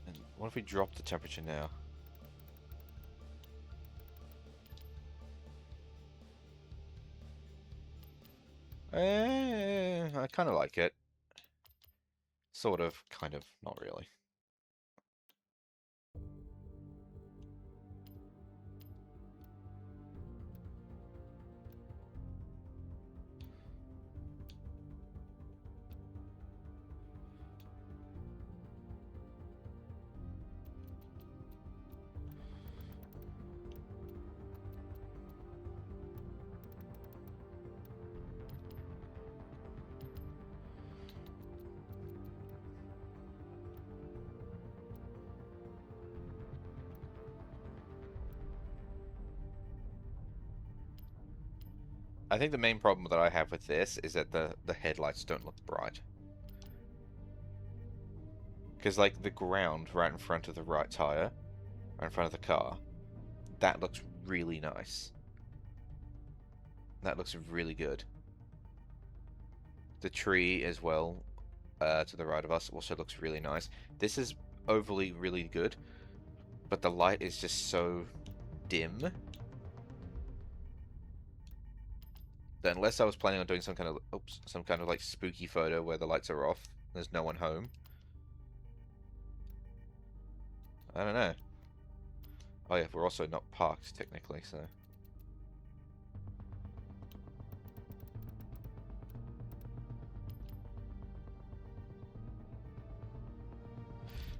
And what if we drop the temperature now? I kind of like it. Sort of, kind of, not really. I think the main problem that I have with this is that the headlights don't look bright. Because, like, the ground right in front of the right tire, right in front of the car, that looks really nice. That looks really good. The tree as well, to the right of us, also looks really nice. This is overly really good, but the light is just so dim that unless I was planning on doing some kind of like spooky photo where the lights are off, there's no one home. I don't know. Oh yeah, we're also not parked technically, so.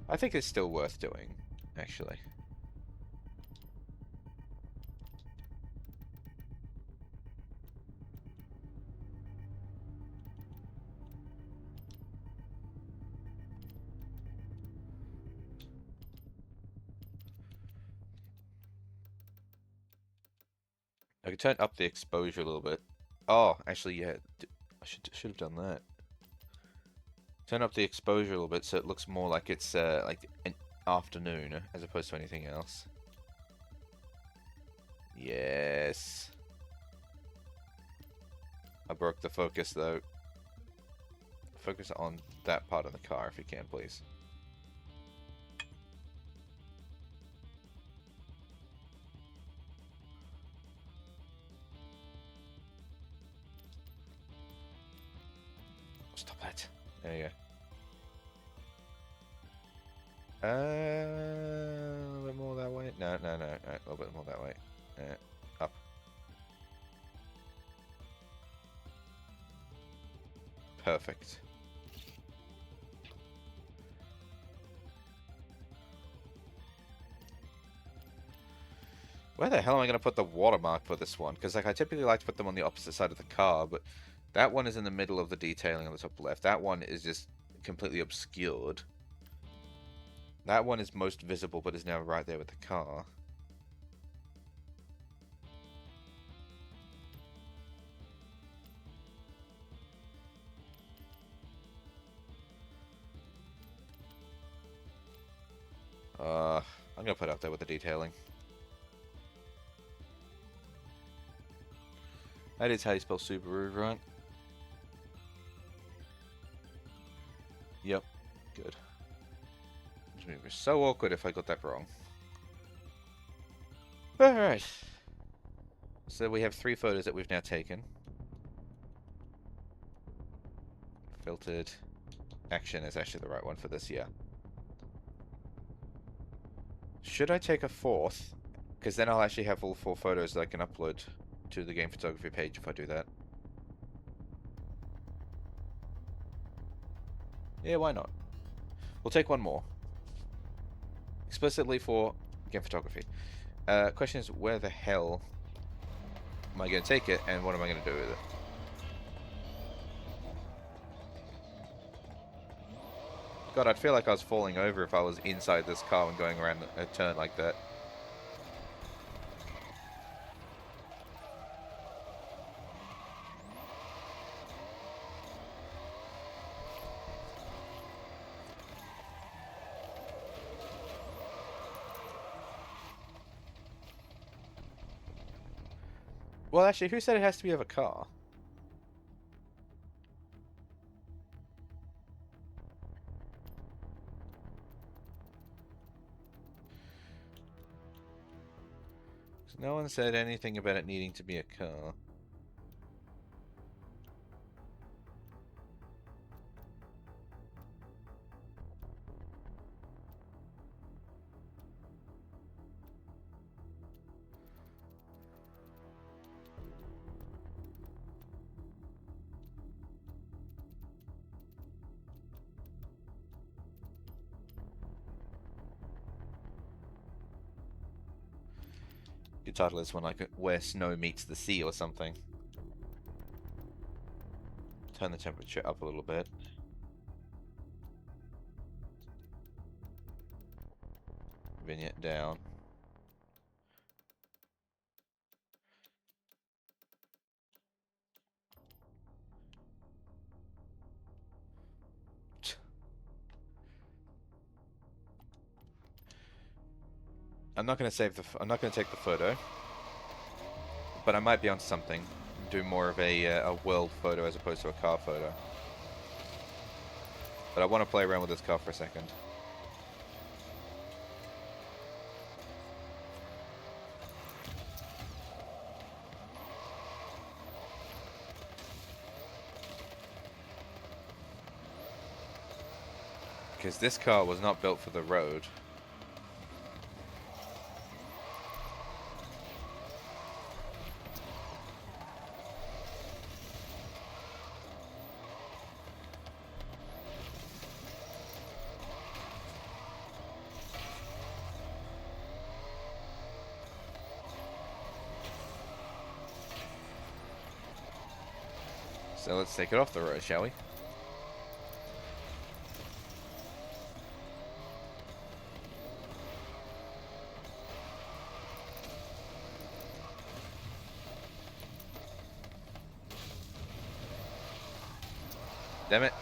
I think it's still worth doing, actually. I can turn up the exposure a little bit. Oh, actually, yeah, I should have done that. Turn up the exposure a little bit so it looks more like it's like an afternoon as opposed to anything else. Yes. I broke the focus though. Focus on that part of the car if you can, please. Stop that. There you go. A little bit more that way. No. A little bit more that way. Up. Perfect. Where the hell am I going to put the watermark for this one? Because like I typically like to put them on the opposite side of the car, but that one is in the middle of the detailing on the top left. That one is just completely obscured. That one is most visible, but is now right there with the car. I'm going to put it up there with the detailing. That is how you spell Subaru, right? Yep. Good. It was so awkward if I got that wrong. Alright. So we have 3 photos that we've now taken. Filtered. Action is actually the right one for this, yeah. Should I take a 4th? Because then I'll actually have all 4 photos that I can upload to the game photography page if I do that. Yeah, why not? We'll take 1 more. Explicitly for game photography. Question is, where the hell am I going to take it, and what am I going to do with it? God, I'd feel like I was falling over if I was inside this car and going around a turn like that. Well, actually, who said it has to be of a car? No one said anything about it needing to be a car. Your title is one like where snow meets the sea or something. Turn the temperature up a little bit. Vignette down. I'm not going to save the. I'm not going to take the photo, but I might be onto something. Do more of a world photo as opposed to a car photo. But I want to play around with this car for a second. Because this car was not built for the road. So let's take it off the road, shall we? Damn it.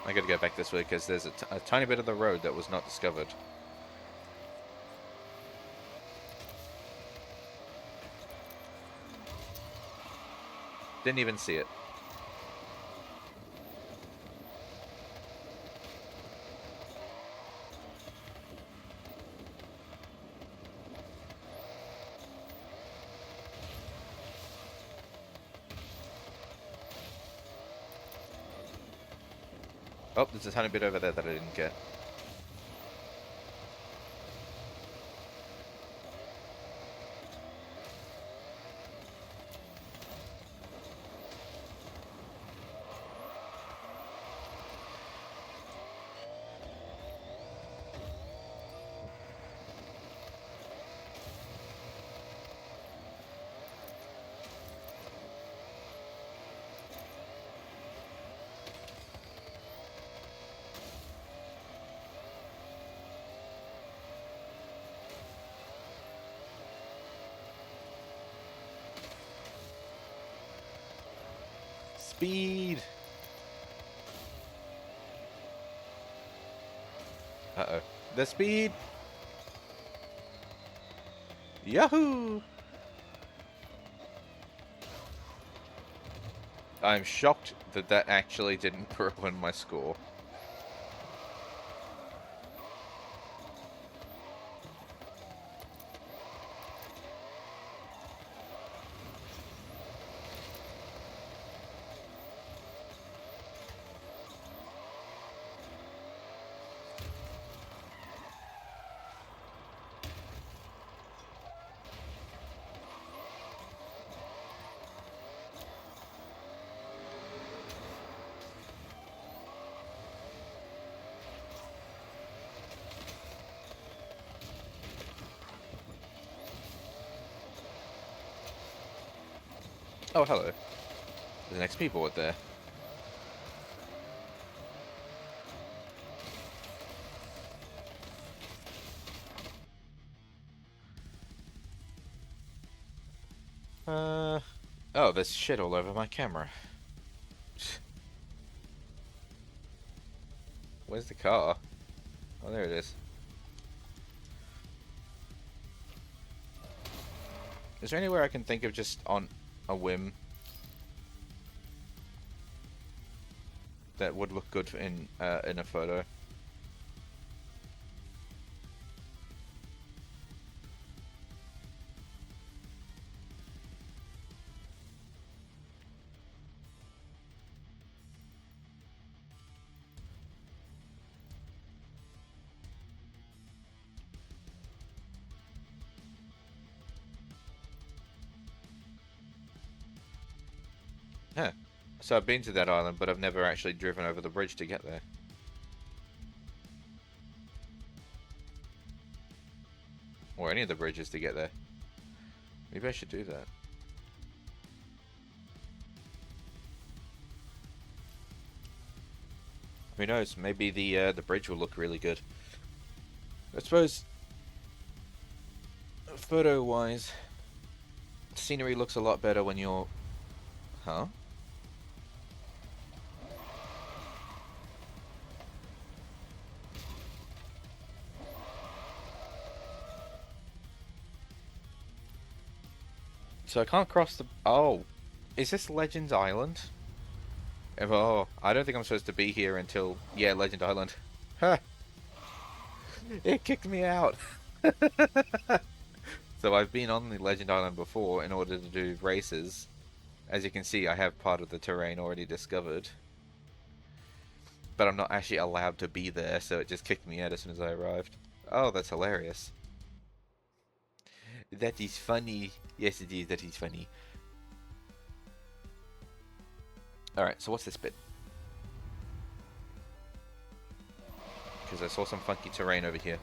I gotta go back this way because there's a tiny bit of the road that was not discovered. Didn't even see it. Oh, there's a tiny bit over there that I didn't get. Speed! Uh-oh. The speed! Yahoo! I'm shocked that that actually didn't ruin my score. Oh, hello. There's an XP board there. Oh, there's shit all over my camera. Where's the car? Oh, there it is. Is there anywhere I can think of just on a whim that would look good in a photo? Yeah. So I've been to that island, but I've never actually driven over the bridge to get there. Or any of the bridges to get there. Maybe I should do that. Who knows? Maybe the bridge will look really good. I suppose, photo-wise, scenery looks a lot better when you're... Huh? So I can't cross the... Oh. Is this Legends Island? Oh, I don't think I'm supposed to be here until... Yeah, Legend Island. Ha! It kicked me out! So I've been on the Legend Island before in order to do races. As you can see, I have part of the terrain already discovered. But I'm not actually allowed to be there, so it just kicked me out as soon as I arrived. Oh, that's hilarious. That is funny. Yes, it is. That is funny. Alright, so what's this bit? Because I saw some funky terrain over here.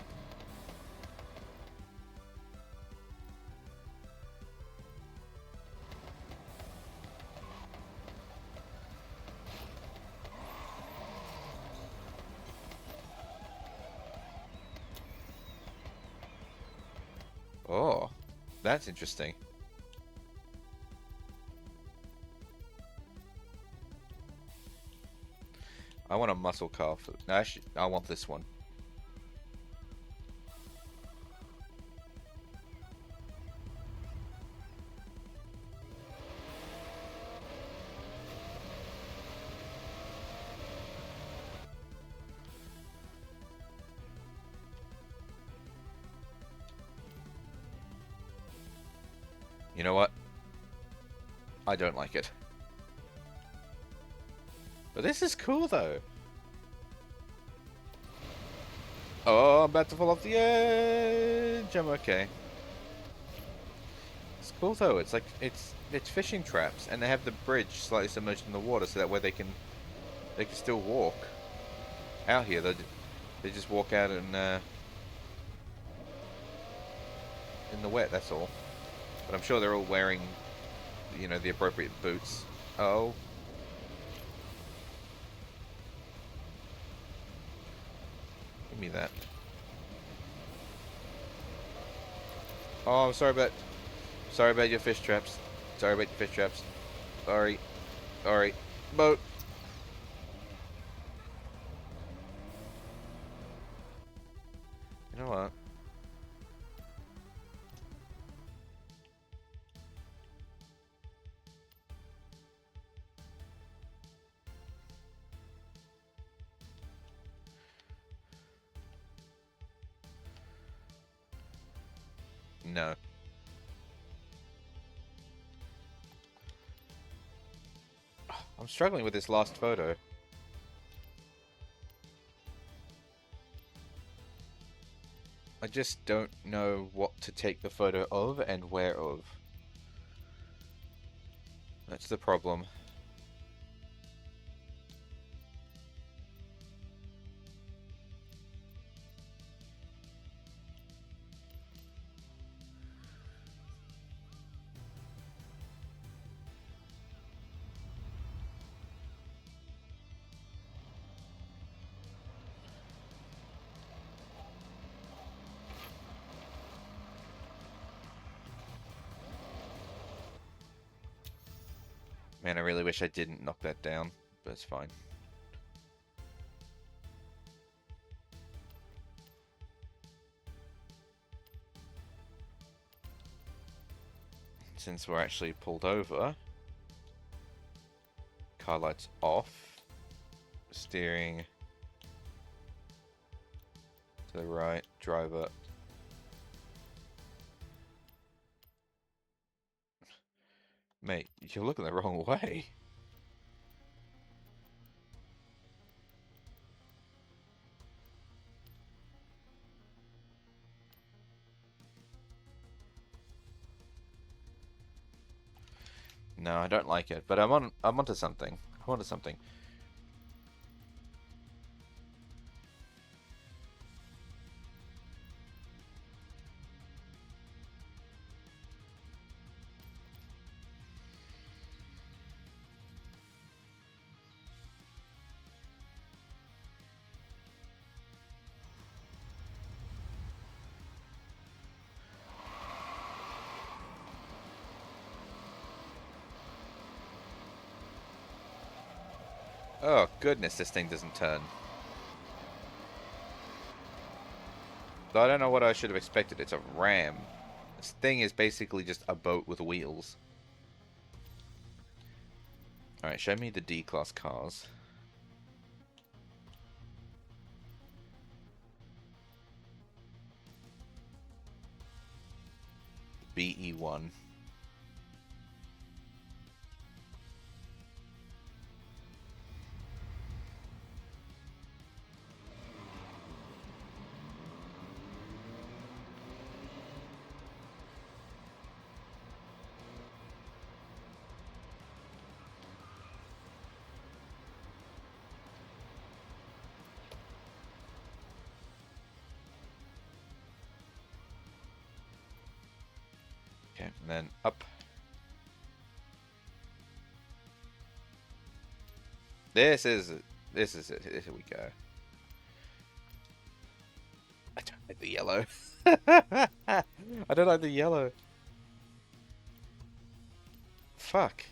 Oh, that's interesting. I want a muscle car. No, actually, I want this one. You know what? I don't like it. But this is cool, though. Oh, I'm about to fall off the edge. I'm okay. It's cool, though. It's like, it's fishing traps, and they have the bridge slightly submerged in the water, so that way they can still walk. Out here, they just walk out and, in the wet, that's all. But I'm sure they're all wearing, you know, the appropriate boots. Oh. Give me that. Oh, I'm sorry about your fish traps. Sorry about your fish traps. Sorry. Sorry. Boat. You know what? No. I'm struggling with this last photo. I just don't know what to take the photo of and where of. That's the problem. Man, I really wish I didn't knock that down, but it's fine. Since we're actually pulled over, car lights off, steering to the right, driver. Mate, you're looking the wrong way. No, I don't like it, but I'm onto something. I'm onto something. Oh goodness, this thing doesn't turn. So I don't know what I should have expected. It's a ram. This thing is basically just a boat with wheels. Alright, show me the D-class cars. BE1. Okay, and then up. This is it. This is it. Here we go. I don't like the yellow. I don't like the yellow. Fuck.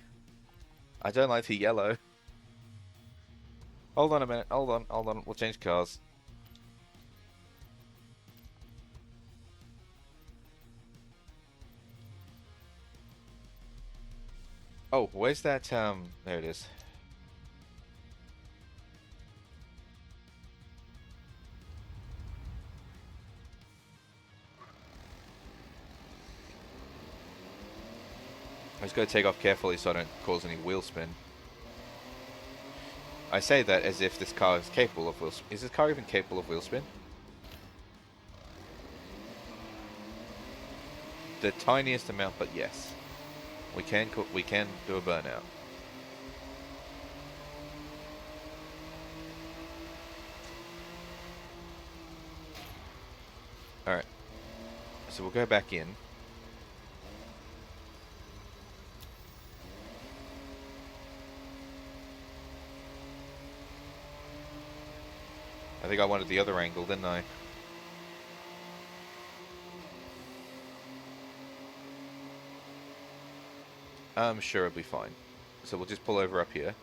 I don't like the yellow. Hold on a minute. Hold on. Hold on. We'll change cars. Oh, where's that? There it is. I just gotta take off carefully so I don't cause any wheel spin. I say that as if this car is capable of wheel spin. Is this car even capable of wheel spin? The tiniest amount, but yes. We can do a burnout. Alright. So we'll go back in. I think I wanted the other angle, didn't I? I'm sure it'll be fine. So we'll just pull over up here.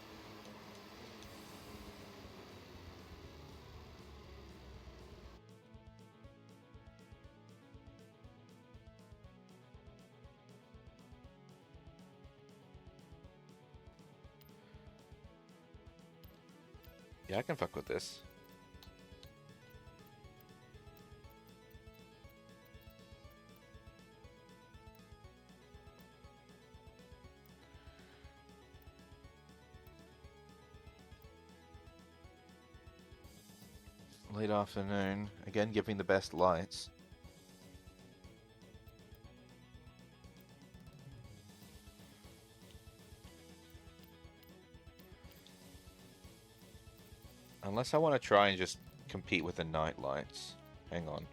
Yeah, I can fuck with this. Late afternoon. Again, giving the best lights. Unless I want to try and just compete with the night lights. Hang on.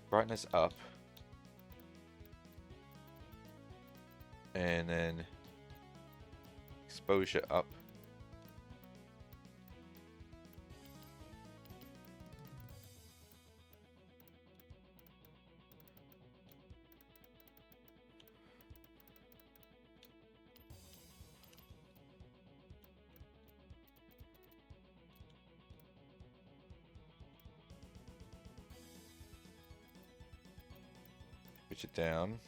Brightness up. And then exposure up. Switch it down.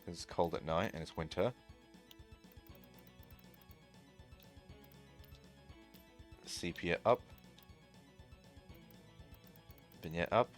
It's cold at night and it's winter. Sepia up. Vignette up.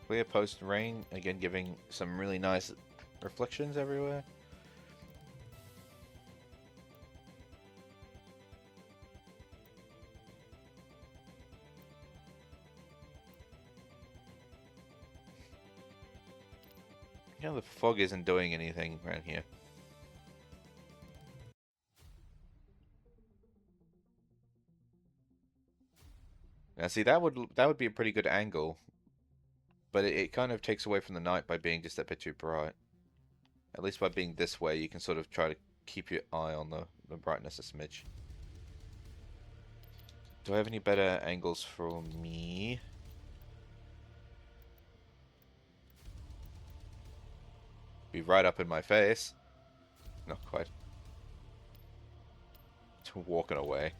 Clear post-rain, again giving some really nice reflections everywhere. Yeah, the fog isn't doing anything around here. Now see, that would be a pretty good angle, but it kind of takes away from the night by being just a bit too bright. At least by being this way, you can sort of try to keep your eye on the brightness a smidge. Do I have any better angles for me? Be right up in my face. Not quite. Walking away.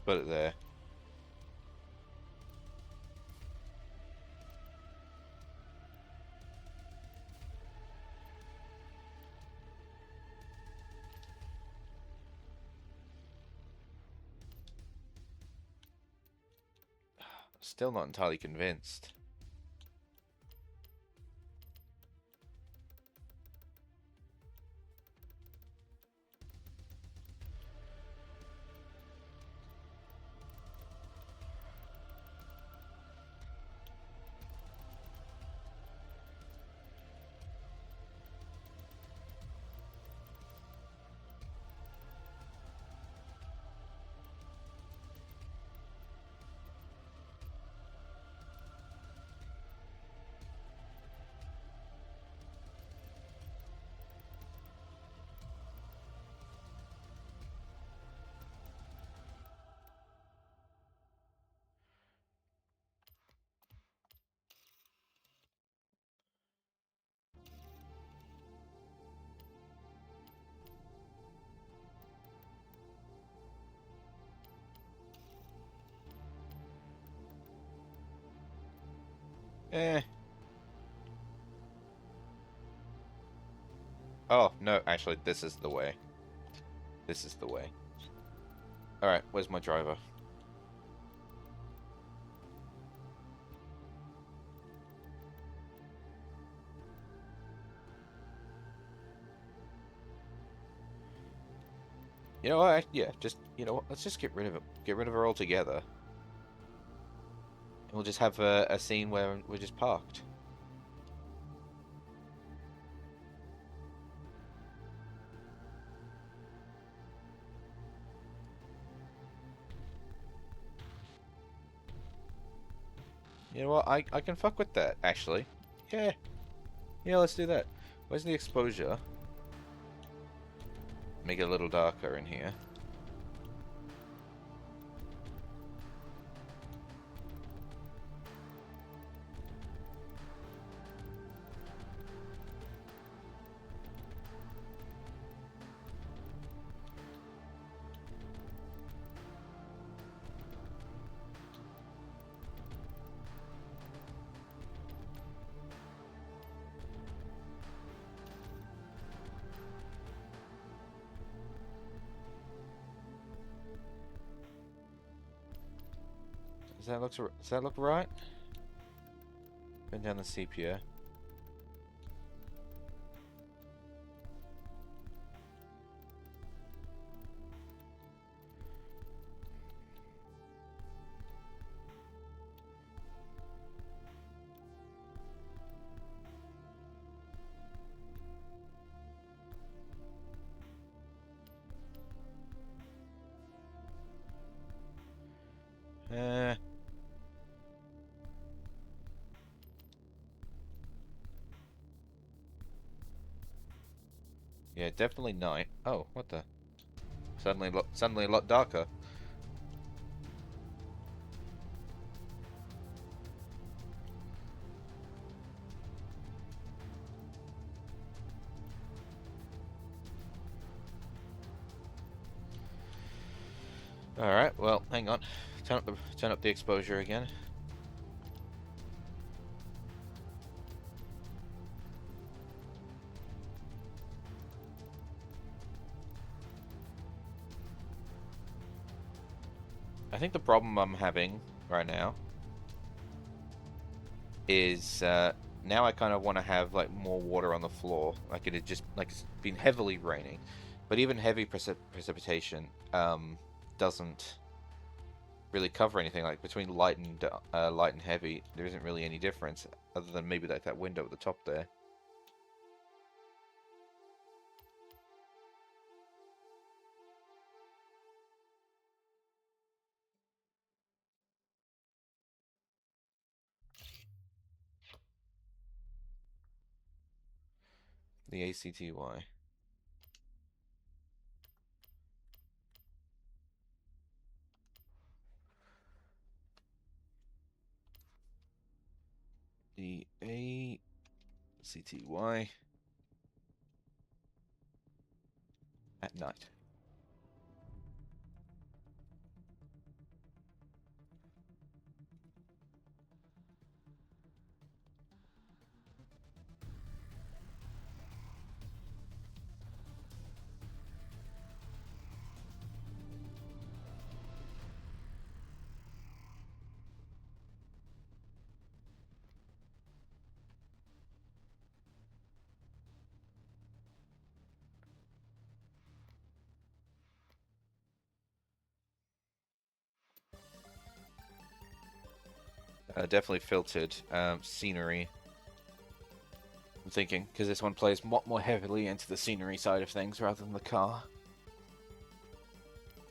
Put it there. Still not entirely convinced. Eh. Oh, no, actually, this is the way. This is the way. Alright, where's my driver? You know what? Yeah, just, you know what? Let's just get rid of it. Get rid of her altogether. And we'll just have a scene where we're just parked. You know what? I can fuck with that, actually. Yeah. Yeah, let's do that. Where's the exposure? Make it a little darker in here. Does that look right? Bend down the sepia. Eh. Yeah, definitely night. Oh, what the? Suddenly a lot darker. Alright, well, hang on. Turn up the exposure again. I think the problem I'm having right now is now I kind of want to have like more water on the floor. Like it had just like it's been heavily raining, but even heavy precipitation doesn't really cover anything. Like between light and heavy, there isn't really any difference other than maybe like that window at the top there. The ACTY. The ACTY at night. Definitely filtered scenery. I'm thinking because this one plays more heavily into the scenery side of things rather than the car.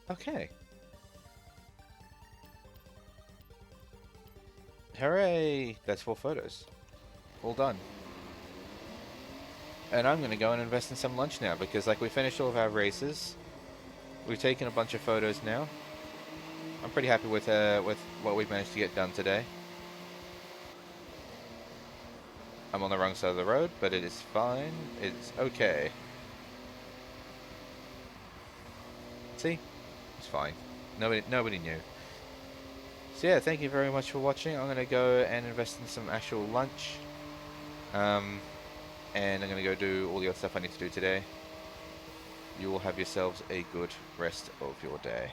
Okay. Hooray! That's 4 photos. All done. And I'm going to go and invest in some lunch now because like we finished all of our races. We've taken a bunch of photos now. I'm pretty happy with what we've managed to get done today. I'm on the wrong side of the road, but it is fine. It's okay. See? It's fine. Nobody knew. So yeah, thank you very much for watching. I'm going to go and invest in some actual lunch. And I'm going to go do all the other stuff I need to do today. You will have yourselves a good rest of your day.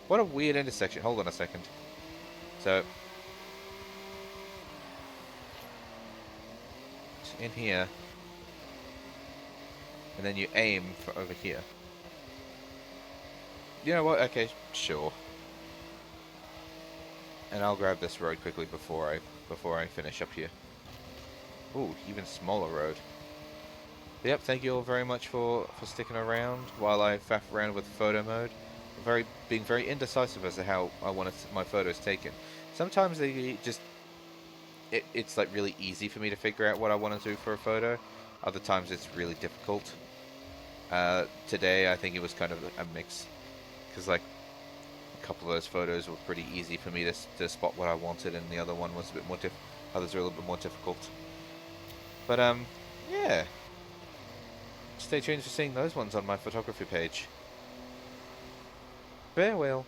What a weird intersection. Hold on a second. So, in here, and then you aim for over here. You know what? Okay, sure. And I'll grab this road quickly before I finish up here. Ooh, even smaller road. Yep, thank you all very much for sticking around while I faff around with photo mode. Being very indecisive as to how I want my photos taken. Sometimes they just it's like really easy for me to figure out what I want to do for a photo. Other times it's really difficult. Today I think it was kind of a mix, because like a couple of those photos were pretty easy for me to spot what I wanted, and the other one was a bit more others are a little bit more difficult. But yeah. Stay tuned for seeing those ones on my photography page. Farewell.